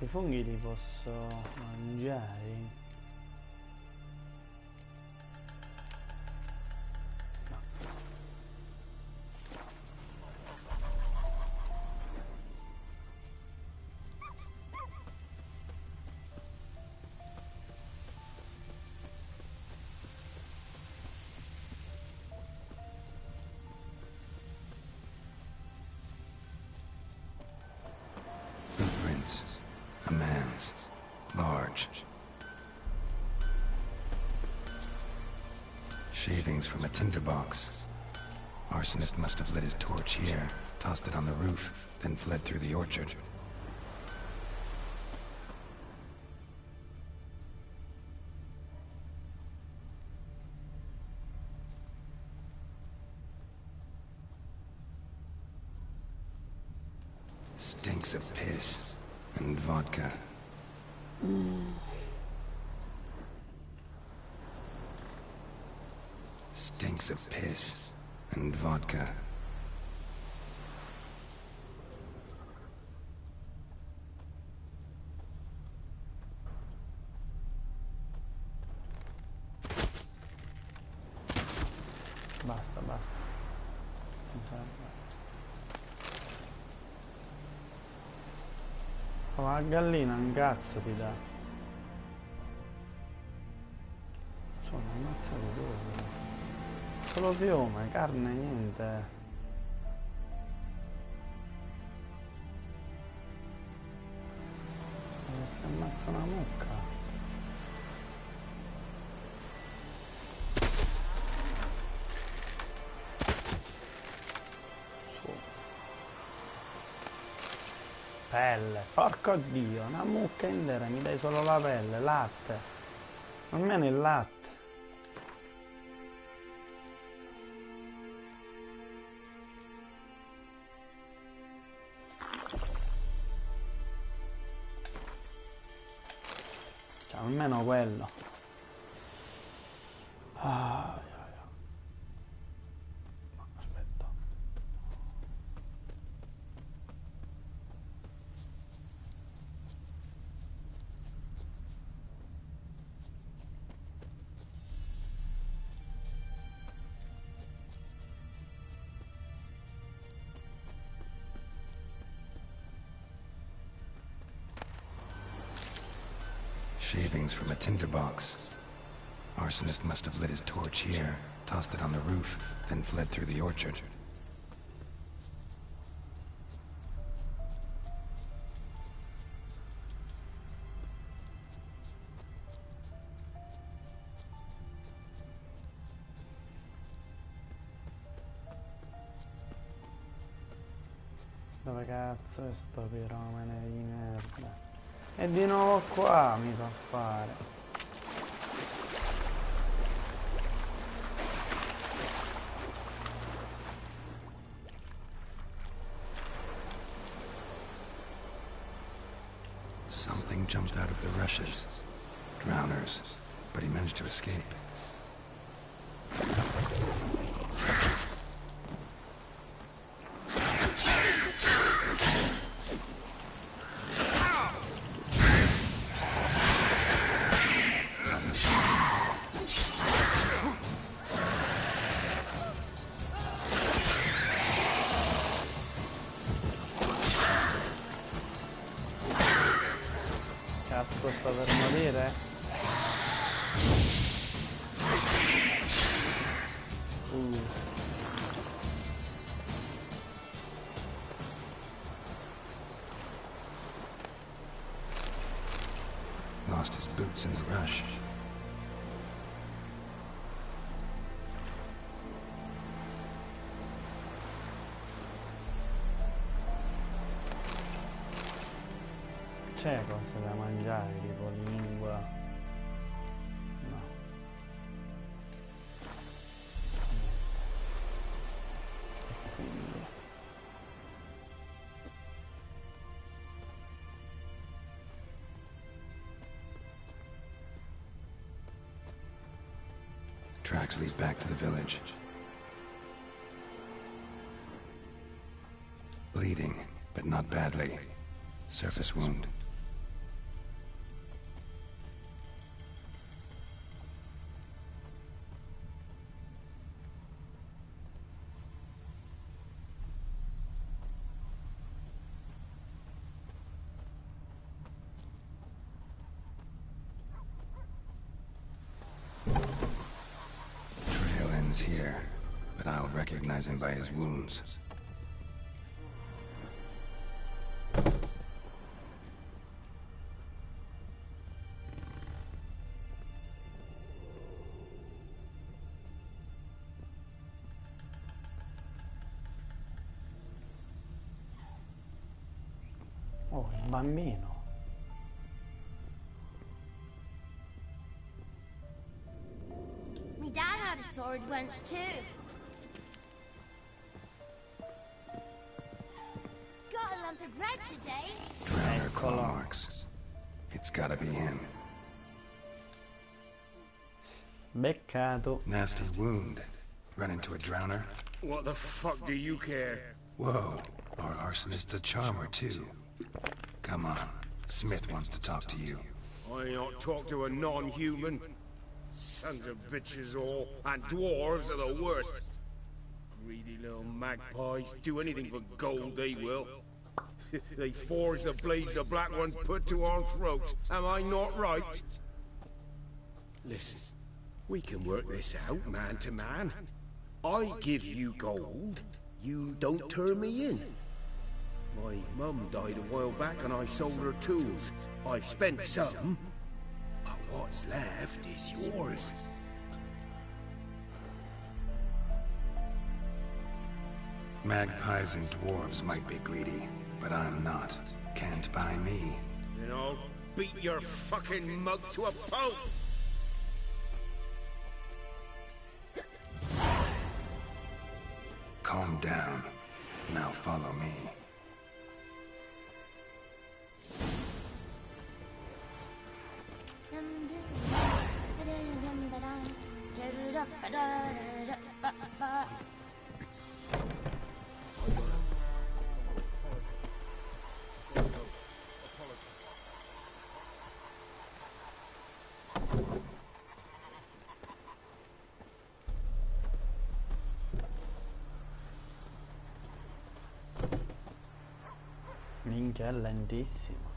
S1: I funghi li posso mangiare?
S3: Footprints. A man's. Large. Shavings from a tinderbox. Arsonist must have lit his torch here, tossed it on the roof, then fled through the orchard. Stinks of piss and vodka. Stinks of piss and vodka.
S1: Basta, basta. Mi serve. Oh, la gallina un cazzo ti dà. Sono ammazzato dove? Solo piume, carne, niente. Si ammazza una mucca. Pelle, porco dio, una mucca intera, mi dai solo la pelle, latte. Almeno il latte. Cioè, almeno quello. Ah, aspetta.
S3: Shavings from a tinderbox. Arsonist must have lit his torch here, tossed it on the roof, then fled through the orchard.
S1: Dove cazzo è sto piromane di merda? E di nuovo qua mi fa fare.
S3: Something jumped out of the rushes. Drowners, but he managed to escape.
S1: Cazzo sta per morire?
S3: Lost his boots in the rush.
S1: C'è cose da mangiare, tipo lingua. No. E quindi...
S3: Tracks lead back to the village. Bleeding, but not badly. Surface wound. would recognize him by his wounds.
S1: Oh, il bambino.
S5: Me dad had a sword once too. Got a lump of bread today.
S3: Drowner claw marks. It's gotta be him.
S1: Beccato.
S3: Nasty wound. Run into a drowner?
S13: What the fuck do you care?
S3: Whoa, our arsonist's a charmer too. Come on, Smith wants to talk to you.
S13: I ain't not talk to a non-human. Sons of bitches all, and dwarves are the worst. Greedy little magpies, do anything for gold they will. They forge the blades the black ones put to our throats, am I not right? Listen, we can work this out man to man. I give you gold, you don't turn me in. My mum died a while back and I sold her tools. I've spent some, but what's left is yours.
S3: Magpies and dwarves might be greedy, but I'm not. Can't buy me.
S13: Then I'll beat your fucking mug to a pulp!
S3: Calm down. Now follow me.
S1: Minchia, è lentissimo.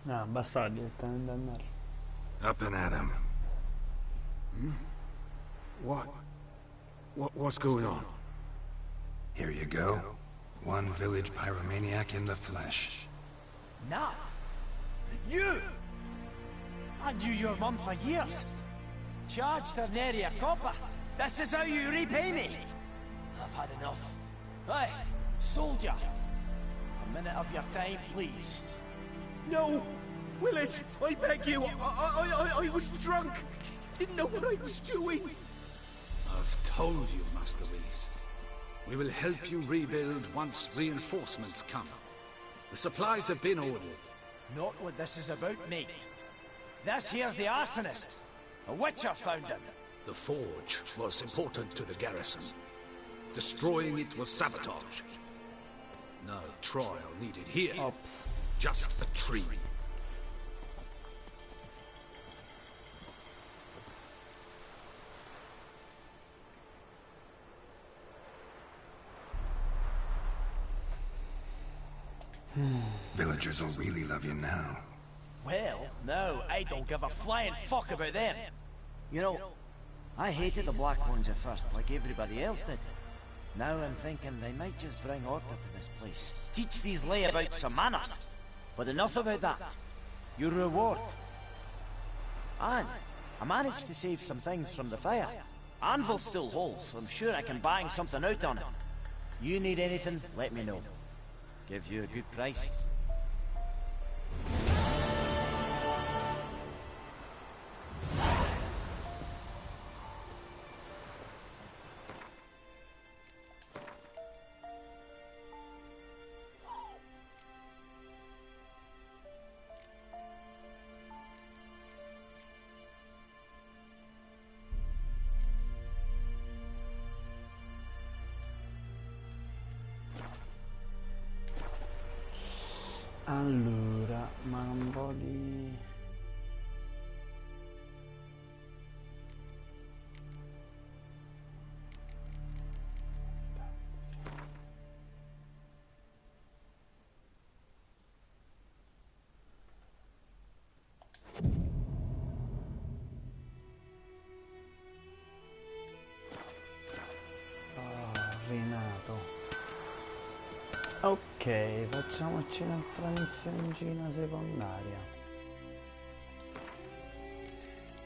S1: Ah, bastava direttamente andare.
S3: Up and at him.
S13: What's going on?
S3: Here you go. One village pyromaniac in the flesh.
S17: Now, you! I knew your mum for years. Charged her nary a copper. This is how you repay me. I've had enough. Hey, soldier. A minute of your time, please.
S13: No! Willis, I beg you! I was drunk! Didn't know what I was doing!
S8: I've told you, Master Willis. We will help you rebuild once reinforcements come. The supplies have been ordered.
S17: Not what this is about, mate. This here's the arsonist. A witcher found him.
S8: The forge was important to the garrison. Destroying it was sabotage. No trial needed here. Just a tree.
S3: Villagers will really love you now.
S17: Well, no, I don't give a flying fuck about them. You know, I hated the Black Ones at first, like everybody else did. Now I'm thinking they might just bring order to this place. Teach these layabouts some manners. But enough about that. Your reward. And I managed to save some things from the fire. Anvil still holds, so I'm sure I can bang something out on it. You need anything, let me know. Give you a good price.
S1: Allora, ma un po' di... Rinato. Ok, facciamoci un'altra missioncina secondaria.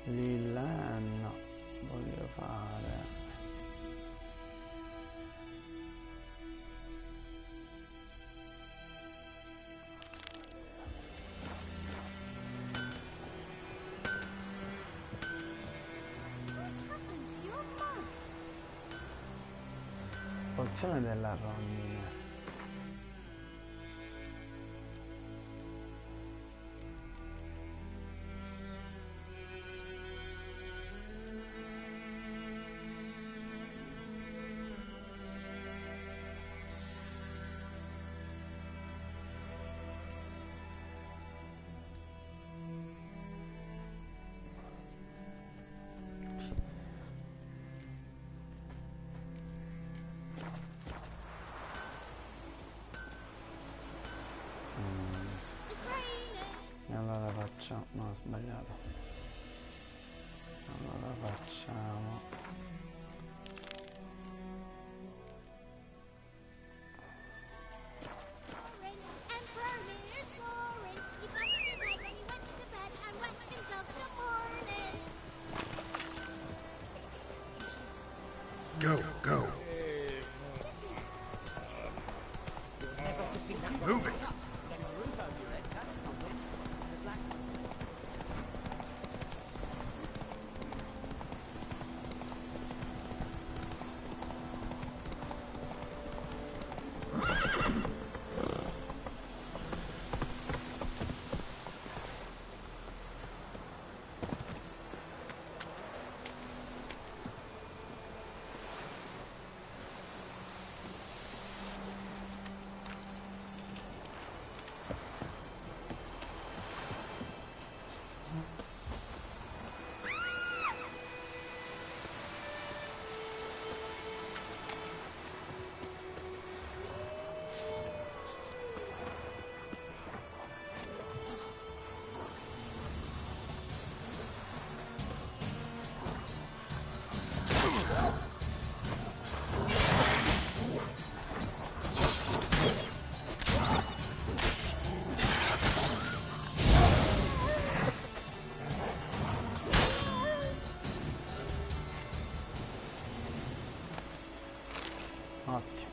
S1: Lilla, no, voglio fare... Pozione della rondine. Allora facciamo... no, ho sbagliato. Allora facciamo...
S3: Go, go. Move it.
S1: Ottimo.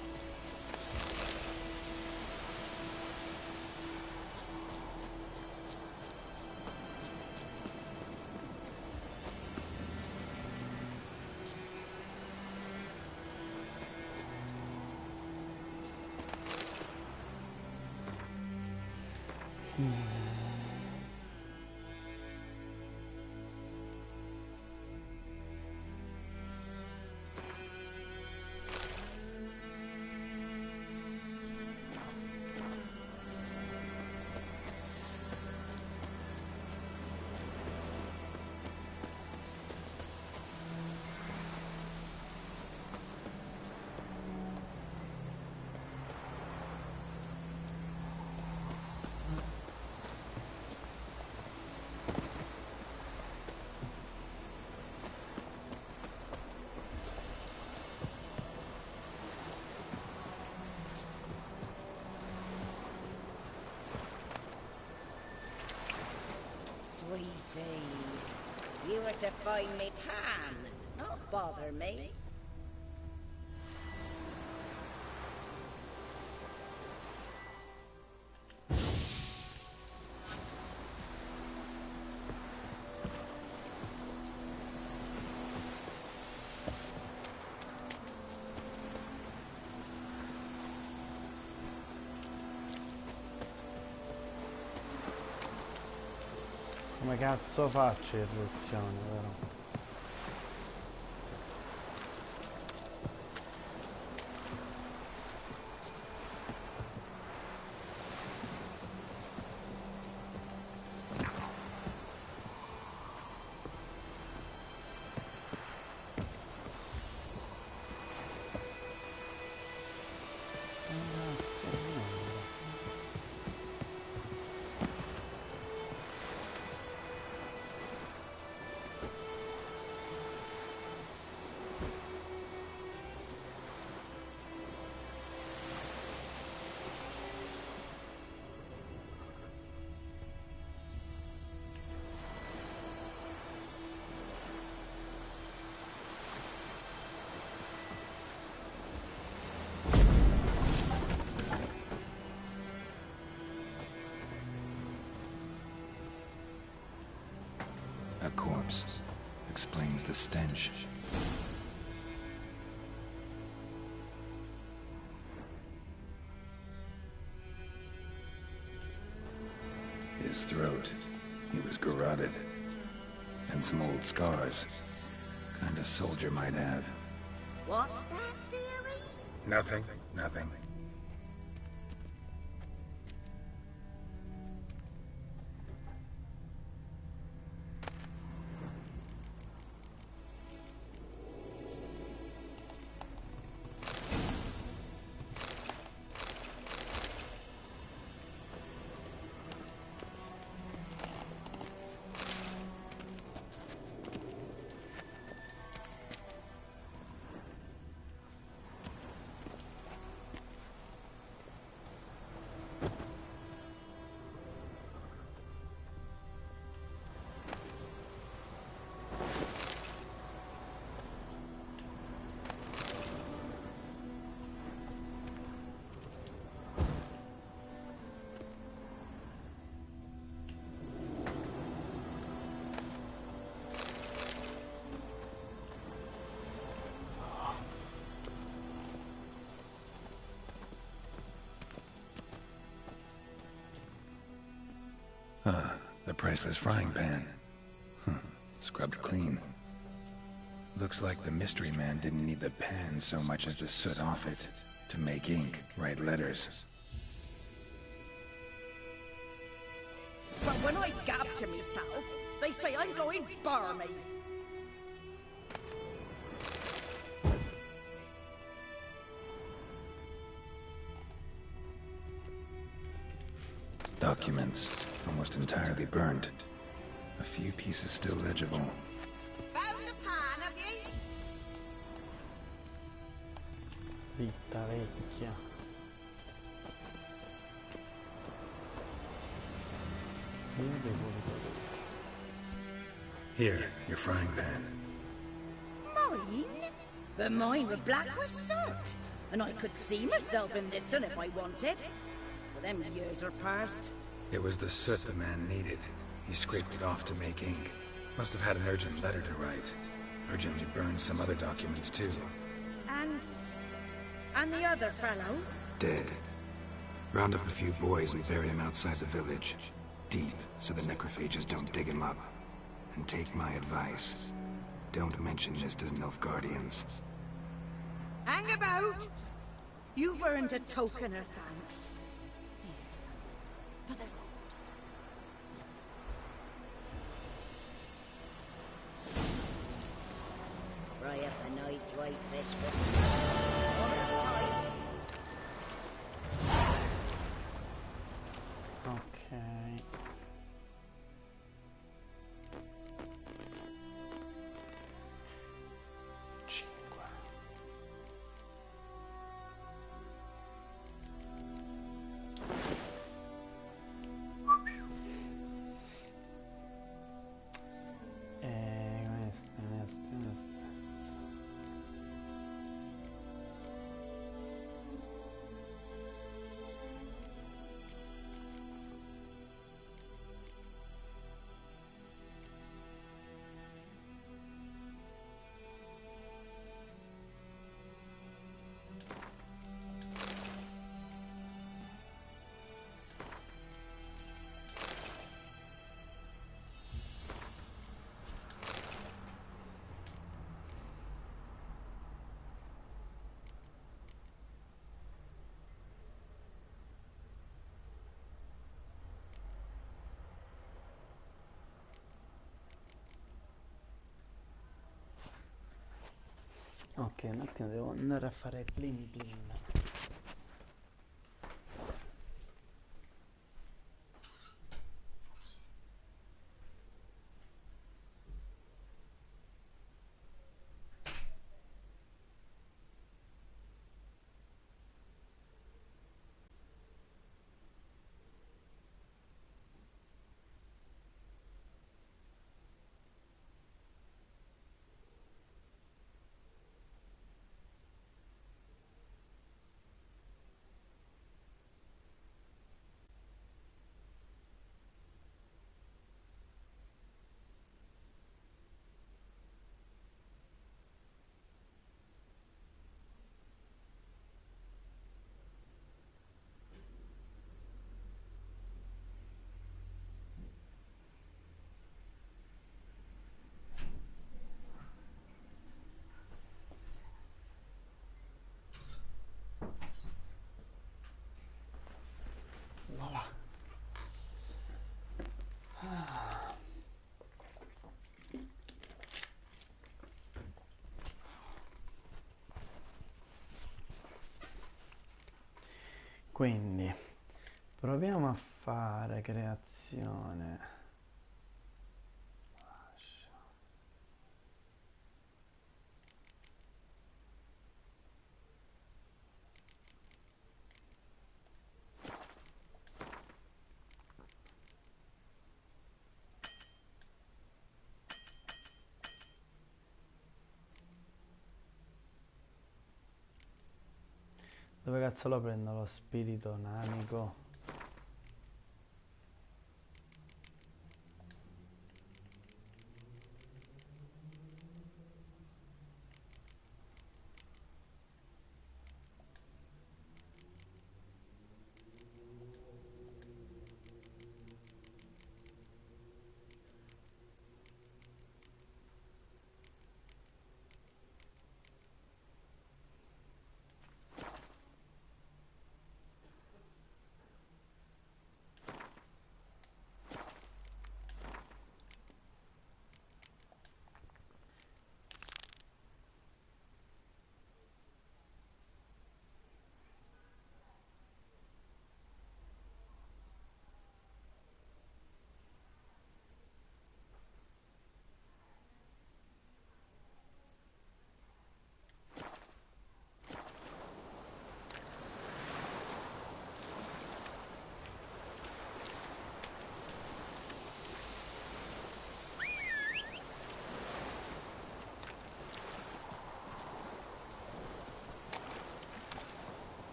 S20: Sweetie, you were to find me Pan, not bother me.
S1: Come cazzo faccio irruzione, vero?
S3: A corpse explains the stench. His throat, he was garroted. And some old scars. Kind a soldier might have.
S20: What's that, dearie?
S3: Nothing, nothing. The priceless frying pan. Scrubbed clean. Looks like the mystery man didn't need the pan so much as the soot off it to make ink, write letters.
S20: But when I gab to myself, they say I'm going barmy.
S3: Documents, almost entirely burned. A few pieces still legible.
S20: Found the pan, have you?
S1: Dritta vecchia.
S3: Here, your frying pan.
S20: Mine? But mine were black with soot. And I could see myself in this one if I wanted. But them years are past.
S3: It was the soot the man needed. He scraped it off to make ink. Must have had an urgent letter to write. Urgently burned some other documents too.
S20: And the other fellow?
S3: Dead. Round up a few boys and bury him outside the village. Deep, so the necrophages don't dig him up. And take my advice. Don't mention this to Nilfgaardians.
S20: Hang about! You've earned a token of thanks. Here, son, for the road. Fry up a nice white fish with
S1: Ok. Ok, un attimo, devo andare a fare plin plin. Voilà. Ah. Quindi proviamo a fare creazione. Dove cazzo lo prendo lo spirito nanico?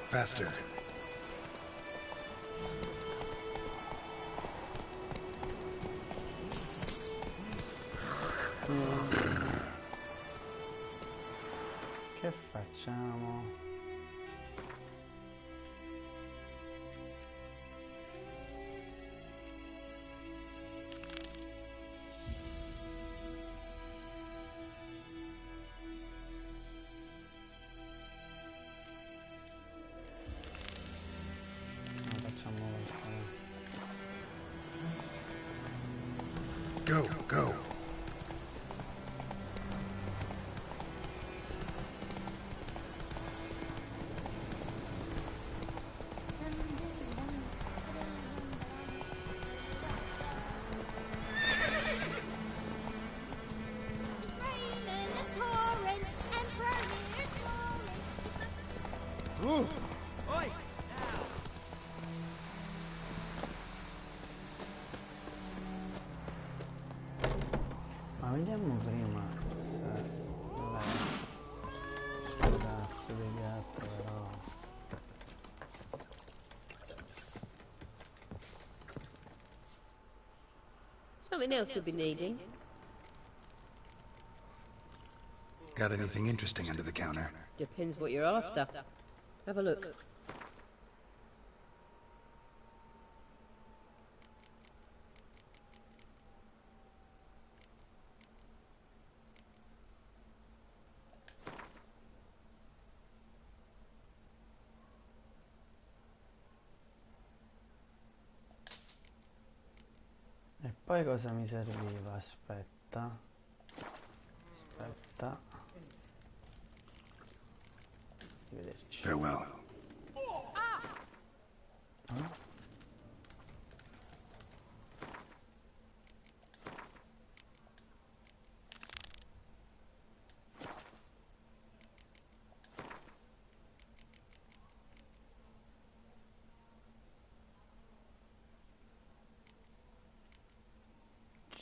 S3: Faster.
S1: Che facciamo? Facciamo
S3: Go, go.
S5: It's raining, it's pouring, Emperor here's snoring.
S17: Oi!
S1: Ma vediamo prima se la cazzo di gatto però.
S12: Something else you'll be needing.
S3: Got anything interesting under the counter?
S12: Depends what you're after. Have a look.
S1: Poi cosa mi serviva? Aspetta. Aspetta. Arrivederci.
S3: Farewell.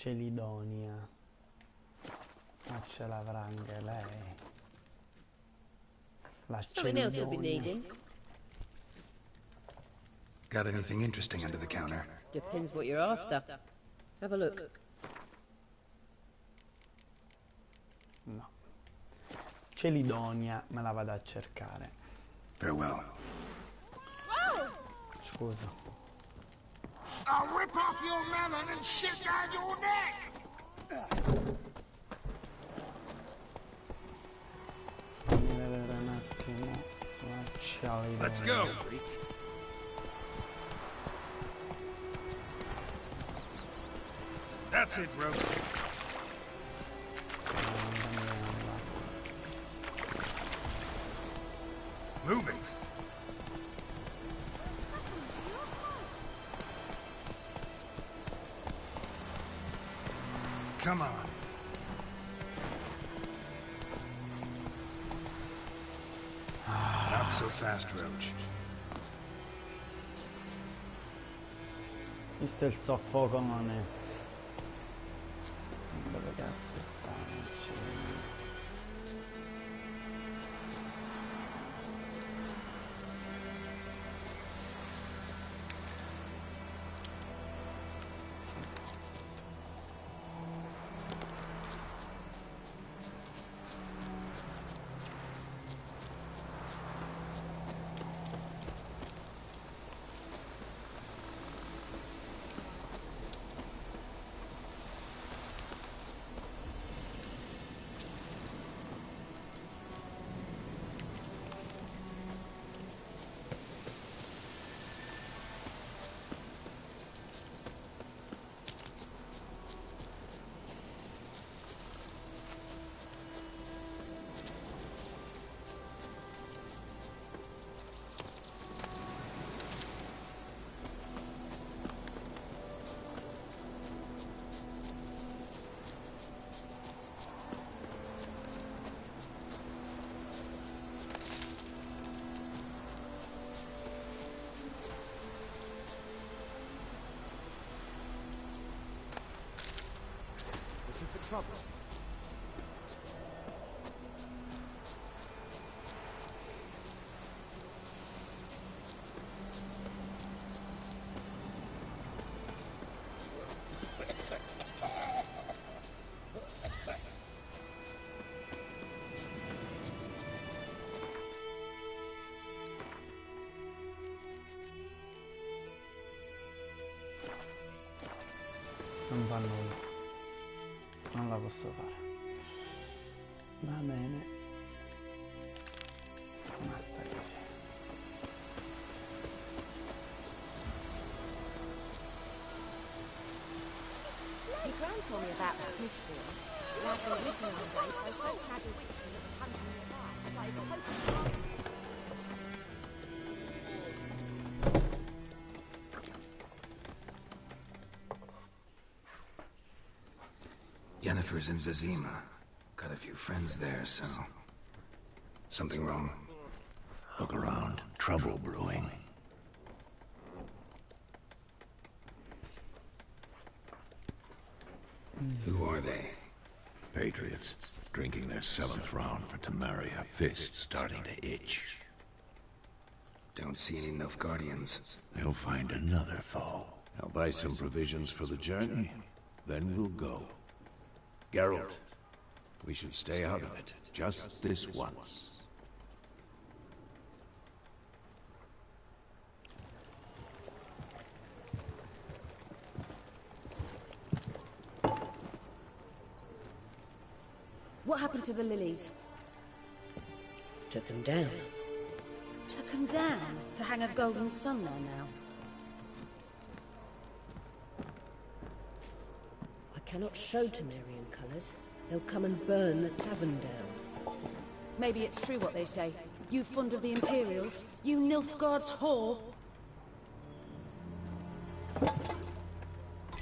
S1: Celidonia. Ma ce l'avrà anche lei. La
S12: Something else you'll be
S1: Celidonia.
S12: needing.
S3: Got anything interesting under the counter?
S12: Depends what you're after. Have a look.
S1: No. Celidonia me la vado a cercare.
S3: Farewell.
S1: Scusa.
S9: I'll rip off your melon and shit down your neck!
S1: Fammi vedere un attimo la Celidonia.
S21: Let's go. That's it, Roach. Move it. Come on. Not so fast, Roach.
S1: Visto il soffoco non è. Dove cazzo sta?
S17: Looking for trouble?
S1: Non va nulla. Non la posso fare. Va bene. Aspetta.
S4: Your gran told me about Smithfield. You had been listening this way, so folk had a witchman that was hunting nearby. Started hoping to pass it.
S3: Yennefer's in Vizima. Got a few friends there, so... Something wrong?
S8: Look around. Trouble brewing.
S3: Who are they?
S8: Patriots. Drinking their 7th round for Tamaria. Fists starting to itch.
S3: Don't see any Nilfgaardians.
S8: They'll find another foe. I'll buy some provisions for the journey. Then we'll go. Geralt, we should stay out of it. Just this once.
S10: What happened to the lilies?
S12: Took them down.
S10: Took them down to hang a golden sun there now.
S12: cannot show Temerian colours, they'll come and burn the tavern down.
S10: Maybe it's true what they say. You fond of the Imperials? You Nilfgaard's whore?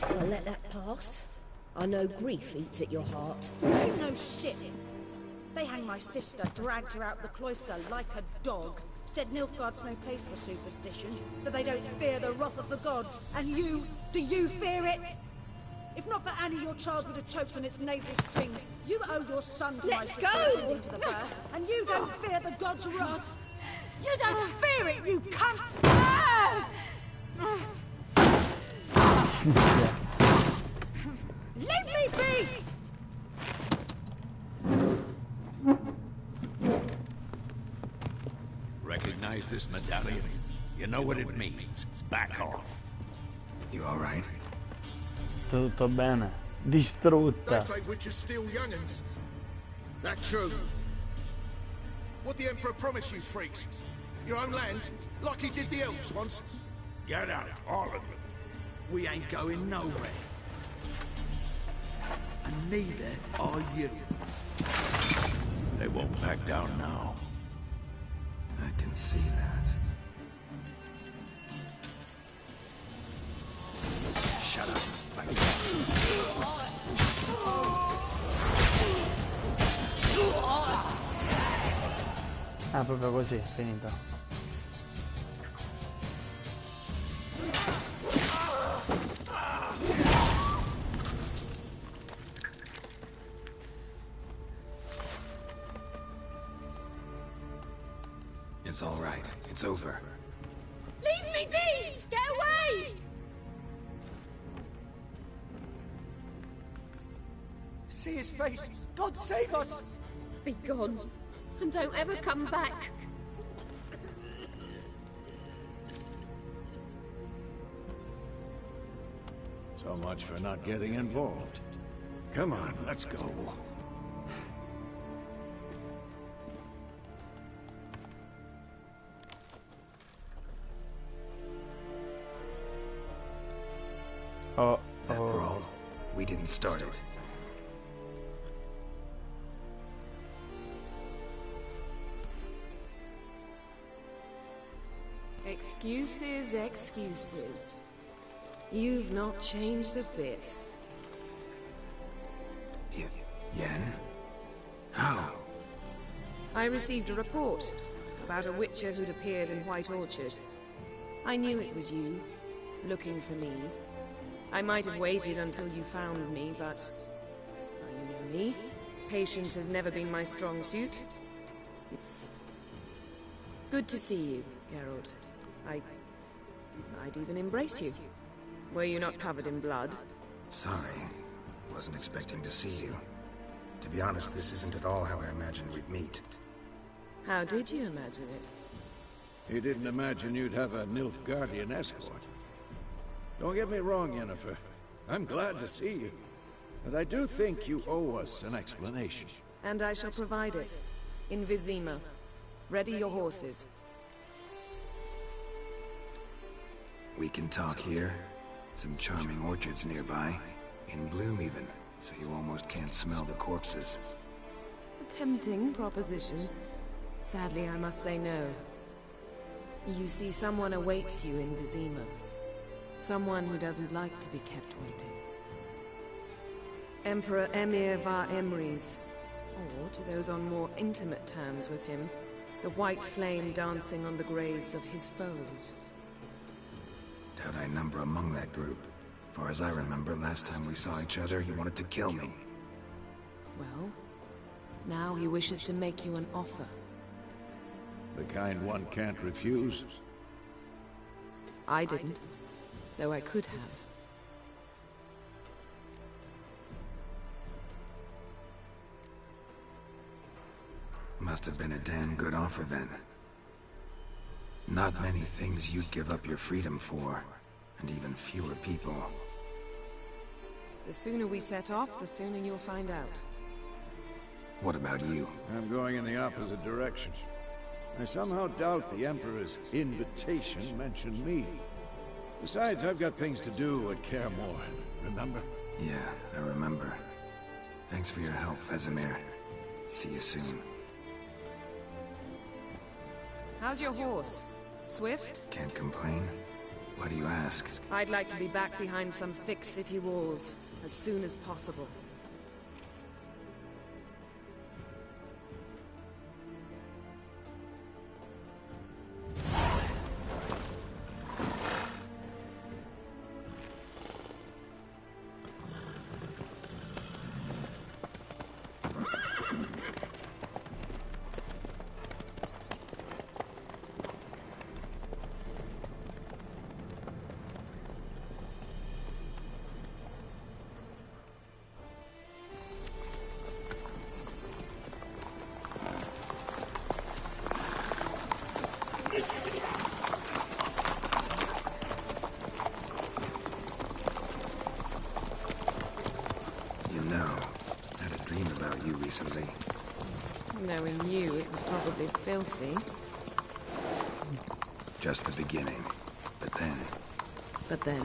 S12: I'll let that pass. I know grief eats at your heart.
S10: You know shit. They hanged my sister, dragged her out the cloister like a dog. Said Nilfgaard's no place for superstition, that they don't fear the wrath of the gods. And you, do you fear it? If not for Annie, your child would have choked on its navel string. You owe your son to my sister attending to the birth, and you don't fear the gods' wrath. You don't fear it, you cunt! Leave me be!
S6: Recognize this medallion? You know what it means. Back off.
S3: You all right?
S1: Tutto bene. Distrutta.
S9: They say witches steal young'uns. That true? What the Emperor promised you, freaks? Your own land? Like he did the elves once?
S6: Get out, all of you.
S9: We ain't going nowhere. And neither are you.
S6: They won't back down now.
S3: I can see that. Shut up.
S1: Ah, proprio così, finito.
S3: It's all right. It's over.
S5: Leave me be! Get away!
S17: See his face! God save us!
S5: Be gone, and don't ever come back.
S6: So much for not getting involved. Come on, let's go.
S3: That brawl, we didn't start it.
S10: Excuses, excuses. You've not changed a bit.
S3: Yen? How?
S10: I received a report about a witcher who'd appeared in White Orchard. I knew it was you, looking for me. I might have waited until you found me, but... well, you know me. Patience has never been my strong suit. It's... good to see you, Geralt. I'd even embrace you. Were you not covered in blood?
S3: Sorry. Wasn't expecting to see you. To be honest, this isn't at all how I imagined we'd meet.
S10: How did you imagine it?
S6: He didn't imagine you'd have a Nilfgaardian escort. Don't get me wrong, Yennefer. I'm glad to see you. But I do think you owe us an explanation.
S10: And I shall provide it. In Vizima. Ready your horses.
S3: We can talk here. Some charming orchards nearby. In bloom even, so you almost can't smell the corpses.
S10: A tempting proposition. Sadly, I must say no. You see, someone awaits you in Vizima. Someone who doesn't like to be kept waiting. Emperor Emir var Emrys. Or, to those on more intimate terms with him, the white flame dancing on the graves of his foes.
S3: Doubt I number among that group. Far as I remember, last time we saw each other, he wanted to kill me.
S10: Well, now he wishes to make you an offer.
S6: The kind one can't refuse?
S10: I didn't, though I could have.
S3: Must have been a damn good offer then. Not many things you'd give up your freedom for, and even fewer people.
S10: The sooner we set off, the sooner you'll find out.
S3: What about you?
S6: I'm going in the opposite direction. I somehow doubt the Emperor's invitation mentioned me. Besides, I've got things to do at Kaer Morhen, remember?
S3: Yeah, I remember. Thanks for your help, Vesemir. See you soon.
S4: How's your horse? Swift?
S3: Can't complain. Why do you ask?
S4: I'd like to be back behind some thick city walls as soon as possible.
S3: Recently.
S4: Knowing you, it was probably filthy.
S3: Just the beginning. But then...
S4: But then...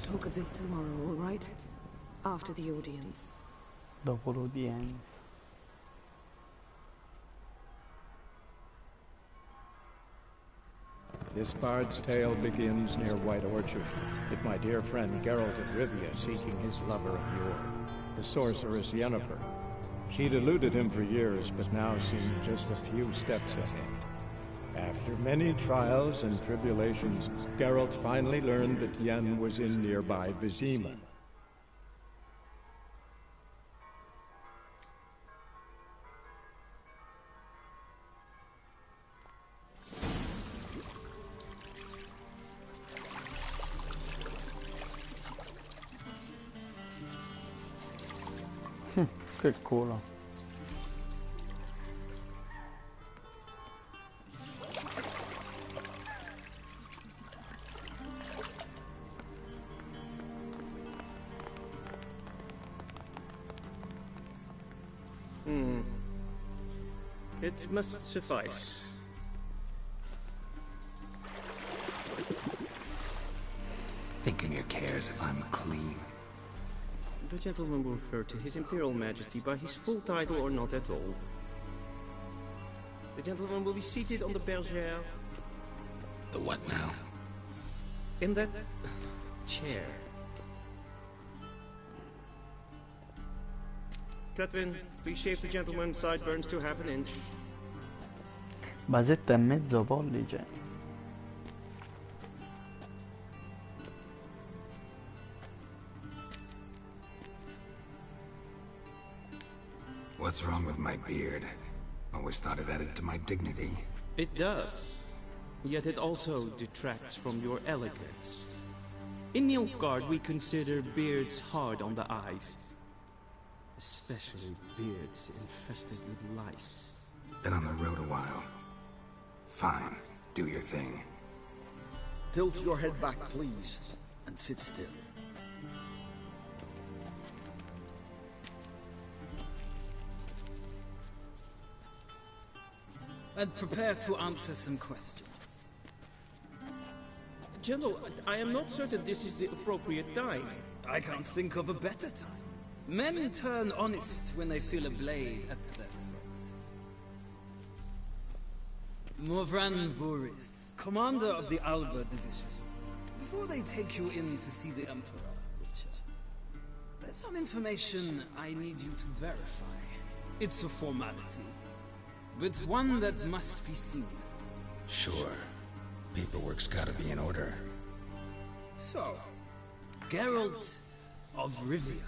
S4: Talk of this tomorrow, all right? After the audience.
S1: Dopo l'udienza.
S14: This bard's tale begins near White Orchard, with my dear friend Geralt of Rivia seeking his lover of yore, the sorceress Yennefer. She'd eluded him for years, but now seemed just a few steps ahead. After many trials and tribulations, Geralt finally learned that Yen was in nearby Vizima.
S1: Che culo.
S9: It must suffice.
S3: Thinking cares if I'm clean?
S9: The gentleman will refer to His Imperial Majesty by his full title or not at all. The gentleman will be seated on the bergère.
S3: The what now?
S9: In that chair. Catherine, please shave the gentleman's sideburns to half an inch.
S1: Basetta e mezzo pollice.
S3: What's wrong with my beard? Always thought it added to my dignity.
S9: It does. Yet it also detracts from your elegance. In Nilfgaard, we consider beards hard on the eyes. Especially beards infested with lice.
S3: Been on the road a while. Fine, do your thing.
S11: Tilt your head back, please, and sit still.
S7: And prepare to answer some questions.
S9: General, I am not certain this is the appropriate time.
S7: I can't think of a better time. Men turn honest when they feel a blade at their throat. Morvran Vuris, commander of the Alba Division. Before they take you in to see the Emperor, Witcher, some information I need you to verify. It's a formality, but one that must be seen to.
S3: Sure. Paperwork's gotta be in order.
S7: So, Geralt of Rivia.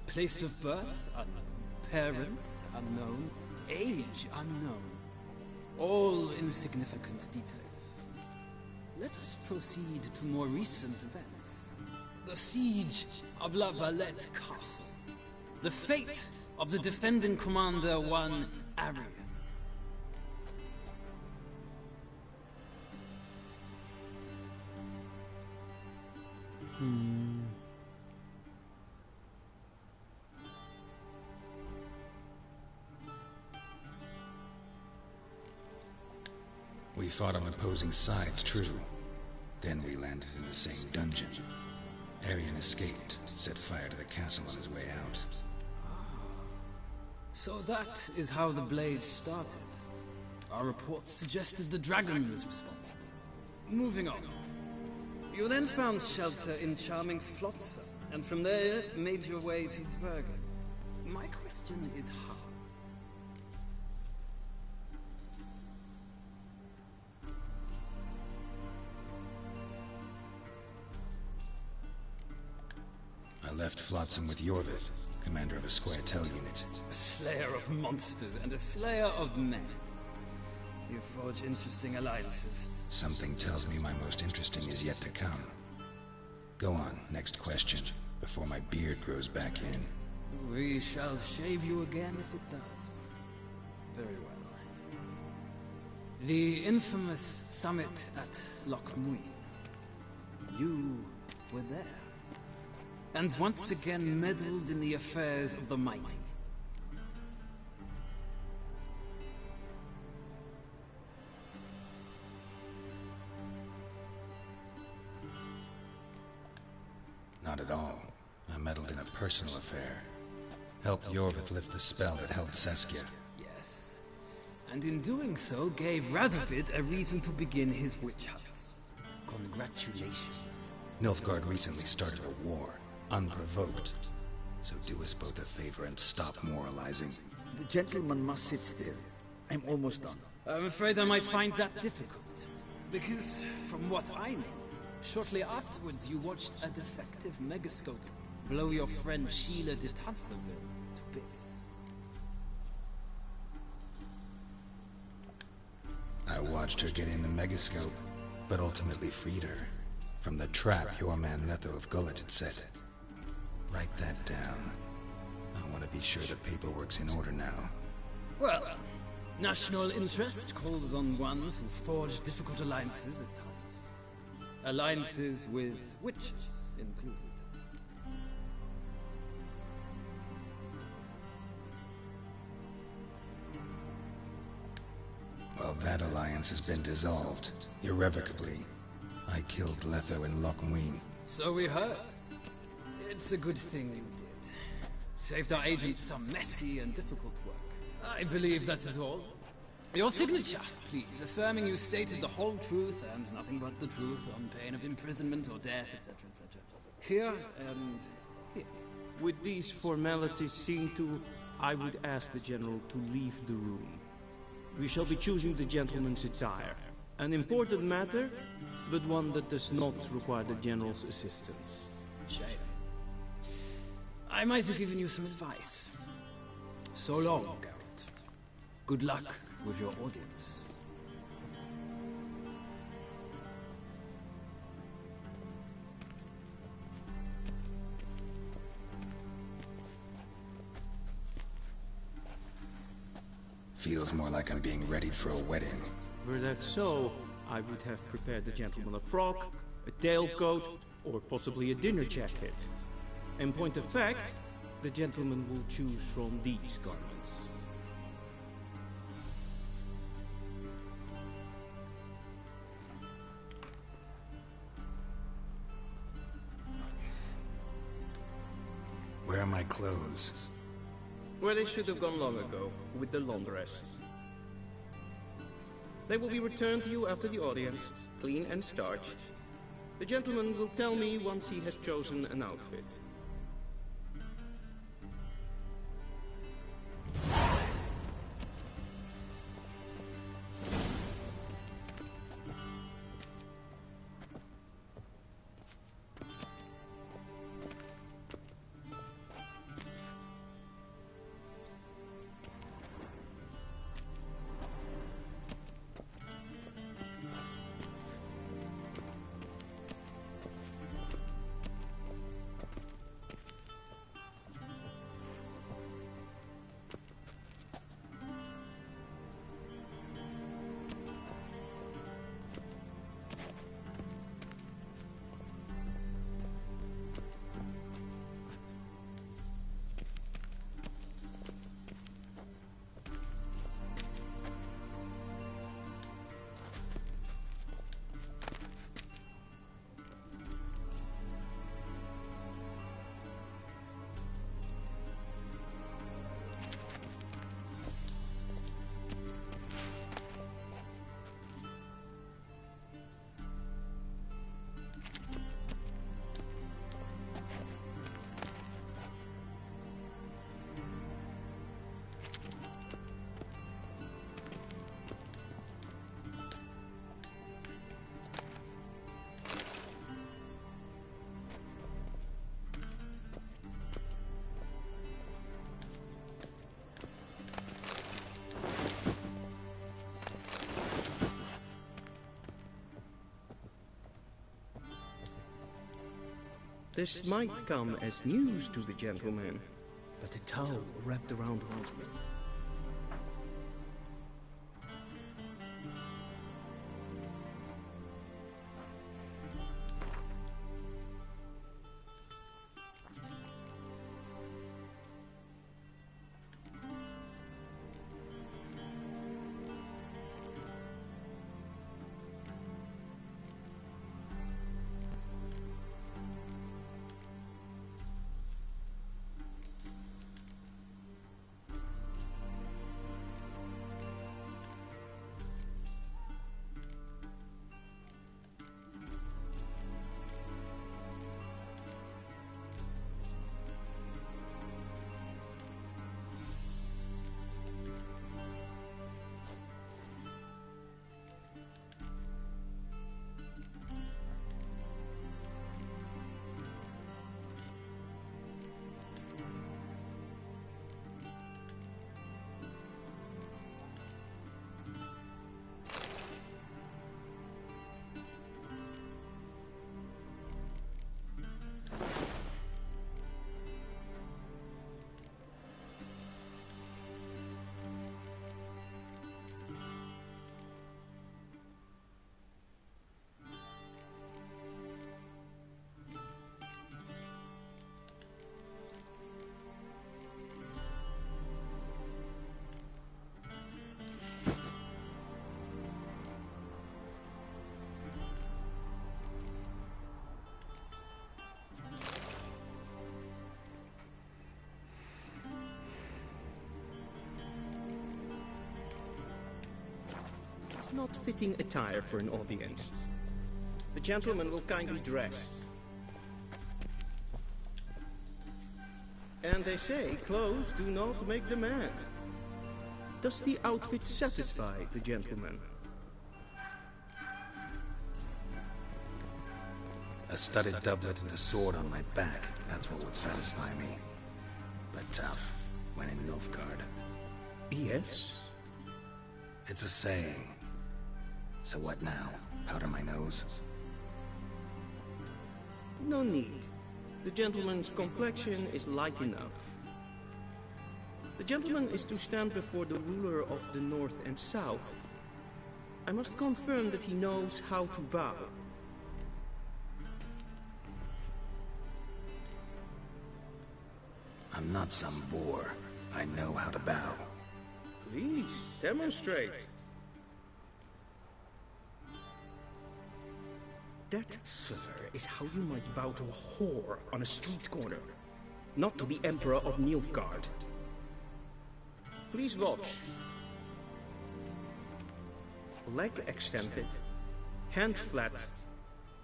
S7: Place of birth unknown. Parents unknown. Age unknown. All insignificant details. Let us proceed to more recent events. The siege of La Valette Castle. The fate of the defending commander, one Arian.
S3: We fought on opposing sides, true. Then we landed in the same dungeon. Arian escaped, set fire to the castle on his way out.
S7: So that is how the Blade started. Our reports suggested the dragon was responsible. Moving on. You then found shelter in charming Flotsam, and from there made your way to Vergen. My question is how?
S3: I left Flotsam with Yorvith, commander of a Squirtel unit.
S7: A slayer of monsters and a slayer of men. You forge interesting alliances.
S3: Something tells me my most interesting is yet to come. Go on, next question, before my beard grows back in.
S7: We shall shave you again if it does. Very well. The infamous summit at Loch Muin. You were there. And once again meddled in the affairs of the mighty.
S3: Not at all. I meddled in a personal affair. Helped Yorvith lift the spell that held Saskia.
S7: Yes. And in doing so, gave Radovid a reason to begin his witch hunts. Congratulations.
S3: Nilfgaard recently started a war, unprovoked. So do us both a favor and stop moralizing.
S18: The gentleman must sit still. I'm almost done.
S7: I'm afraid I might find that difficult. Because, from what I know, shortly afterwards you watched a defective megascope blow your friend Sheila de Tanserville to bits.
S3: I watched her get in the megascope, but ultimately freed her from the trap your man Letho of Gullet had set. Write that down. I want to be sure the paperwork's in order now.
S7: Well, national interest calls on one to forge difficult alliances at times. Alliances with witches included.
S3: Well, that alliance has been dissolved, irrevocably. I killed Letho in Loch Muin.
S7: So we heard. It's a good thing you did. Saved our agent some messy and difficult work. I believe that is all. Your signature, please, affirming you stated the whole truth and nothing but the truth on pain of imprisonment or death, etc., etc. Here and here.
S19: With these formalities seen to, I would ask the General to leave the room. We shall be choosing the gentleman's attire. An important matter, but one that does not require the General's assistance.
S7: Shame. I might have given you some advice. So long, Geralt. Good luck with your audience.
S3: Feels more like I'm being readied for a wedding.
S19: Were that so, I would have prepared the gentleman a frock, a tailcoat, or possibly a dinner jacket. In point of fact, the gentleman will choose from these garments.
S3: Where are my clothes?
S19: Where they should have gone long ago, with the laundress. They will be returned to you after the audience, clean and starched. The gentleman will tell me once he has chosen an outfit. This might come as news to the gentleman, but a towel wrapped around one's neck. Not fitting attire for an audience. The gentleman will kindly dress. And they say clothes do not make the man. Does the outfit satisfy the gentleman?
S3: A studded doublet and a sword on my back, that's what would satisfy me. But tough, when in Nilfgaard.
S19: Yes?
S3: It's a saying. So what now? Powder my nose?
S19: No need. The gentleman's complexion is light enough. The gentleman is to stand before the ruler of the North and South. I must confirm that he knows how to bow.
S3: I'm not some boor. I know how to bow.
S19: Please, demonstrate. That, sir, is how you might bow to a whore on a street corner, not to the Emperor of Nilfgaard. Please watch. Leg extended, hand flat,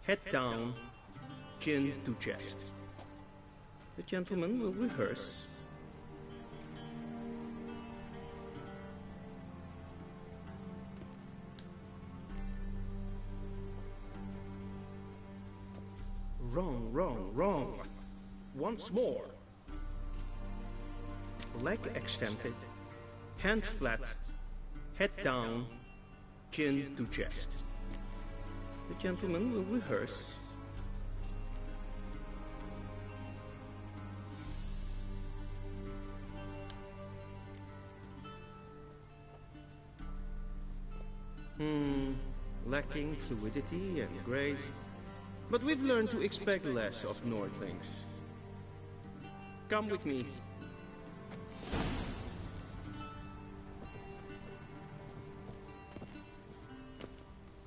S19: head down, chin to chest. The gentleman will rehearse. Wrong, wrong, wrong. Once more. Leg extended, hand flat, head down, chin to chest. The gentleman will rehearse. Lacking fluidity and grace. But we've learned to expect less of Nordlings. Come with me.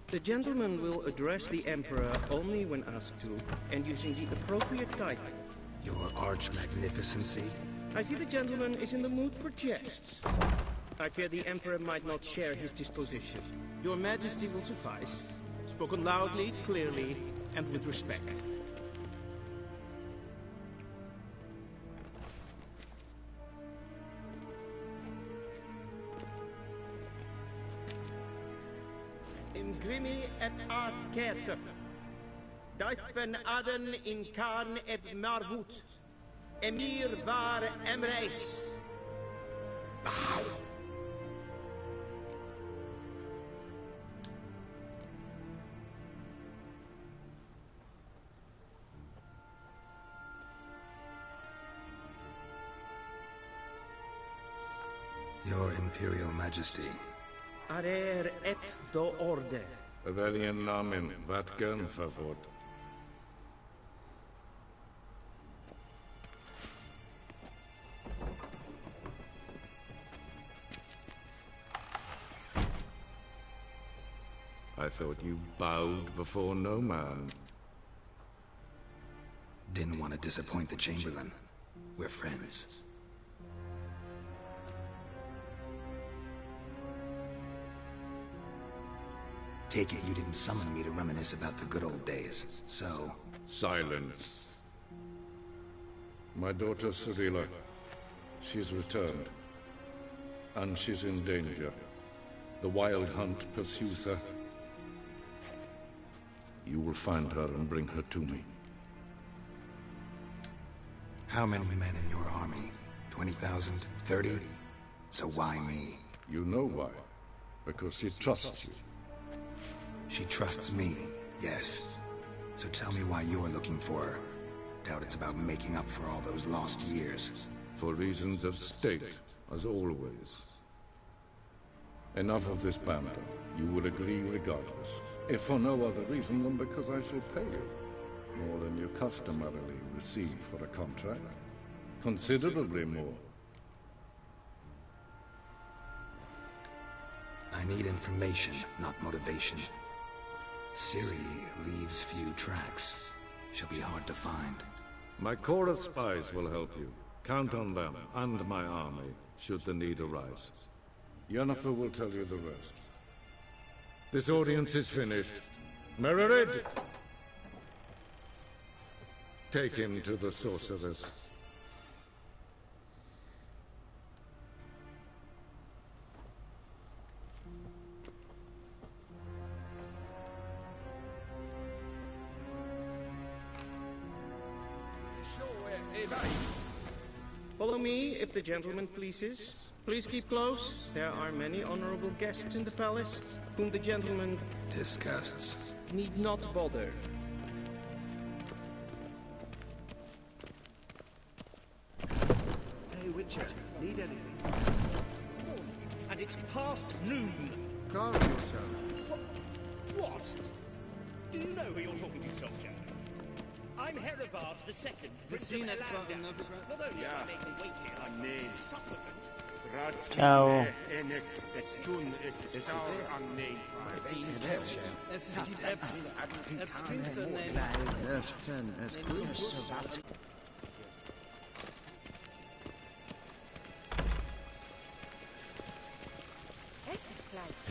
S19: The gentleman will address the Emperor only when asked to, and using the appropriate title.
S3: Your Arch-Magnificency?
S19: I see the gentleman is in the mood for jests. I fear the Emperor might not share his disposition. Your Majesty will suffice. Spoken loudly, clearly, and with respect. Imgrimi et art ketzer. Dijven aden in karn et marvoet. Emir var emreis. Bow.
S3: Imperial Majesty.
S18: Arer ep do orde.
S6: Velian namen, vatgen favor. I thought you bowed before no man.
S3: Didn't want to disappoint the Chamberlain. We're friends. Take it you didn't summon me to reminisce about the good old days, so...
S6: Silence. My daughter Cyrilla, she's returned. And she's in danger. The Wild Hunt pursues her. You will find her and bring her to me.
S3: How many men in your army? 20,000? 30? So why me?
S6: You know why. Because she trusts you.
S3: She trusts me, yes. So tell me why you're looking for her. Doubt it's about making up for all those lost years.
S6: For reasons of state, as always. Enough of this banter. You will agree regardless. If for no other reason than because I shall pay you. More than you customarily receive for a contract. Considerably more.
S3: I need information, not motivation. Ciri leaves few tracks. She'll be hard to find.
S6: My corps of spies will help you. Count on them, and my army, should the need arise. Yennefer will tell you the rest. This audience is finished. Mererid! Take him to the sorceress.
S19: Follow me, if the gentleman pleases. Please keep close. There are many honorable guests in the palace, whom the gentleman...
S3: disgusts.
S19: ...need not bother.
S11: Hey, Witcher, need anything?
S18: And it's past noon.
S11: Calm yourself.
S18: What? Do you know who you're talking to, soldier? I'm Herivard the Second, Prince of Elanda. Not only am I making wait here, I'm a supplicant.
S1: Ciao.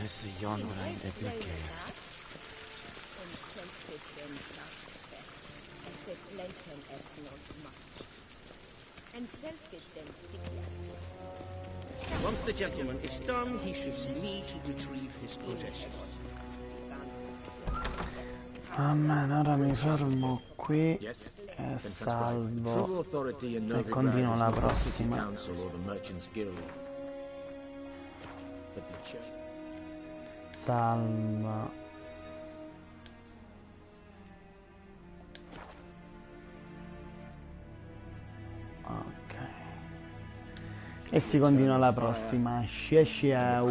S17: Esse Yondra in the
S19: Once the gentleman is done, he should see me to retrieve his possessions.
S1: Ora mi fermo qui e salvo e continuo la prossima. Salva. Ok. E si continua la prossima. Scia.